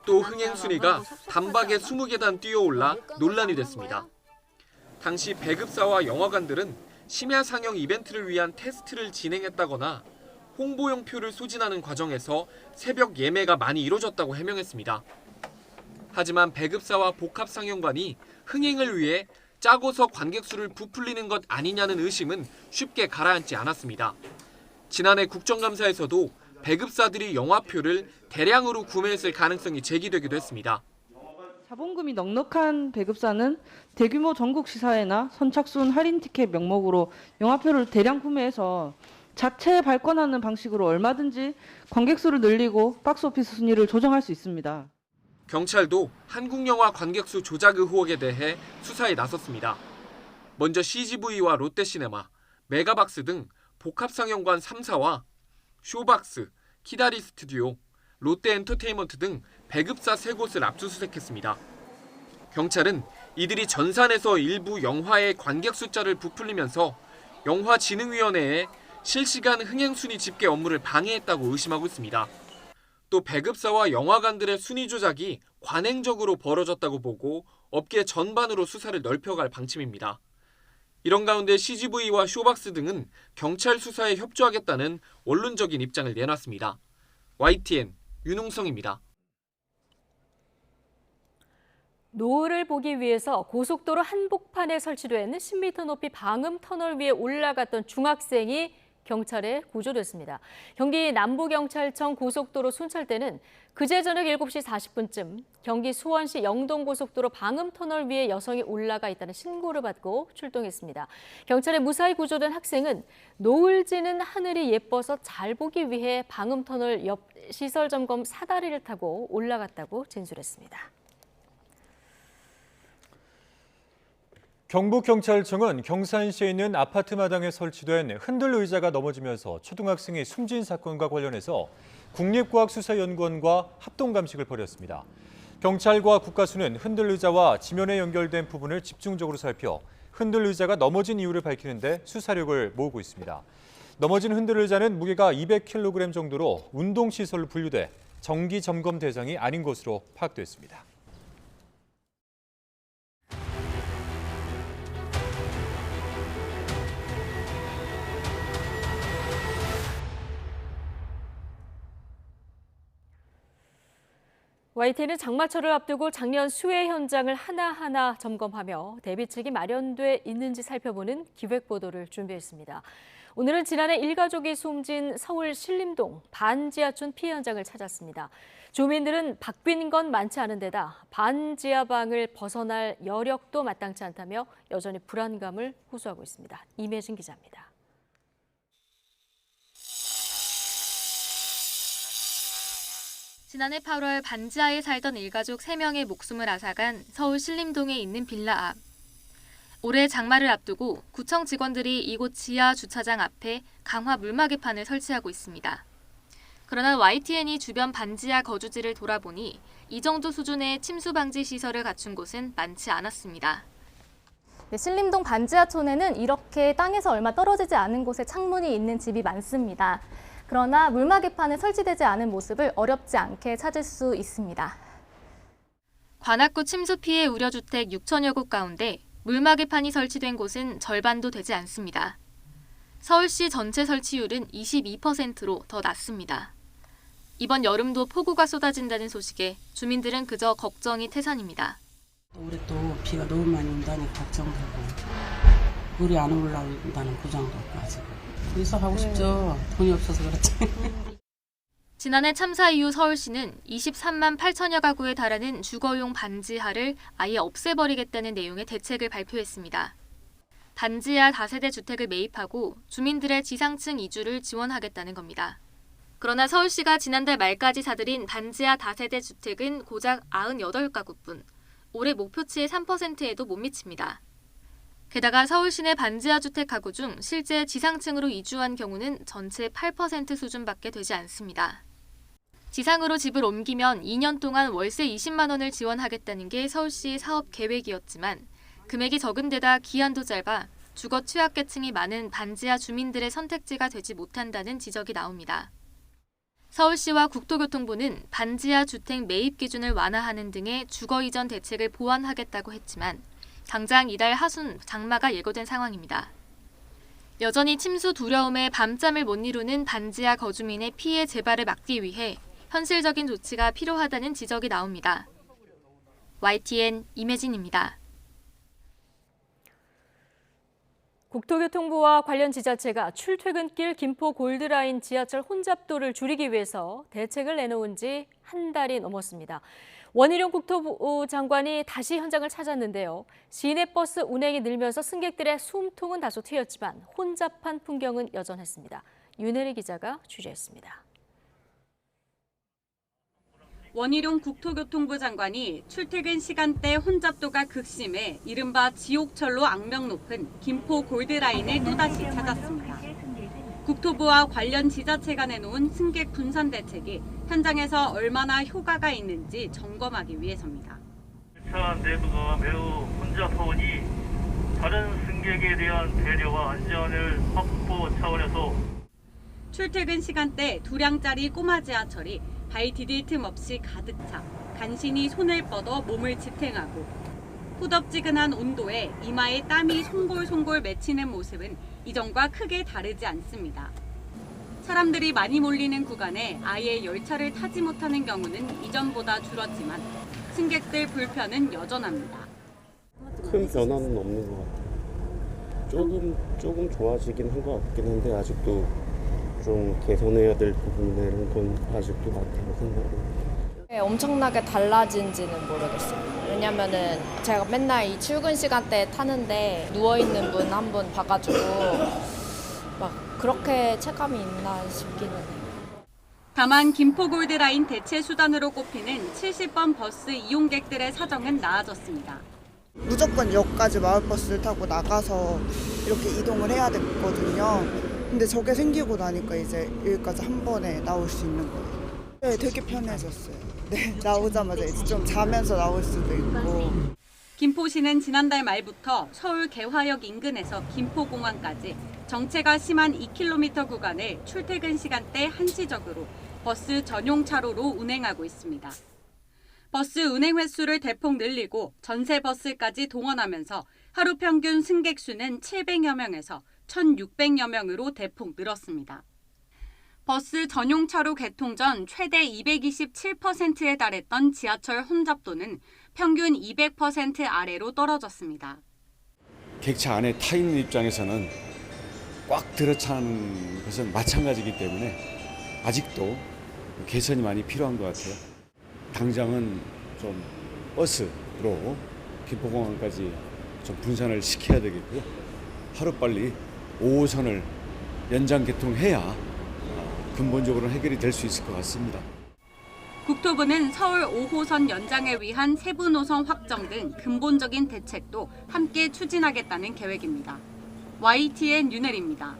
또 흥행 순위가 단박에 20계단 뛰어올라 논란이 됐습니다. 당시 배급사와 영화관들은 심야 상영 이벤트를 위한 테스트를 진행했다거나 홍보용 표를 소진하는 과정에서 새벽 예매가 많이 이뤄졌다고 해명했습니다. 하지만 배급사와 복합상영관이 흥행을 위해 짜고서 관객 수를 부풀리는 것 아니냐는 의심은 쉽게 가라앉지 않았습니다. 지난해 국정감사에서도 배급사들이 영화표를 대량으로 구매했을 가능성이 제기되기도 했습니다. 자본금이 넉넉한 배급사는 대규모 전국 시사회나 선착순 할인 티켓 명목으로 영화표를 대량 구매해서 자체 발권하는 방식으로 얼마든지 관객 수를 늘리고 박스오피스 순위를 조정할 수 있습니다. 경찰도 한국영화 관객수 조작 의혹에 대해 수사에 나섰습니다. 먼저 CGV와 롯데시네마, 메가박스 등 복합상영관 3사와 쇼박스, 키다리 스튜디오, 롯데엔터테인먼트 등 배급사 3곳을 압수수색했습니다. 경찰은 이들이 전산에서 일부 영화의 관객 숫자를 부풀리면서 영화진흥위원회에 실시간 흥행순위 집계 업무를 방해했다고 의심하고 있습니다. 또 배급사와 영화관들의 순위 조작이 관행적으로 벌어졌다고 보고 업계 전반으로 수사를 넓혀갈 방침입니다. 이런 가운데 CGV와 쇼박스 등은 경찰 수사에 협조하겠다는 원론적인 입장을 내놨습니다. YTN 윤홍성입니다. 노을을 보기 위해서 고속도로 한복판에 설치된 10m 높이 방음 터널 위에 올라갔던 중학생이 경찰에 구조됐습니다. 경기 남부경찰청 고속도로 순찰대는 그제 저녁 7시 40분쯤 경기 수원시 영동고속도로 방음터널 위에 여성이 올라가 있다는 신고를 받고 출동했습니다. 경찰에 무사히 구조된 학생은 노을 지는 하늘이 예뻐서 잘 보기 위해 방음터널 옆 시설 점검 사다리를 타고 올라갔다고 진술했습니다. 경북경찰청은 경산시에 있는 아파트 마당에 설치된 흔들 의자가 넘어지면서 초등학생이 숨진 사건과 관련해서 국립과학수사연구원과 합동감식을 벌였습니다. 경찰과 국가수는 흔들 의자와 지면에 연결된 부분을 집중적으로 살펴 흔들 의자가 넘어진 이유를 밝히는 데 수사력을 모으고 있습니다. 넘어진 흔들 의자는 무게가 200kg 정도로 운동시설로 분류돼 정기 점검 대상이 아닌 것으로 파악됐습니다. YTN은 장마철을 앞두고 작년 수해 현장을 하나하나 점검하며 대비책이 마련돼 있는지 살펴보는 기획보도를 준비했습니다. 오늘은 지난해 일가족이 숨진 서울 신림동 반지하촌 피해 현장을 찾았습니다. 주민들은 바뀐 건 많지 않은 데다 반지하방을 벗어날 여력도 마땅치 않다며 여전히 불안감을 호소하고 있습니다. 임혜진 기자입니다. 지난해 8월 반지하에 살던 일가족 3명의 목숨을 앗아간 서울 신림동에 있는 빌라 앞. 올해 장마를 앞두고 구청 직원들이 이곳 지하 주차장 앞에 강화 물막이판을 설치하고 있습니다. 그러나 YTN이 주변 반지하 거주지를 돌아보니 이 정도 수준의 침수 방지 시설을 갖춘 곳은 많지 않았습니다. 네, 신림동 반지하촌에는 이렇게 땅에서 얼마 떨어지지 않은 곳에 창문이 있는 집이 많습니다. 그러나 물막이판에 설치되지 않은 모습을 어렵지 않게 찾을 수 있습니다. 관악구 침수 피해 우려주택 6천여 곳 가운데 물막이판이 설치된 곳은 절반도 되지 않습니다. 서울시 전체 설치율은 22%로 더 낮습니다. 이번 여름도 폭우가 쏟아진다는 소식에 주민들은 그저 걱정이 태산입니다. 올해 또 비가 너무 많이 온다니 걱정되고 물이 안 올라온다는 보장도 없고 아직. 이사 가고 싶죠. 돈이 없어서 그렇지. 지난해 참사 이후 서울시는 23만 8천여 가구에 달하는 주거용 반지하를 아예 없애버리겠다는 내용의 대책을 발표했습니다. 반지하 다세대 주택을 매입하고 주민들의 지상층 이주를 지원하겠다는 겁니다. 그러나 서울시가 지난달 말까지 사들인 반지하 다세대 주택은 고작 98가구뿐, 올해 목표치의 3%에도 못 미칩니다. 게다가 서울시 내 반지하 주택 가구 중 실제 지상층으로 이주한 경우는 전체 8% 수준밖에 되지 않습니다. 지상으로 집을 옮기면 2년 동안 월세 20만 원을 지원하겠다는 게 서울시의 사업 계획이었지만 금액이 적은 데다 기한도 짧아 주거 취약계층이 많은 반지하 주민들의 선택지가 되지 못한다는 지적이 나옵니다. 서울시와 국토교통부는 반지하 주택 매입 기준을 완화하는 등의 주거 이전 대책을 보완하겠다고 했지만 당장 이달 하순 장마가 예고된 상황입니다. 여전히 침수 두려움에 밤잠을 못 이루는 반지하 거주민의 피해 재발을 막기 위해 현실적인 조치가 필요하다는 지적이 나옵니다. YTN 임혜진입니다. 국토교통부와 관련 지자체가 출퇴근길 김포 골드라인 지하철 혼잡도를 줄이기 위해서 대책을 내놓은 지 한 달이 넘었습니다. 원희룡 국토부 장관이 다시 현장을 찾았는데요. 시내버스 운행이 늘면서 승객들의 숨통은 다소 트였지만 혼잡한 풍경은 여전했습니다. 윤혜리 기자가 취재했습니다. 원희룡 국토교통부 장관이 출퇴근 시간대 혼잡도가 극심해 이른바 지옥철로 악명 높은 김포 골드라인을 또다시 찾았습니다. 국토부와 관련 지자체가 내놓은 승객 분산 대책이 현장에서 얼마나 효과가 있는지 점검하기 위해서입니다. 차 내부가 매우 혼잡하오니 다른 승객에 대한 배려와 안전을 확보 차원에서 출퇴근 시간대 2량짜리 꼬마 지하철이 발 디딜 틈 없이 가득 차 간신히 손을 뻗어 몸을 지탱하고 후덥지근한 온도에 이마에 땀이 송골송골 맺히는 모습은 이전과 크게 다르지 않습니다. 사람들이 많이 몰리는 구간에 아예 열차를 타지 못하는 경우는 이전보다 줄었지만 승객들 불편은 여전합니다. 큰 변화는 없는 것 같아요. 조금 좋아지긴 한 것 같긴 한데 아직도 좀 개선해야 될 부분들은 아직도 많다고 생각해요. 엄청나게 달라진지는 모르겠어요. 왜냐면은 제가 맨날 이 출근 시간대에 타는데 누워있는 분 한 분 봐가지고 막 그렇게 체감이 있나 싶기는 해요. 다만 김포 골드라인 대체 수단으로 꼽히는 70번 버스 이용객들의 사정은 나아졌습니다. 무조건 역까지 마을버스를 타고 나가서 이렇게 이동을 해야 됐거든요. 근데 저게 생기고 나니까 이제 여기까지 한 번에 나올 수 있는 거예요. 네, 되게 편해졌어요. 네, 나오자마자 이제 좀 자면서 나올 수도 있고. 김포시는 지난달 말부터 서울 개화역 인근에서 김포공항까지 정체가 심한 2km 구간을 출퇴근 시간대 한시적으로 버스 전용 차로로 운행하고 있습니다. 버스 운행 횟수를 대폭 늘리고 전세 버스까지 동원하면서 하루 평균 승객 수는 700여 명에서 1,600여 명으로 대폭 늘었습니다. 버스 전용 차로 개통 전 최대 227%에 달했던 지하철 혼잡도는 평균 200% 아래로 떨어졌습니다. 객차 안에 타 있는 입장에서는 꽉 들어차는 것은 마찬가지이기 때문에 아직도 개선이 많이 필요한 것 같아요. 당장은 좀 버스로 김포공항까지 좀 분산을 시켜야 되겠고요. 하루빨리 5호선을 연장 개통해야 근본적으로 해결이 될 수 있을 것 같습니다. 국토부는 서울 5호선 연장을 위한 세부 노선 확정 등 근본적인 대책도 함께 추진하겠다는 계획입니다. YTN 윤혜리입니다.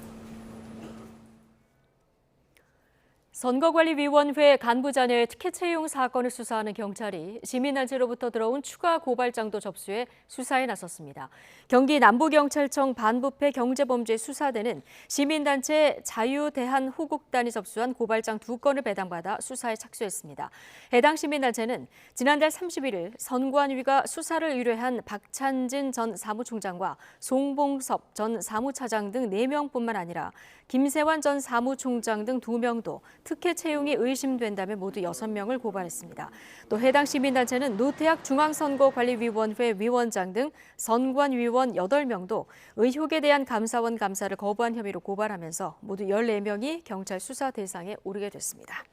선거관리위원회 간부 자녀의 특혜 채용 사건을 수사하는 경찰이 시민단체로부터 들어온 추가 고발장도 접수해 수사에 나섰습니다. 경기 남부경찰청 반부패 경제범죄 수사대는 시민단체 자유대한호국단이 접수한 고발장 2건을 배당받아 수사에 착수했습니다. 해당 시민단체는 지난달 31일 선관위가 수사를 의뢰한 박찬진 전 사무총장과 송봉섭 전 사무차장 등 4명뿐만 아니라 김세환 전 사무총장 등 2명도 특혜 채용이 의심된다며 모두 6명을 고발했습니다. 또 해당 시민단체는 노태학 중앙선거관리위원회 위원장 등 선관위원 8명도 의혹에 대한 감사원 감사를 거부한 혐의로 고발하면서 모두 14명이 경찰 수사 대상에 오르게 됐습니다.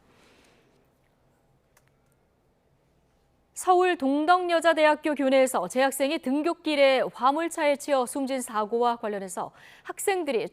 서울 동덕여자대학교 교내에서 재학생이 등굣길에 화물차에 치여 숨진 사고와 관련해서 학생들이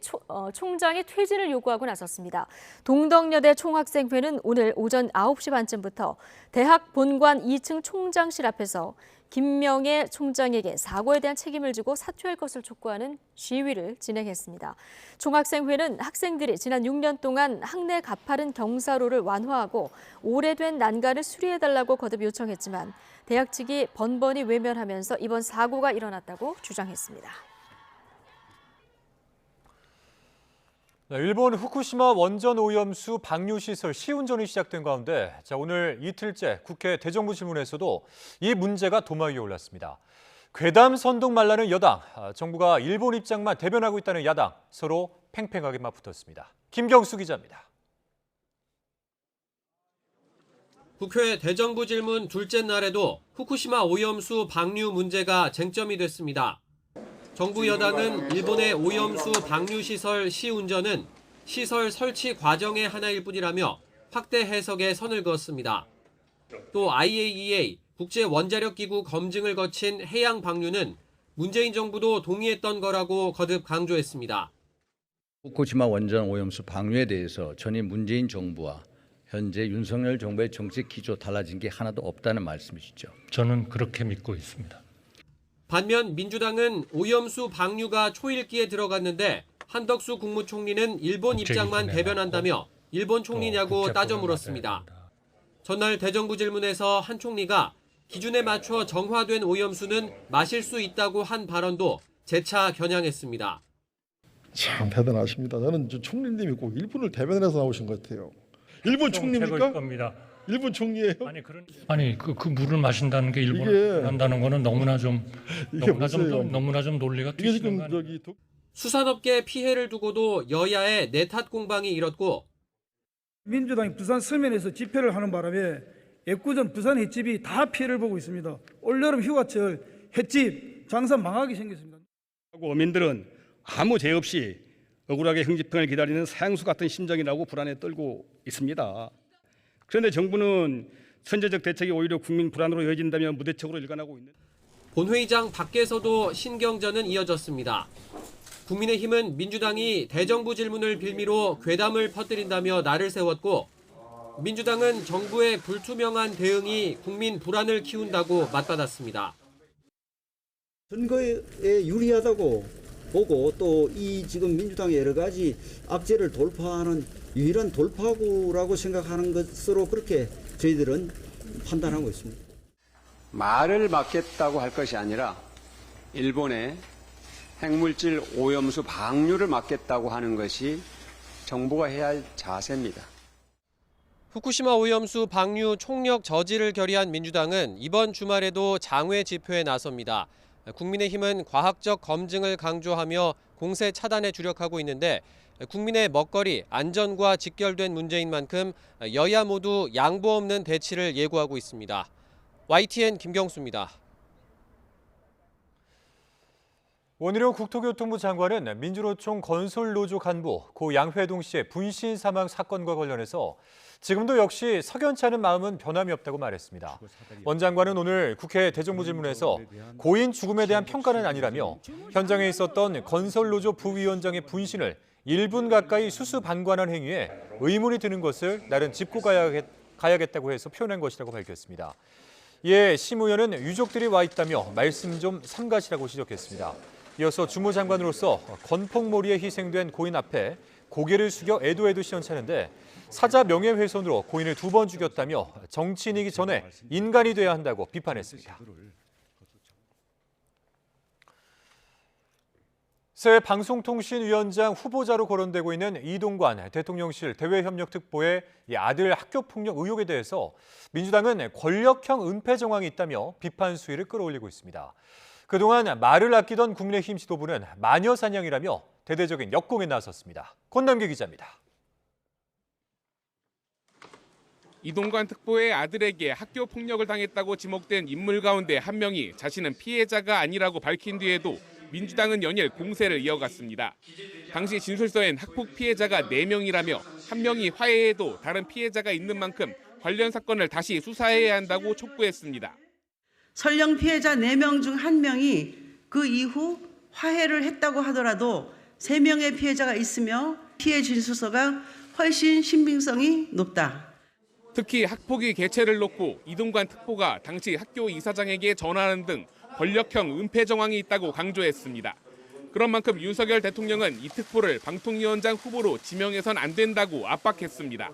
총장의 퇴진을 요구하고 나섰습니다. 동덕여대 총학생회는 오늘 오전 9시 반쯤부터 대학 본관 2층 총장실 앞에서 김명애 총장에게 사고에 대한 책임을 지고 사퇴할 것을 촉구하는 시위를 진행했습니다. 총학생회는 학생들이 지난 6년 동안 학내 가파른 경사로를 완화하고 오래된 난간을 수리해달라고 거듭 요청했지만 대학 측이 번번이 외면하면서 이번 사고가 일어났다고 주장했습니다. 일본 후쿠시마 원전 오염수 방류 시설 시운전이 시작된 가운데 오늘 이틀째 국회 대정부 질문에서도 이 문제가 도마 위에 올랐습니다. 괴담 선동 말라는 여당, 정부가 일본 입장만 대변하고 있다는 야당, 서로 팽팽하게 맞붙었습니다. 김경수 기자입니다. 국회 대정부 질문 둘째 날에도 후쿠시마 오염수 방류 문제가 쟁점이 됐습니다. 정부 여당은 일본의 오염수 방류 시설 시운전은 시설 설치 과정의 하나일 뿐이라며 확대 해석에 선을 그었습니다. 또 IAEA 국제원자력기구 검증을 거친 해양 방류는 문재인 정부도 동의했던 거라고 거듭 강조했습니다. 후쿠시마 원전 오염수 방류에 대해서 전임 문재인 정부와 현재 윤석열 정부의 정책 기조 달라진 게 하나도 없다는 말씀이시죠? 저는 그렇게 믿고 있습니다. 반면 민주당은 오염수 방류가 초읽기에 들어갔는데 한덕수 국무총리는 일본 입장만 대변한다며 일본 총리냐고 따져 물었습니다. 전날 대정부 질문에서 한 총리가 기준에 맞춰 정화된 오염수는 마실 수 있다고 한 발언도 재차 겨냥했습니다. 참 대단하십니다. 저는 총리님이 꼭 일본을 대변해서 나오신 것 같아요. 일본 총리입니까? 겁니다. 일본 총리예요? 아니 그 물을 마신다는 게 일본을 한다는 거는 너무나 좀 논리가 뒤지는 거 아니에요? 수산업계 피해를 두고도 여야의 내탓 공방이 일었고 민주당이 부산 서면에서 집회를 하는 바람에 애꿎은 부산 횟집이 다 피해를 보고 있습니다. 올여름 휴가철 횟집 장사 망하게 생겼습니다. 어민들은 아무 죄 없이 억울하게 형집행을 기다리는 사형수 같은 심정이라고 불안에 떨고 있습니다. 그런데 정부는 선제적 대책이 오히려 국민 불안으로 이어진다며 무대책으로 일관하고 있는. 본회의장 밖에서도 신경전은 이어졌습니다. 국민의힘은 민주당이 대정부 질문을 빌미로 괴담을 퍼뜨린다며 날을 세웠고 민주당은 정부의 불투명한 대응이 국민 불안을 키운다고 맞받았습니다. 선거에 유리하다고 보고 또 이 지금 민주당의 여러 가지 악재를 돌파하는 유일한 돌파구라고 생각하는 것으로 그렇게 저희들은 판단하고 있습니다. 말을 막겠다고 할 것이 아니라 일본의 핵물질 오염수 방류를 막겠다고 하는 것이 정부가 해야 할 자세입니다. 후쿠시마 오염수 방류 총력 저지를 결의한 민주당은 이번 주말에도 장외 집회에 나섭니다. 국민의힘은 과학적 검증을 강조하며 공세 차단에 주력하고 있는데 국민의 먹거리, 안전과 직결된 문제인 만큼 여야 모두 양보 없는 대치를 예고하고 있습니다. YTN 김경수입니다. 원희룡 국토교통부 장관은 민주노총 건설노조 간부 고 양회동 씨의 분신 사망 사건과 관련해서 지금도 역시 석연치 않은 마음은 변함이 없다고 말했습니다. 원 장관은 오늘 국회 대정부 질문에서 고인 죽음에 대한 평가는 아니라며 현장에 있었던 건설노조 부위원장의 분신을 1분 가까이 수수방관한 행위에 의문이 드는 것을 나름 짚고 가야겠다고 해서 표현한 것이라고 밝혔습니다. 이에 심 의원은 유족들이 와 있다며 말씀 좀 삼가시라고 지적했습니다. 이어서 주무장관으로서 건폭몰이에 희생된 고인 앞에 고개를 숙여 애도해도 시원찮은데 사자 명예훼손으로 고인을 2번 죽였다며 정치인이기 전에 인간이 돼야 한다고 비판했습니다. 새 방송통신위원장 후보자로 거론되고 있는 이동관 대통령실 대외협력특보의 아들 학교폭력 의혹에 대해서 민주당은 권력형 은폐 정황이 있다며 비판 수위를 끌어올리고 있습니다. 그동안 말을 아끼던 국민의힘 지도부는 마녀 사냥이라며 대대적인 역공에 나섰습니다. 권남기 기자입니다. 이동관 특보의 아들에게 학교 폭력을 당했다고 지목된 인물 가운데 한 명이 자신은 피해자가 아니라고 밝힌 뒤에도 민주당은 연일 공세를 이어갔습니다. 당시 진술서엔 학폭 피해자가 4명이라며 한 명이 화해해도 다른 피해자가 있는 만큼 관련 사건을 다시 수사해야 한다고 촉구했습니다. 설령 피해자 4명 중 1명이 그 이후 화해를 했다고 하더라도 3명의 피해자가 있으며 피해 진술서가 훨씬 신빙성이 높다. 특히 학폭위 개최를 놓고 이동관 특보가 당시 학교 이사장에게 전화하는 등 권력형 은폐 정황이 있다고 강조했습니다. 그런 만큼 윤석열 대통령은 이 특보를 방통위원장 후보로 지명해선 안 된다고 압박했습니다.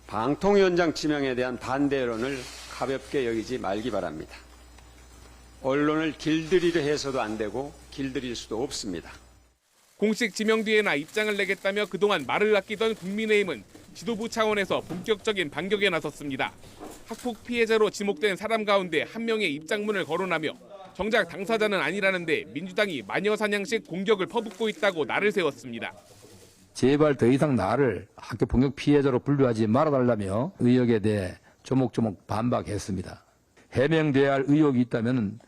방통위원장 지명에 대한 반대 여론을 가볍게 여기지 말기 바랍니다. 언론을 길들이려 해서도 안 되고 길들일 수도 없습니다. 공식 지명 뒤에나 입장을 내겠다며 그동안 말을 아끼던 국민의힘은 지도부 차원에서 본격적인 반격에 나섰습니다. 학폭 피해자로 지목된 사람 가운데 1명의 입장문을 거론하며 정작 당사자는 아니라는데 민주당이 마녀사냥식 공격을 퍼붓고 있다고 날을 세웠습니다. 제발 더 이상 나를 학교 폭력 피해자로 분류하지 말아달라며 의혹에 대해 조목조목 반박했습니다. 해명돼야 할 의혹이 있다면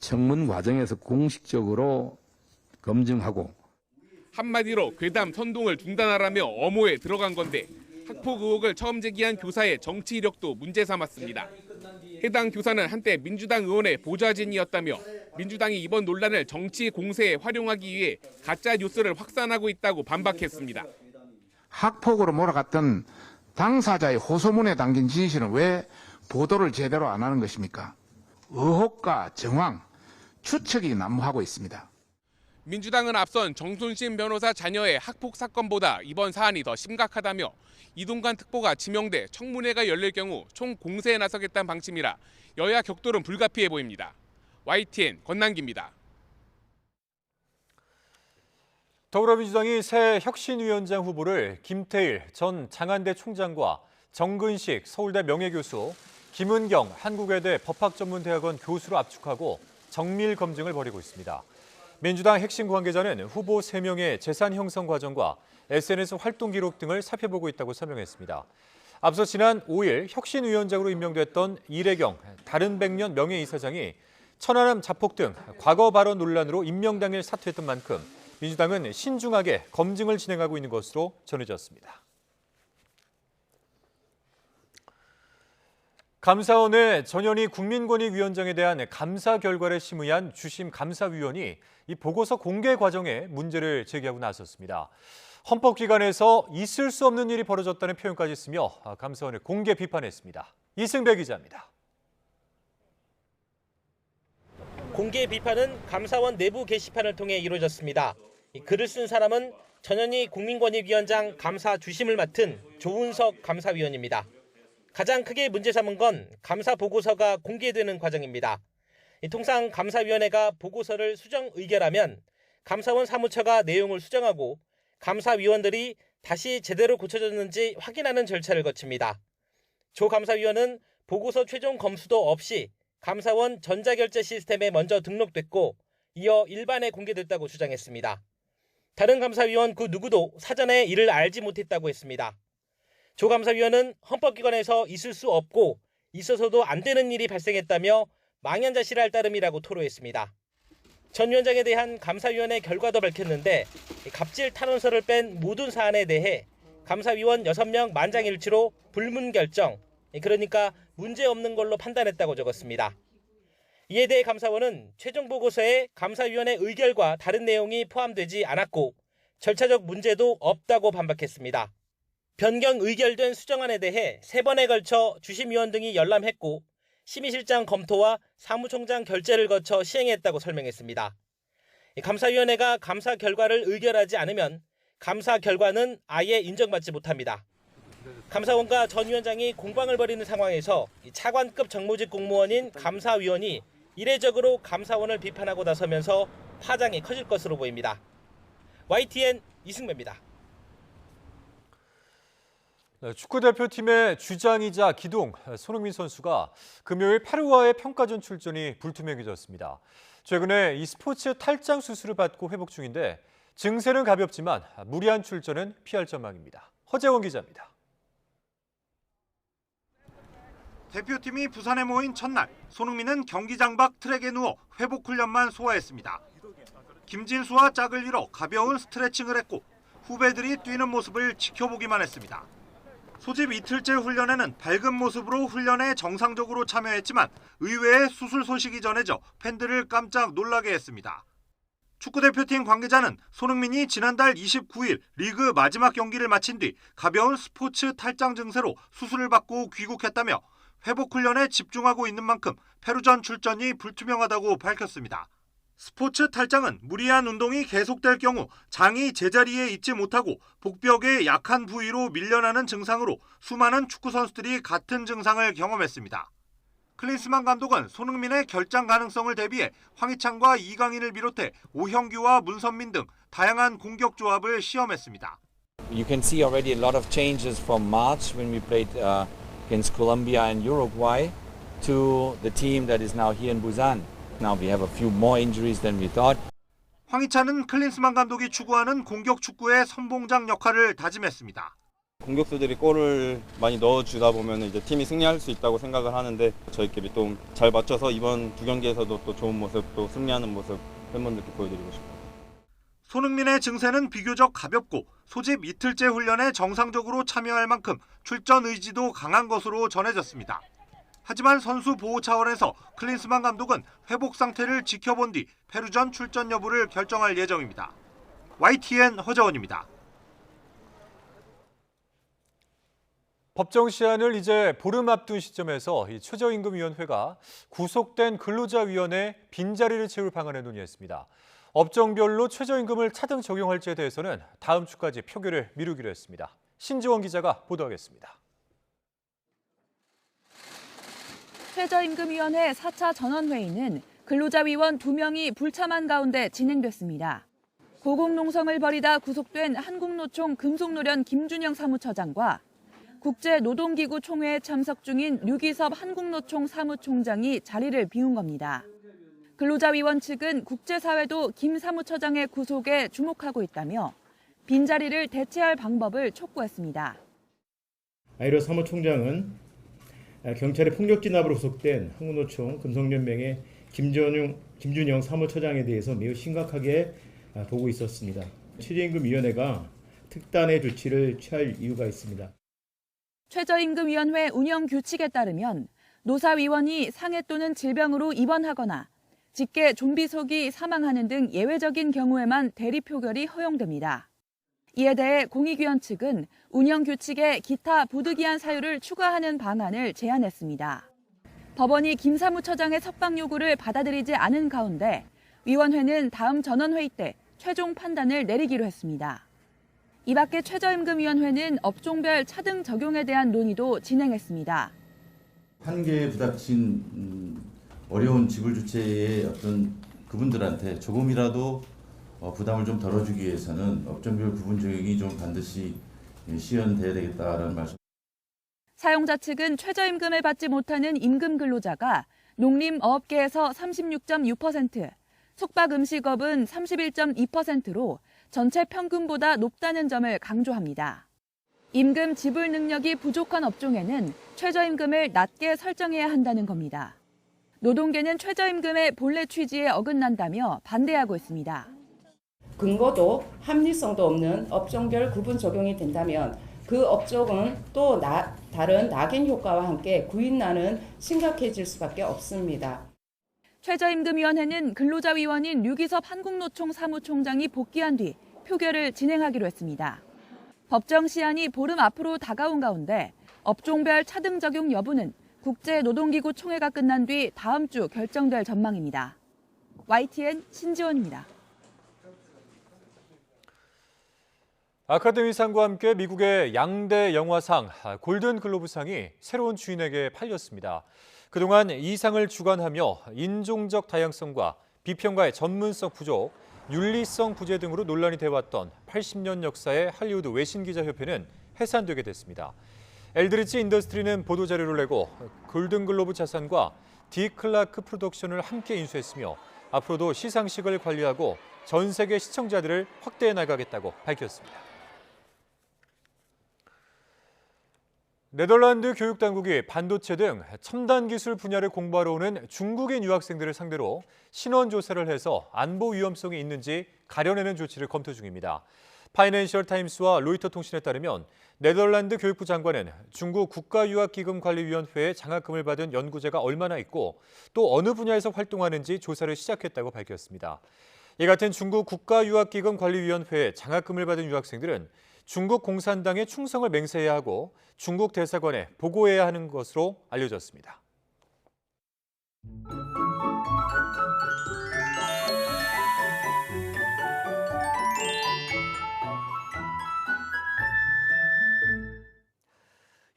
청문 과정에서 공식적으로 검증하고 한마디로 괴담 선동을 중단하라며 엄호에 들어간 건데 학폭 의혹을 처음 제기한 교사의 정치 이력도 문제 삼았습니다. 해당 교사는 한때 민주당 의원의 보좌진이었다며 민주당이 이번 논란을 정치 공세에 활용하기 위해 가짜 뉴스를 확산하고 있다고 반박했습니다. 학폭으로 몰아갔던 당사자의 호소문에 담긴 진실은 왜 보도를 제대로 안 하는 것입니까? 의혹과 정황, 추측이 난무하고 있습니다. 민주당은 앞선 정순신 변호사 자녀의 학폭 사건보다 이번 사안이 더 심각하다며 이동관 특보가 지명돼 청문회가 열릴 경우 총 공세에 나서겠다는 방침이라 여야 격돌은 불가피해 보입니다. YTN 권남기입니다. 더불어민주당이 새 혁신위원장 후보를 김태일 전 장안대 총장과 정근식 서울대 명예교수, 김은경 한국외대 법학전문대학원 교수로 압축하고 정밀 검증을 벌이고 있습니다. 민주당 핵심 관계자는 후보 3명의 재산 형성 과정과 SNS 활동 기록 등을 살펴보고 있다고 설명했습니다. 앞서 지난 5일 혁신위원장으로 임명됐던 이래경 다른백년 명예이사장이 천안함 자폭 등 과거 발언 논란으로 임명 당일 사퇴했던 만큼 민주당은 신중하게 검증을 진행하고 있는 것으로 전해졌습니다. 감사원의 전현희 국민권익위원장에 대한 감사 결과를 심의한 주심 감사위원이 이 보고서 공개 과정에 문제를 제기하고 나섰습니다. 헌법기관에서 있을 수 없는 일이 벌어졌다는 표현까지 쓰며 감사원을 공개 비판했습니다. 이승배 기자입니다. 공개 비판은 감사원 내부 게시판을 통해 이루어졌습니다. 글을 쓴 사람은 전현희 국민권익위원장 감사 주심을 맡은 조은석 감사위원입니다. 가장 크게 문제 삼은 건 감사 보고서가 공개되는 과정입니다. 통상 감사위원회가 보고서를 수정 의결하면 감사원 사무처가 내용을 수정하고 감사위원들이 다시 제대로 고쳐졌는지 확인하는 절차를 거칩니다. 조 감사위원은 보고서 최종 검수도 없이 감사원 전자결제 시스템에 먼저 등록됐고 이어 일반에 공개됐다고 주장했습니다. 다른 감사위원 그 누구도 사전에 이를 알지 못했다고 했습니다. 조 감사위원은 헌법기관에서 있을 수 없고 있어서도 안 되는 일이 발생했다며 망연자실할 따름이라고 토로했습니다. 전 위원장에 대한 감사위원회 결과도 밝혔는데 갑질 탄원서를 뺀 모든 사안에 대해 감사위원 6명 만장일치로 불문 결정, 그러니까 문제없는 걸로 판단했다고 적었습니다. 이에 대해 감사원은 최종 보고서에 감사위원회 의결과 다른 내용이 포함되지 않았고 절차적 문제도 없다고 반박했습니다. 변경 의결된 수정안에 대해 3번에 걸쳐 주심위원 등이 열람했고 심의실장 검토와 사무총장 결재를 거쳐 시행했다고 설명했습니다. 감사위원회가 감사 결과를 의결하지 않으면 감사 결과는 아예 인정받지 못합니다. 감사원과 전 위원장이 공방을 벌이는 상황에서 차관급 정무직 공무원인 감사위원이 이례적으로 감사원을 비판하고 나서면서 파장이 커질 것으로 보입니다. YTN 이승배입니다. 축구대표팀의 주장이자 기둥 손흥민 선수가 금요일 페루와의 평가전 출전이 불투명해졌습니다. 최근에 이 스포츠 탈장 수술을 받고 회복 중인데 증세는 가볍지만 무리한 출전은 피할 전망입니다. 허재원 기자입니다. 대표팀이 부산에 모인 첫날, 손흥민은 경기장 밖 트랙에 누워 회복 훈련만 소화했습니다. 김진수와 짝을 이뤄 가벼운 스트레칭을 했고 후배들이 뛰는 모습을 지켜보기만 했습니다. 소집 이틀째 훈련에는 밝은 모습으로 훈련에 정상적으로 참여했지만 의외의 수술 소식이 전해져 팬들을 깜짝 놀라게 했습니다. 축구대표팀 관계자는 손흥민이 지난달 29일 리그 마지막 경기를 마친 뒤 가벼운 스포츠 탈장 증세로 수술을 받고 귀국했다며 회복 훈련에 집중하고 있는 만큼 페루전 출전이 불투명하다고 밝혔습니다. 스포츠 탈장은 무리한 운동이 계속될 경우 장이 제자리에 있지 못하고 복벽의 약한 부위로 밀려나는 증상으로 수많은 축구 선수들이 같은 증상을 경험했습니다. 클린스만 감독은 손흥민의 결장 가능성을 대비해 황희찬과 이강인을 비롯해 오형규와 문선민 등 다양한 공격 조합을 시험했습니다. You can see already a lot of changes from March when we played against Colombia and Uruguay to the team that is now here in Busan. Now we have a few more injuries than we thought. 황희찬은 클린스만 감독이 추구하는 공격 축구의 선봉장 역할을 다짐했습니다. 공격수들이 골을 많이 넣어주다 보면 이제 팀이 승리할 수 있다고 생각을 하는데 저희끼리 또 잘 맞춰서 이번 두 경기에서도 또 좋은 모습, 또 승리하는 모습 팬분들께 보여드리고 싶습니다. 손흥민의 증세는 비교적 가볍고 소집 이틀째 훈련에 정상적으로 참여할 만큼 출전 의지도 강한 것으로 전해졌습니다. 하지만 선수 보호 차원에서 클린스만 감독은 회복 상태를 지켜본 뒤 페루전 출전 여부를 결정할 예정입니다. YTN 허정원입니다. 법정 시한을 이제 보름 앞둔 시점에서 이 최저임금위원회가 구속된 근로자위원회 빈자리를 채울 방안을 논의했습니다. 업종별로 최저임금을 차등 적용할지에 대해서는 다음 주까지 표결을 미루기로 했습니다. 신지원 기자가 보도하겠습니다. 최저임금위원회 4차 전원회의는 근로자위원 2명이 불참한 가운데 진행됐습니다. 고공농성을 벌이다 구속된 한국노총 금속노련 김준영 사무처장과 국제노동기구 총회에 참석 중인 류기섭 한국노총 사무총장이 자리를 비운 겁니다. 근로자위원 측은 국제사회도 김 사무처장의 구속에 주목하고 있다며 빈자리를 대체할 방법을 촉구했습니다. 아이로 사무총장은 경찰의 폭력 진압으로 구속된 한국노총 금속연맹의 김준영 사무처장에 대해서 매우 심각하게 보고 있었습니다. 최저임금위원회가 특단의 조치를 취할 이유가 있습니다. 최저임금위원회 운영 규칙에 따르면 노사위원이 상해 또는 질병으로 입원하거나 직계 좀비속이 사망하는 등 예외적인 경우에만 대리 표결이 허용됩니다. 이에 대해 공익위원 측은 운영 규칙에 기타 부득이한 사유를 추가하는 방안을 제안했습니다. 법원이 김 사무처장의 석방 요구를 받아들이지 않은 가운데 위원회는 다음 전원회의 때 최종 판단을 내리기로 했습니다. 이 밖에 최저임금위원회는 업종별 차등 적용에 대한 논의도 진행했습니다. 한계에 부닥친 어려운 지불 주체의 어떤 그분들한테 조금이라도 부담을 좀 덜어주기 위해서는 업종별 구분 적용이 좀 반드시 시연돼야 되겠다라는 말씀. 사용자 측은 최저임금을 받지 못하는 임금 근로자가 농림어업계에서 36.6%, 숙박음식업은 31.2%로 전체 평균보다 높다는 점을 강조합니다. 임금 지불 능력이 부족한 업종에는 최저임금을 낮게 설정해야 한다는 겁니다. 노동계는 최저임금의 본래 취지에 어긋난다며 반대하고 있습니다. 근거도 합리성도 없는 업종별 구분 적용이 된다면 그 업종은 또 다른 낙인 효과와 함께 구인난은 심각해질 수밖에 없습니다. 최저임금위원회는 근로자위원인 류기섭 한국노총 사무총장이 복귀한 뒤 표결을 진행하기로 했습니다. 법정 시한이 보름 앞으로 다가온 가운데 업종별 차등 적용 여부는 국제노동기구 총회가 끝난 뒤 다음 주 결정될 전망입니다. YTN 신지원입니다. 아카데미상과 함께 미국의 양대 영화상 골든글로브상이 새로운 주인에게 팔렸습니다. 그동안 이 상을 주관하며 인종적 다양성과 비평가의 전문성 부족, 윤리성 부재 등으로 논란이 돼왔던 80년 역사의 할리우드 외신기자협회는 해산되게 됐습니다. 엘드리치 인더스트리는 보도자료를 내고 골든글로브 자산과 디 클라크 프로덕션을 함께 인수했으며 앞으로도 시상식을 관리하고 전 세계 시청자들을 확대해 나가겠다고 밝혔습니다. 네덜란드 교육당국이 반도체 등 첨단 기술 분야를 공부하러 오는 중국인 유학생들을 상대로 신원 조사를 해서 안보 위험성이 있는지 가려내는 조치를 검토 중입니다. 파이낸셜 타임스와 로이터 통신에 따르면 네덜란드 교육부 장관은 중국 국가유학기금관리위원회에 장학금을 받은 연구자가 얼마나 있고 또 어느 분야에서 활동하는지 조사를 시작했다고 밝혔습니다. 이 같은 중국 국가유학기금관리위원회에 장학금을 받은 유학생들은 중국 공산당에 충성을 맹세해야 하고 중국 대사관에 보고해야 하는 것으로 알려졌습니다.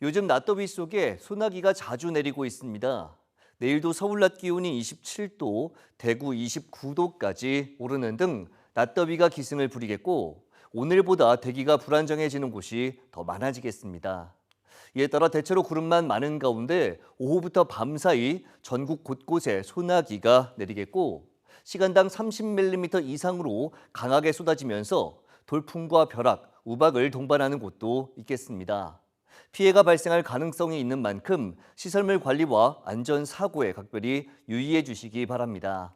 요즘 낮더위 속에 소나기가 자주 내리고 있습니다. 내일도 서울 낮 기온이 27도, 대구 29도까지 오르는 등 낮더위가 기승을 부리겠고 오늘보다 대기가 불안정해지는 곳이 더 많아지겠습니다. 이에 따라 대체로 구름만 많은 가운데 오후부터 밤사이 전국 곳곳에 소나기가 내리겠고 시간당 30mm 이상으로 강하게 쏟아지면서 돌풍과 벼락, 우박을 동반하는 곳도 있겠습니다. 피해가 발생할 가능성이 있는 만큼 시설물 관리와 안전사고에 각별히 유의해 주시기 바랍니다.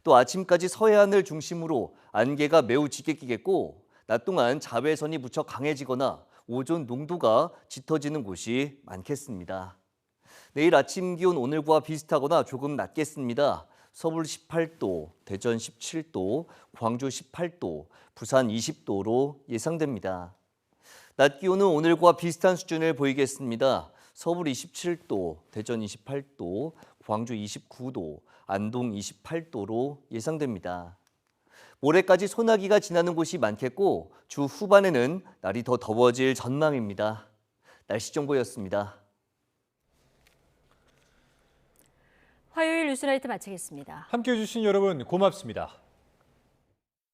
또 아침까지 서해안을 중심으로 안개가 매우 짙게 끼겠고 낮 동안 자외선이 무척 강해지거나 오존 농도가 짙어지는 곳이 많겠습니다. 내일 아침 기온 오늘과 비슷하거나 조금 낮겠습니다. 서울 18도, 대전 17도, 광주 18도, 부산 20도로 예상됩니다. 낮 기온은 오늘과 비슷한 수준을 보이겠습니다. 서울 27도, 대전 28도, 광주 29도, 안동 28도로 예상됩니다. 모레까지 소나기가 지나는 곳이 많겠고 주 후반에는 날이 더 더워질 전망입니다. 날씨 정보였습니다. 화요일 뉴스라이트 마치겠습니다. 함께해 주신 여러분 고맙습니다.